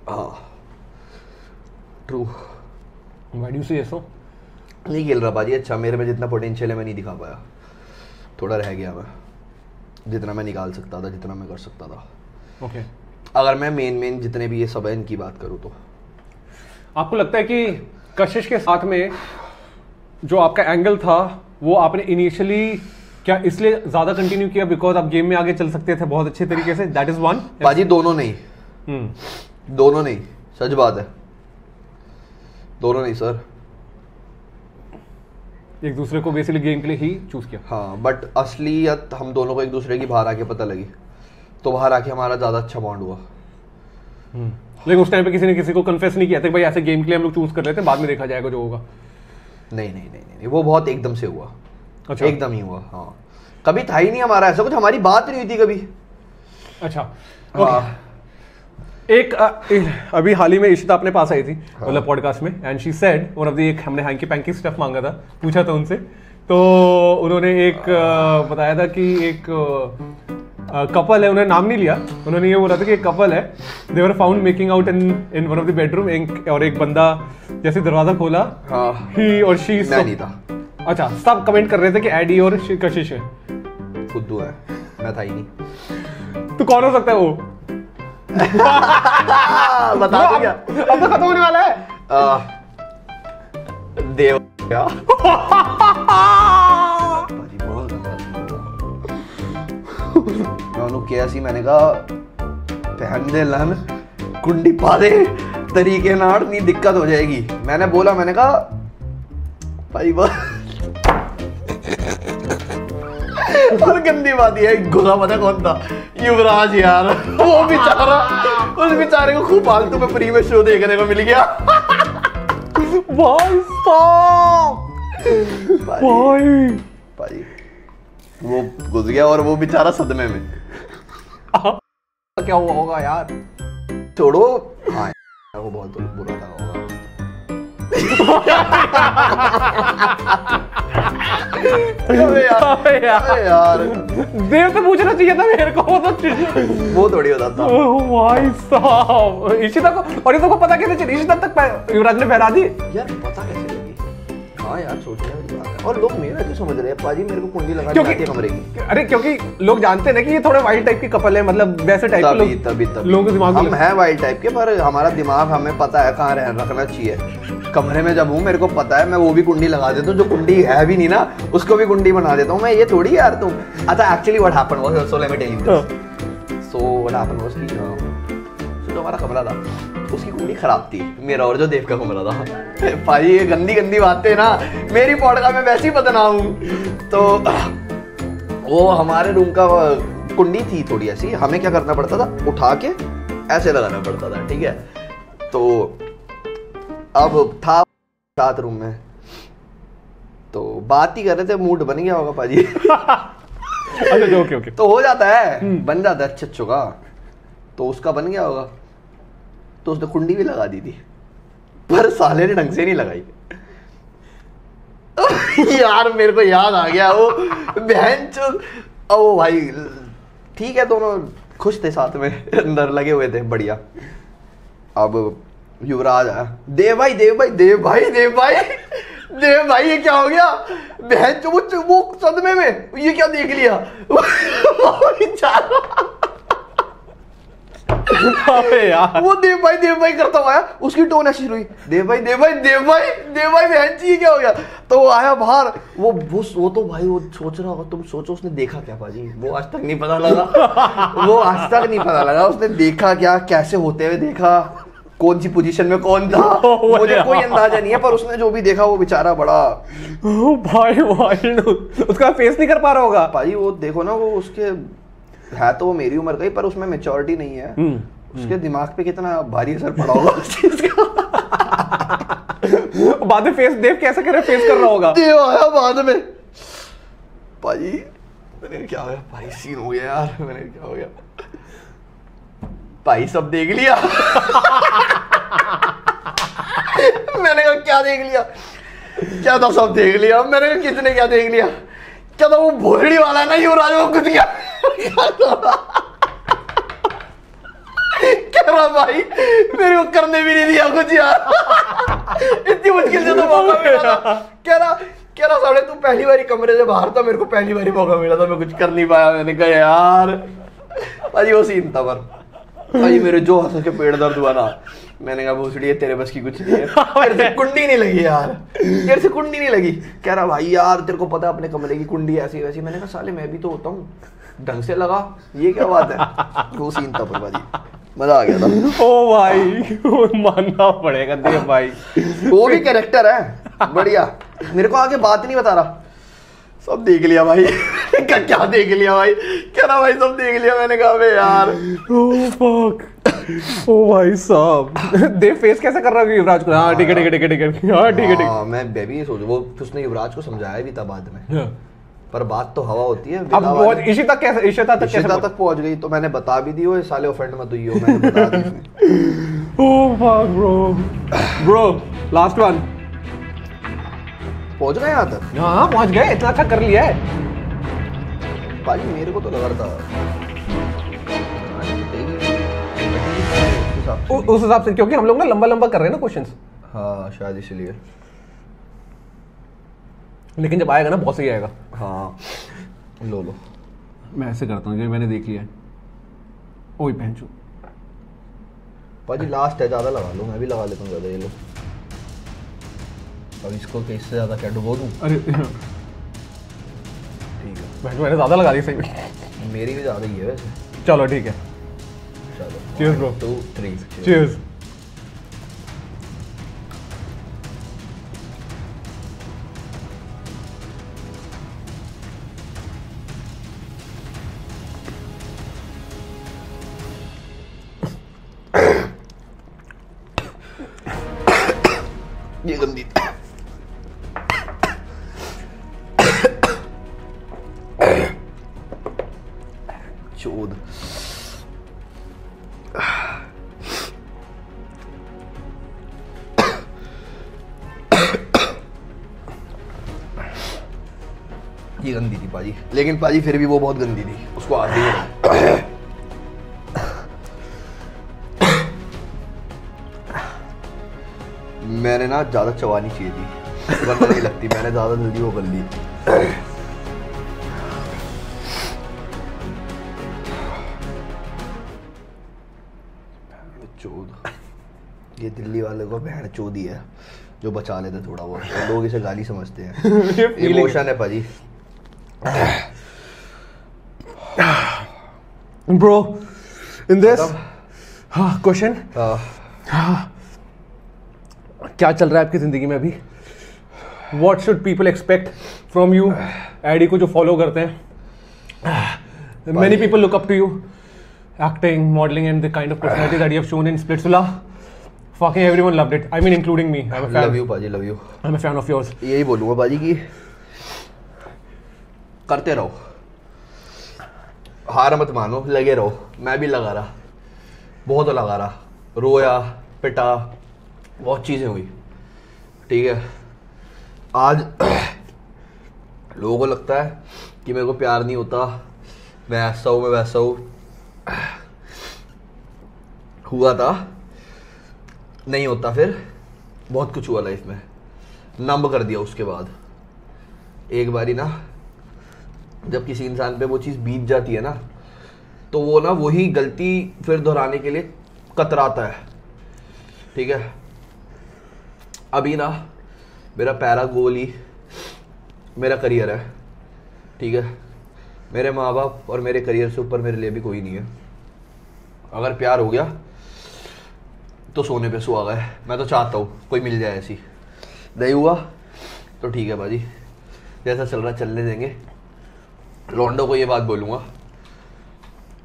हाँ ट्रू। व्हाई डू यू से सो? नहीं खेल रहा बाजी अच्छा, मेरे में जितना पोटेंशियल है मैं नहीं दिखा पाया, थोड़ा रह गया मैं, जितना मैं निकाल सकता था, जितना मैं कर सकता था। ओके अगर मैं मेन जितने भी ये सब है इनकी बात करूँ तो आपको लगता है कि कशिश के साथ में जो आपका एंगल था वो आपने इनिशियली क्या इसलिए ज्यादा कंटिन्यू किया बिकॉज आप गेम में आगे चल सकते थे बहुत अच्छे तरीके से? That is one. बाजी दोनों नहीं, सच बात है, दोनों नहीं सर। एक दूसरे को बेसिकली गेम के लिए ही चूज किया। हाँ बट असलियत हम दोनों को एक दूसरे की बाहर आके पता लगी, तो बाहर आके हमारा ज्यादा अच्छा बॉन्ड हुआ। लेकिन उस टाइम पे किसी ने किसी को कन्फेस नहीं किया था भाई ऐसे गेम के लिए हम लोग चूज कर लेते हैं, बाद में देखा जाएगा जो होगा। नहीं, वो बहुत एकदम से हुआ। अच्छा एकदम ही हुआ। हाँ कभी था ही नहीं हमारा ऐसा कुछ, हमारी बात नहीं हुई थी कभी। अच्छा हाँ। एक अभी हाल ही में इशिता अपने पास आई थी मतलब पॉडकास्ट में, and she said one of the, एक हमने हैंकी पैंकी स्टफ मांगा था, पूछा था उनसे, तो उन्होंने एक बताया था कि एक कपल है, उन्होंने नाम नहीं लिया, उन्होंने ये बोला था कि एक कपल है, they were found making out in one of the bedroom, और एक बंदा जैसे दरवाजा खोला, ही और शी, मैं नहीं था। अच्छा सब कमेंट कर रहे थे कि एडी और कशिश है। खुद्दू है, मैं था ही नहीं। तो कौन हो सकता है वो? बता दो क्या? अब तो खत्म होने वाला है। देव क्या? भाजी बहुत मैं किया सी, मैंने कहा पहन दे लन कुंडी पा दे तरीके नाड़ नहीं दिक्कत हो जाएगी। मैंने बोला, मैंने कहा भाई और गंदी बात यह है, गुस्सा पता कौन था? युवराज यार। वो बेचारा, उस बेचारे को खूब फालतू में फ्री में शो देखने को मिल गया। भाई साहब, भाई वो घुस गया और वो बेचारा सदमे में। क्या हुआ होगा यार? छोड़ो। हाँ वो बहुत बुरा लगा होगा। यार देव तो पूछना चाहिए था मेरे को, वो थोड़ी होता था। भाई साहब, इशिता को, और ये तो को पता कैसे चली? इशिता तक युवराज ने पहना दी यार, पता कैसे लगी? हाँ यार, सोचने वाली बात है। और लोग मेरा क्यों समझ रहे हैं? पाजी मेरे को कुंडी लगा दी कमरे की। अरे क्योंकि लोग जानते हैं ना कि ये थोड़े वाइल्ड टाइप के कपल है, मतलब वैसे टाइप के लोग, तभी लोगों के दिमाग में हम हैं वाइल्ड टाइप के, पर हमारा दिमाग हमें पता है कहाँ रखना चाहिए। कमरे में जब हूँ मेरे को पता है, मैं वो भी कुंडी लगा देता हूँ, जो कुंडी है भी नहीं ना उसको भी कुंडी बना देता हूँ मैं। ये थोड़ी यार तुम। अच्छा, actually what happened was, so let me tell you this. So what happened was कि जो हमारा कमरा था उसकी कुंडी खराब थी, मेरा और जो देव का कमरा था। भाई ये गंदी गंदी बातें ना, मेरी पॉडकास्ट में वैसी बदनाम हूँ। तो वो हमारे रूम का कुंडी थी थोड़ी ऐसी, हमें क्या करना पड़ता था, उठा के ऐसे लगाना पड़ता था, ठीक है। तो अब था 7 रूम में, तो बात ही कर रहे थे, मूड बन गया होगा पाजी। अच्छा, ओके। तो हो जाता है, बन जाता है अच्छे का, तो उसका बन गया होगा। तो उसने कुंडी भी लगा दी थी, पर साले ने ढंग से नहीं लगाई। यार मेरे को याद आ गया वो बहन चोद। ओ भाई ठीक है, दोनों खुश थे, साथ में अंदर लगे हुए थे, बढ़िया। अब युवराज आया, देव भाई ये क्या हो गया? बहन चो वो सदमे में, ये क्या देख लिया? यार वो देव भाई करता हुआ आया, उसकी टोन ऐसी हुई, देव भाई बहन जी क्या हो गया? तो वो आया बाहर, वो तो भाई वो सोच रहा होगा, तुम सोचो उसने देखा क्या पाजी? वो आज तक नहीं पता लगा, उसने देखा क्या, कैसे होते हुए देखा, कौन सी पोजीशन में कौन था, मुझे कोई अंदाजा नहीं है, पर उसने जो भी देखा वो बेचारा बड़ा भाई उसका फेस नहीं कर पा रहा होगा। भाई वो देखो ना, वो उसके है तो वो मेरी उम्र का ही, पर उसमें मैच्योरिटी नहीं है। उसके दिमाग पे कितना भारी असर पड़ा होगा उस चीज का। बाद में देव कैसे फेस कर रहा होगा? देव आया बाद में, भाई मैंने क्या हो गया भाई, सीन हो गया यार, मैंने क्या हो गया भाई, सब देख लिया। मैंने कहा क्या देख लिया? क्या था सब देख लिया? मैंने कहा किसने क्या देख लिया? क्या था वो भोसड़ी वाला ना युवराज, वो कुछ क्या कह रहा भाई, मेरे को करने भी नहीं दिया कुछ यार। इतनी मुश्किल से तो मौका मिला था। कह रहा साले तू पहली बारी कमरे से बाहर था, मेरे को पहली बारी मौका मिला था, मैं कुछ कर नहीं पाया। मैंने कहा यार भाई वो सीन था, पर भाई मेरे जो हंस के पेट दर्द हुआ ना, मैंने कहा भोसड़ी तेरे बस की कुछ नहीं है, तेरे से कुंडी नहीं लगी यार, तेरे से कुंडी नहीं लगी। कह रहा भाई यार तेरे को पता है अपने कमरे की कुंडी ऐसी वैसी। मैंने कहा साले मैं भी तो होता हूँ, ढंग से लगा, ये क्या बात है? वो सीन था पर भाई मजा आ गया था। ओ भाई मानना पड़ेगा देव भाई, वो भी कैरेक्टर है बढ़िया। मेरे को आगे बात नहीं बता रहा, सब देख लिया भाई। क्या देख लिया भाई? क्या ना भाई सब देख लिया। मैंने कहा बे यार ओ फक, ओ भाई साहब। देव फेस कैसे कर रहा है युवराज को? हाँ ठीक है। हाँ मैं भी सोच, वो उसने युवराज को समझाया भी था बाद में, पर बात तो हवा होती है। अब वो इशिता तक पहुंच गई, तो मैंने बता भी दी, वो साले ऑफेंड मत हुई हो, मैंने बता दी। Oh fuck bro last one. पहुंच गए यहाँ तक? हाँ पहुंच गए, इतना अच्छा कर लिया है भाई। मेरे को तो लग रहा था उस हिसाब से, क्योंकि हम लोग ना लंबा कर रहे हैं ना क्वेश्चंस। हाँ शायद इसलिए, लेकिन जब आएगा ना बहुत सही आएगा। हाँ लो मैं ऐसे करता हूँ, मैंने देख लिया है। ओए पहनचू पाजी लास्ट है, ज्यादा लगा लो, मैं भी लगा लेता हूँ ज्यादा। ये लो अब इसको इससे ज्यादा क्या डुबो दूँ? अरे ठीक है, मैंने ज़्यादा लगा दी सही में। मेरी भी ज्यादा ही है वैसे। चलो ठीक है, चलो Cheers, bro. 2 3 चीयर्स। ये गंदी चोद। ये गंदी थी पाजी, लेकिन पाजी फिर भी वो बहुत गंदी थी, उसको आती है। मैंने ना ज्यादा चबानी चाहिए थी, वरना नहीं लगती, मैंने ज्यादा जल्दी वो कर ली। चोद, ये दिल्ली वाले को बहन चोदी है जो बचा लेते थोड़ा बहुत, तो लोग इसे गाली समझते हैं। इमोशन है पाजी। ब्रो इन दिस क्वेश्चन, क्या चल रहा है आपकी जिंदगी में अभी? What should people expect from you? एडी को जो फॉलो करते हैं, many people look up to you, acting, modelling and the kind of personality that you have shown in Splitsvilla. Fucking everyone loved it. I mean, including me. I'm a fan. Love you, पाजी, love you. I'm a fan of yours. यही बोलूँगा पाजी कि करते रहो, हार मत मानो, लगे रहो. मैं भी लगा रहा, बहुत लगा रहा, रोया पिटा, बहुत चीज़ें हुई. ठीक है, आज लोगों को लगता है कि मेरे को प्यार नहीं होता, मैं ऐसा हूँ, मैं वैसा हूँ. हुआ था, नहीं होता, फिर बहुत कुछ हुआ लाइफ में, नंब कर दिया. उसके बाद एक बारी ना, जब किसी इंसान पे वो चीज़ बीत जाती है ना, तो वो ना वही गलती फिर दोहराने के लिए कतराता है. ठीक है, अभी ना मेरा पहला गोल ही मेरा करियर है. ठीक है, मेरे माँ बाप और मेरे करियर से ऊपर मेरे लिए भी कोई नहीं है. अगर प्यार हो गया तो सोने पे सुहागा है. मैं तो चाहता हूँ कोई मिल जाए ऐसी. नहीं हुआ तो ठीक है बाजी, जैसा चल रहा चलने देंगे. लौंडो को ये बात बोलूँगा,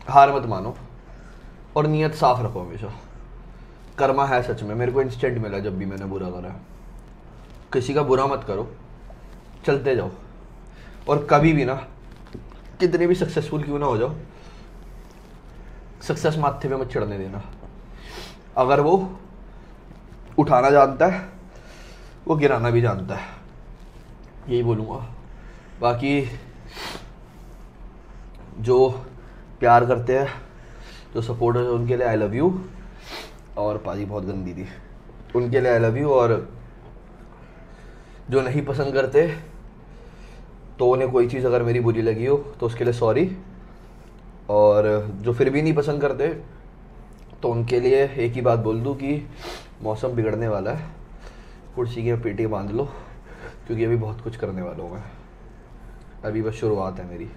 हार मत मानो और नीयत साफ रखो हमेशा. कर्मा है सच में, मेरे को इंस्टेंट मिला जब भी मैंने बुरा करा. किसी का बुरा मत करो, चलते जाओ. और कभी भी ना, कितने भी सक्सेसफुल क्यों ना हो जाओ, सक्सेस माथे पे मत चढ़ने देना. अगर वो उठाना जानता है, वो गिराना भी जानता है. यही बोलूँगा. बाकी जो प्यार करते हैं, जो सपोर्टर है, उनके लिए आई लव यू. और पाजी बहुत गंदी थी, उनके लिए आई लव यू. और जो नहीं पसंद करते, तो उन्हें कोई चीज़ अगर मेरी बुरी लगी हो तो उसके लिए सॉरी. और जो फिर भी नहीं पसंद करते, तो उनके लिए एक ही बात बोल दूं कि मौसम बिगड़ने वाला है, कुर्सी के पेटी बांध लो, क्योंकि अभी बहुत कुछ करने वाला हूँ मैं. अभी बस शुरुआत है मेरी.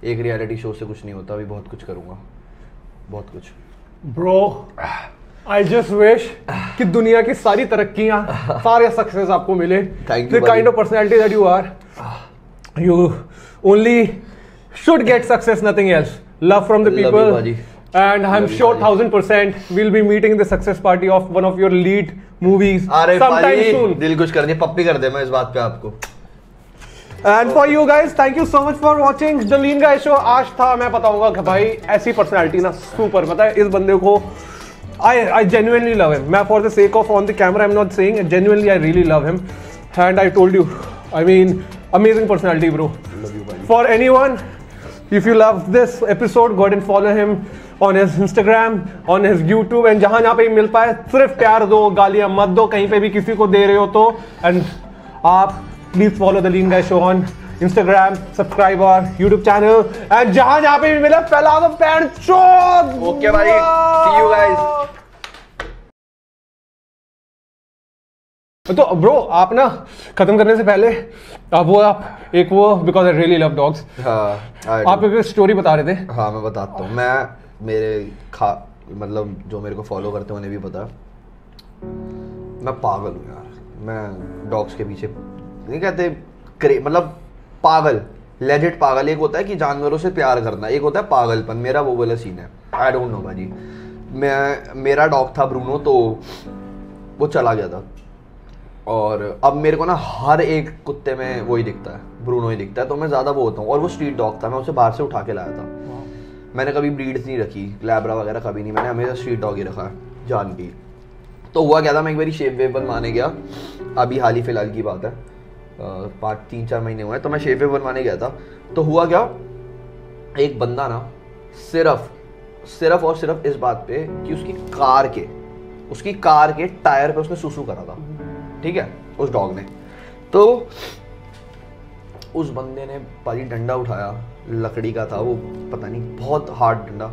एक रियलिटी शो से कुछ नहीं होता, अभी बहुत कुछ करूँगा, बहुत कुछ. ब्रो आई जस्ट विश कि दुनिया की सारी तरक्कियां, सारे सक्सेस आपको मिले. Thank you, the kind of personality that you are, you only should get success, nothing else. Love from the Love you, people. Baji. And I'm Love you, sure Baji. 1000% we'll be meeting the success party of one of your lead movies अरे sometime पाजी, soon. दिल खुश कर दिया, पप्पी कर दे मैं इस बात पे आपको. And for you guys, thank you so much for watching The Lean Guy Show. आज था, मैं बताऊंगा कि भाई ऐसी पर्सनालिटी ना सुपर, पता है इस बंदे को I genuinely love him. मैं for the sake of on the camera I'm not saying, genuinely I really love him. And I told you, I mean amazing personality, bro. Love you, Baji. For anyone, if you love this episode, go ahead and follow him on his Instagram, on his YouTube, and जहाँ पे मिल पाए सिर्फ प्यार दो, गालियाँ मत दो. कहीं पे भी किसी को दे रहे हो तो, and आप please follow The Lean Guy Show on Instagram, subscriber, YouTube channel and जहां पे भी मिले फैला दो पैर चोद। ओके भाई, सी यू गाइस। तो ब्रो आप ना खत्म करने से पहले आप एक वो because I really love dogs, हाँ आप एक स्टोरी बता रहे थे। हाँ मैं बताता हूँ। मैं मेरे मतलब जो मेरे को फॉलो करते हैं उन्हें भी पता है मैं पागल हूँ यार। मैं डॉग्स के पीछे नहीं कहते मतलब पागल, लेजिट पागल। एक होता है कि जानवरों से प्यार करना, एक होता है पागलपन। मेरा वो वाला सीन है। आई डोंट नो भाजी। मेरा डॉग था ब्रूनो, तो वो चला गया था और अब मेरे को ना हर एक कुत्ते में वही दिखता है, ब्रूनो ही दिखता है। तो मैं ज़्यादा वो होता हूँ। और वो स्ट्रीट डॉग था, मैं उसे बाहर से उठा के लाया था। मैंने कभी ब्रीड्स नहीं रखी, लैब्रा वगैरह कभी नहीं, मैंने हमेशा स्ट्रीट डॉग ही रखा है जान की। तो हुआ क्या था, मैं एक बारी शेप वेव बनवाने गया, अभी हाल ही फिलहाल की बात है, 3-4 महीने हुए, तो मैं शेप वेव बनवाने गया था। तो हुआ क्या, एक बंदा ना सिर्फ और सिर्फ इस बात पे कि उसकी कार के टायर पे उसने सुसु करा था, ठीक है, उस डॉग ने। तो उस बंदे ने पाजी डंडा उठाया, लकड़ी का था वो, पता नहीं बहुत हार्ड डंडा,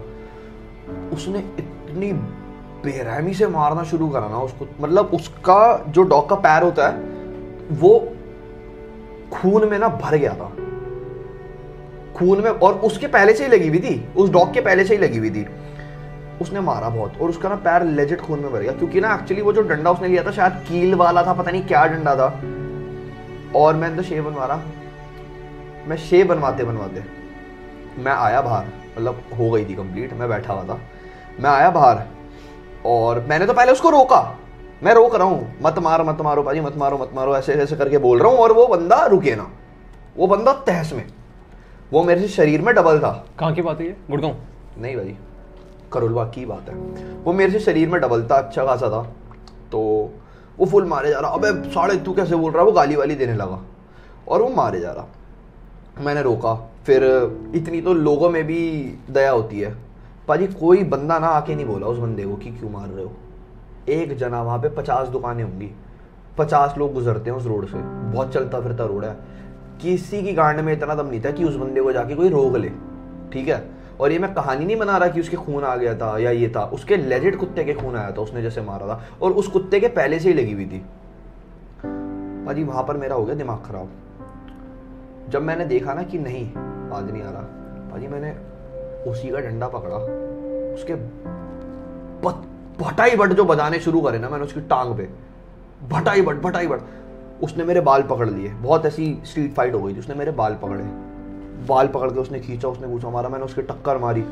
उसने इतनी बेरहमी से मारना शुरू करा ना उसको। मतलब उसका जो डॉग का पैर होता है वो खून में ना भर गया था, खून में, और उसके पहले से ही लगी हुई थी, उस डॉग के पहले से ही लगी हुई थी। उसने मारा बहुत और उसका ना पैर लेजिट खून में भर गया, क्योंकि ना एक्चुअली वो जो डंडा उसने लिया था शायद कील वाला था, पता नहीं क्या डंडा था। और मैंने तो शेव बनवा रहा, मैं शेव बनवाते मैं आया बाहर, मतलब हो गई थी कंप्लीट, मैं बैठा हुआ था, मैं आया बाहर और मैंने तो पहले उसको रोका, मैं रोक रहा हूँ, मत मारो भाजी, मत मारो, ऐसे ऐसे करके बोल रहा हूँ, और वो बंदा रुके ना, वो बंदा तहस में, वो मेरे से शरीर में डबल था। कहाँ की बात है ये? गुड़गांव? नहीं भाई, करोलबाग की बात है। वो मेरे से शरीर में डबल था, अच्छा खासा था। तो वो फुल मारे जा रहा, अबे साले तू कैसे बोल रहा, वो गाली वाली देने लगा और वो मारे जा रहा। मैंने रोका, फिर इतनी तो लोगों में भी दया होती है पाजी, कोई बंदा ना आके नहीं बोला उस बंदे को कि क्यों मार रहे हो। एक जना, वहाँ पे 50 दुकानें होंगी, 50 लोग गुजरते हैं उस रोड से, बहुत चलता फिरता रोड है, किसी की गांड में इतना दम नहीं था कि उस बंदे को जाके कोई रोक ले, ठीक है। और ये मैं कहानी नहीं बना रहा कि उसके खून आ गया था या ये था, उसके लेजिट कुत्ते के खून आया था, उसने जैसे मारा था, और उस कुत्ते के पहले से ही लगी हुई थी भाजी। वहां पर मेरा हो गया दिमाग खराब, जब मैंने देखा ना कि नहीं आज नहीं आ रहा भाजी, मैंने उसी का डंडा पकड़ा, उसके भटाई बट जो बजाने शुरू करे ना, मैंने उसकी टांग पे भटाई बट, उसने मेरे बाल पकड़ लिए, बहुत ऐसी स्ट्रीट फाइट हो गई थी, उसने मेरे बाल पकड़ के उसने खींचा, उसने पूछा मारा, मैंने उसकी टक्कर मारी,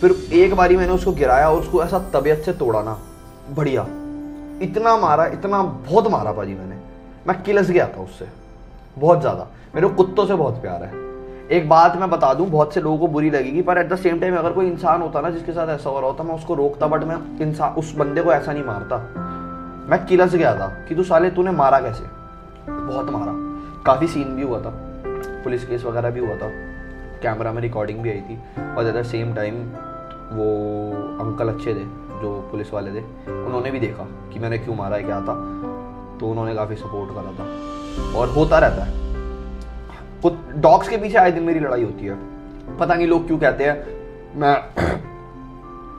फिर एक बारी मैंने उसको गिराया और उसको ऐसा तबीयत से तोड़ा ना, बढ़िया, इतना मारा, इतना बहुत मारा पाजी मैंने, मैं किलस गया था उससे बहुत ज्यादा। मेरे को कुत्तों से बहुत प्यार है। एक बात मैं बता दूं, बहुत से लोगों को बुरी लगेगी, पर एट द सेम टाइम अगर कोई इंसान होता ना जिसके साथ ऐसा हो रहा होता, मैं उसको रोकता, बट मैं इंसान उस बंदे को ऐसा नहीं मारता। मैं किलस गया था कि तू साले तूने मारा कैसे, बहुत मारा, काफी सीन भी हुआ था, पुलिस केस वगैरह भी हुआ था, कैमरा में रिकॉर्डिंग भी आई थी, और एट द सेम टाइम वो अंकल अच्छे थे जो पुलिस वाले थे, उन्होंने भी देखा कि मैंने क्यों मारा है क्या था, तो उन्होंने काफ़ी सपोर्ट करा था। और होता रहता है, कुछ डॉग्स के पीछे आए दिन मेरी लड़ाई होती है, पता नहीं लोग क्यों कहते हैं, मैं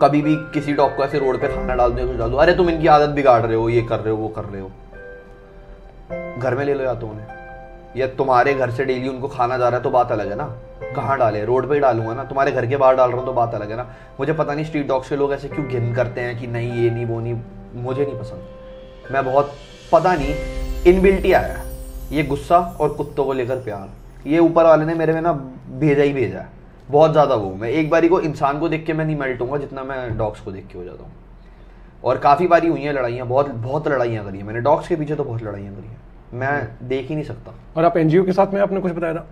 कभी भी किसी डॉग को ऐसे रोड पे खाना डाल दूं, डाल दूं, अरे तुम इनकी आदत बिगाड़ रहे हो, ये कर रहे हो, वो कर रहे हो। घर में ले लो या तो उन्हें, या तुम्हारे घर से डेली उनको खाना जा रहा है तो बात अलग है ना, कहाँ डाले, रोड पे ही डालूंगा ना, तुम्हारे घर के बाहर डाल रहा हूँ तो बात अलग है ना। मुझे पता नहीं स्ट्रीट डॉग्स के लोग ऐसे क्यों घिन करते हैं कि नहीं ये नहीं वो नहीं, मुझे नहीं पसंद। मैं बहुत, पता नहीं इनबिल्ट ही आया ये गुस्सा और कुत्तों को लेकर प्यार, ये ऊपर वाले ने मेरे में ना भेजा ही भेजा है बहुत ज़्यादा। वो मैं एक बारी को इंसान को देख के मैं नहीं मेल्ट होऊंगा जितना मैं डॉग्स को देख के हो जाता हूँ। और काफ़ी बारी हुई हैं लड़ाइयाँ, बहुत लड़ाइयाँ करी हैं मैंने डॉग्स के पीछे, तो बहुत लड़ाइयाँ करी हैं, मैं देख ही नहीं सकता। और आप एनजीओ के साथ में आपने कुछ बताया था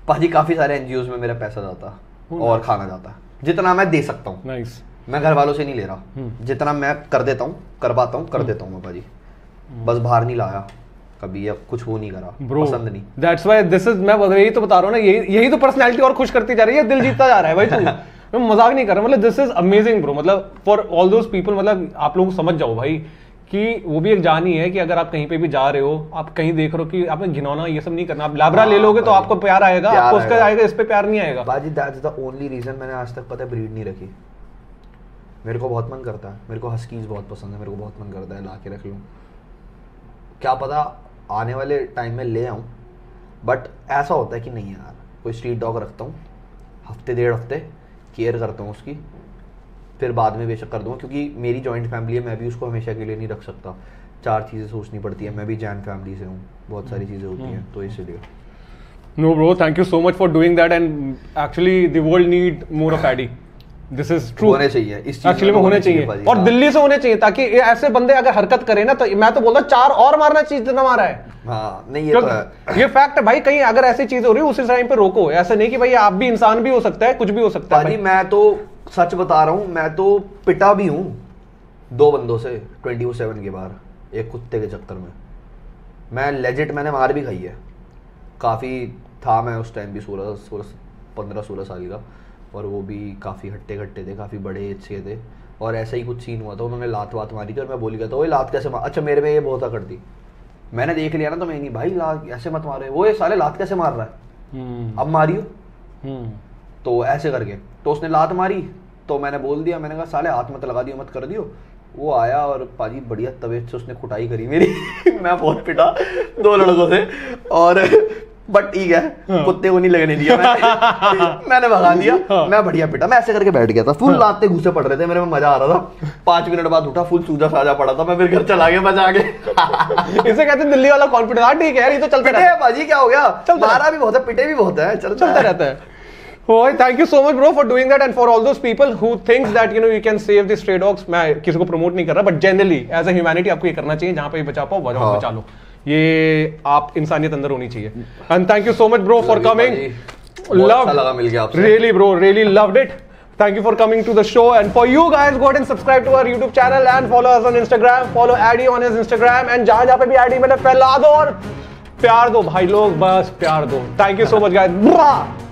पाजी, काफ़ी सारे एनजीओज में मेरा पैसा जाता और खाना जाता है, जितना मैं दे सकता हूँ। नाइस। मैं घर वालों से नहीं ले रहा, जितना मैं कर देता हूँ करवाता हूँ कर देता हूँ मैं पाजी, बस बाहर नहीं लाया कभी या कुछ वो नहीं करा, पसंद नहीं। That's why this is, मैं यही तो बता रहा हूँ ना, यही तो पर्सनैलिटी और खुश करती जा रही है, दिल जीतता जा रहा है भाई तू। मैं मजाक नहीं कर रहा, मतलब दिस इज अमेजिंग ब्रो, मतलब फॉर ऑल दोज पीपल, मतलब आप लोग समझ जाओ भाई कि वो भी एक जान ही है कि अगर आप कहीं पे भी जा रहे हो, आप कहीं देख रहे हो कि आपने घिनौना ये सब नहीं करना, आप लैब्रा ले लोगे तो आपको प्यार आएगा, आपको उसका आएगा, इस पे प्यार नहीं आएगा। बाजी दैट्स द ओनली रीजन मैंने आज तक पता है ब्रीड नहीं रखी। मेरे को बहुत मन करता है, मेरे को हस्कीज बहुत पसंद है, मेरे को बहुत मन करता है ला के रख लूँ, क्या पता आने वाले टाइम में ले आऊँ, बट ऐसा होता है कि नहीं यार कोई स्ट्रीट डॉग रखता हूँ, हफ्ते 1.5 हफ्ते केयर करता हूँ उसकी, फिर बाद में बेशक कर दूंगा, क्योंकि मेरी जॉइंट फैमिली है, मैं भी उसको हमेशा के लिए नहीं रख सकता, 4 चीज़ें सोचनी पड़ती है, मैं भी जैन फैमिली से हूँ, बहुत सारी चीज़ें होती हैं, तो इसलिए। No bro, thank you so much for doing that, and actually the world need more of Addy. This is true. होने चाहिए इस चीज एक्चुअली में होने चाहिए, और दिल्ली से होने चाहिए, ताकि ये ऐसे बंदे अगर हरकत करें ना, तो मैं तो बोलता 4 और मारना चाहिए जितना मारा है। हाँ नहीं ये तो है, ये फैक्ट है भाई, कहीं अगर ऐसी चीज हो रही है उसी टाइम पे रोको, ऐसा नहीं कि भाई आप भी इंसान भी हो सकता है, कुछ भी हो सकता है भाई। मैं तो सच बता रहा हूँ, मैं तो पिटा भी हूँ 2 बंदों से 24/7 के बाहर, एक कुत्ते के चक्कर में। मैं लेजिट मैंने मार भी खाई है, काफ़ी था मैं उस टाइम भी 15-16 साल का, और वो भी काफ़ी हट्टे कट्टे थे, काफ़ी बड़े एज के थे, और ऐसा ही कुछ सीन हुआ था, उन्होंने लात वात मारी थी और मैं बोल गया था वो लात कैसे मार, अच्छा मेरे में ये बहुत अकड़ थी, मैंने देख लिया ना तो मैं नहीं भाई लात ऐसे मत मारे, वो ये साले लात कैसे मार रहा है, अब मारियो, तो ऐसे करके तो उसने लात मारी, तो मैंने बोल दिया, मैंने कहा साले हाथ मत लगा दियो, मत कर दियो। वो आया और पाजी बढ़िया तबीयत से उसने कुटाई करी मेरी मैं बहुत पिटा 2 लड़कों से, और बट ठीक है कुत्ते को नहीं लगने दिया मैंने भगा दिया, मैं बढ़िया पिटा, मैं ऐसे करके बैठ गया था, फुल लाते घुसे पड़ रहे थे, मेरे में मजा आ रहा था, 5 मिनट बाद उठा, फुल सूजा साजा पड़ा था, मैं फिर घर चला गया बचा के इसे कहते हैं दिल्ली वाला कॉन्फिडेंस। हाँ ठीक है यार, ये तो चलते रहता है बाजी, क्या हो गया, मारा भी बहुत है, पिटे भी बहुत है, चलता रहता है। Oh, thank you so much bro for doing that, and for all those people who thinks that you know you can save the stray dogs, मैं किसी को प्रमोट नहीं कर रहा, but generally as a humanity आपको ये करना चाहिए, जहाँ पे भी बचा पाओ बचा लो, ये आप इंसानियत अंदर होनी चाहिए। And thank you so much bro for coming, loved, really bro, really loved it. Thank you for coming to the show, and for you guys go ahead and subscribe to our YouTube channel and follow us on Instagram, follow Addy on his Instagram, and जहाँ पे भी Addy मैंने फैला दो और प्यार दो भाई लोग, बस प्यार दो। Thank you so much guys।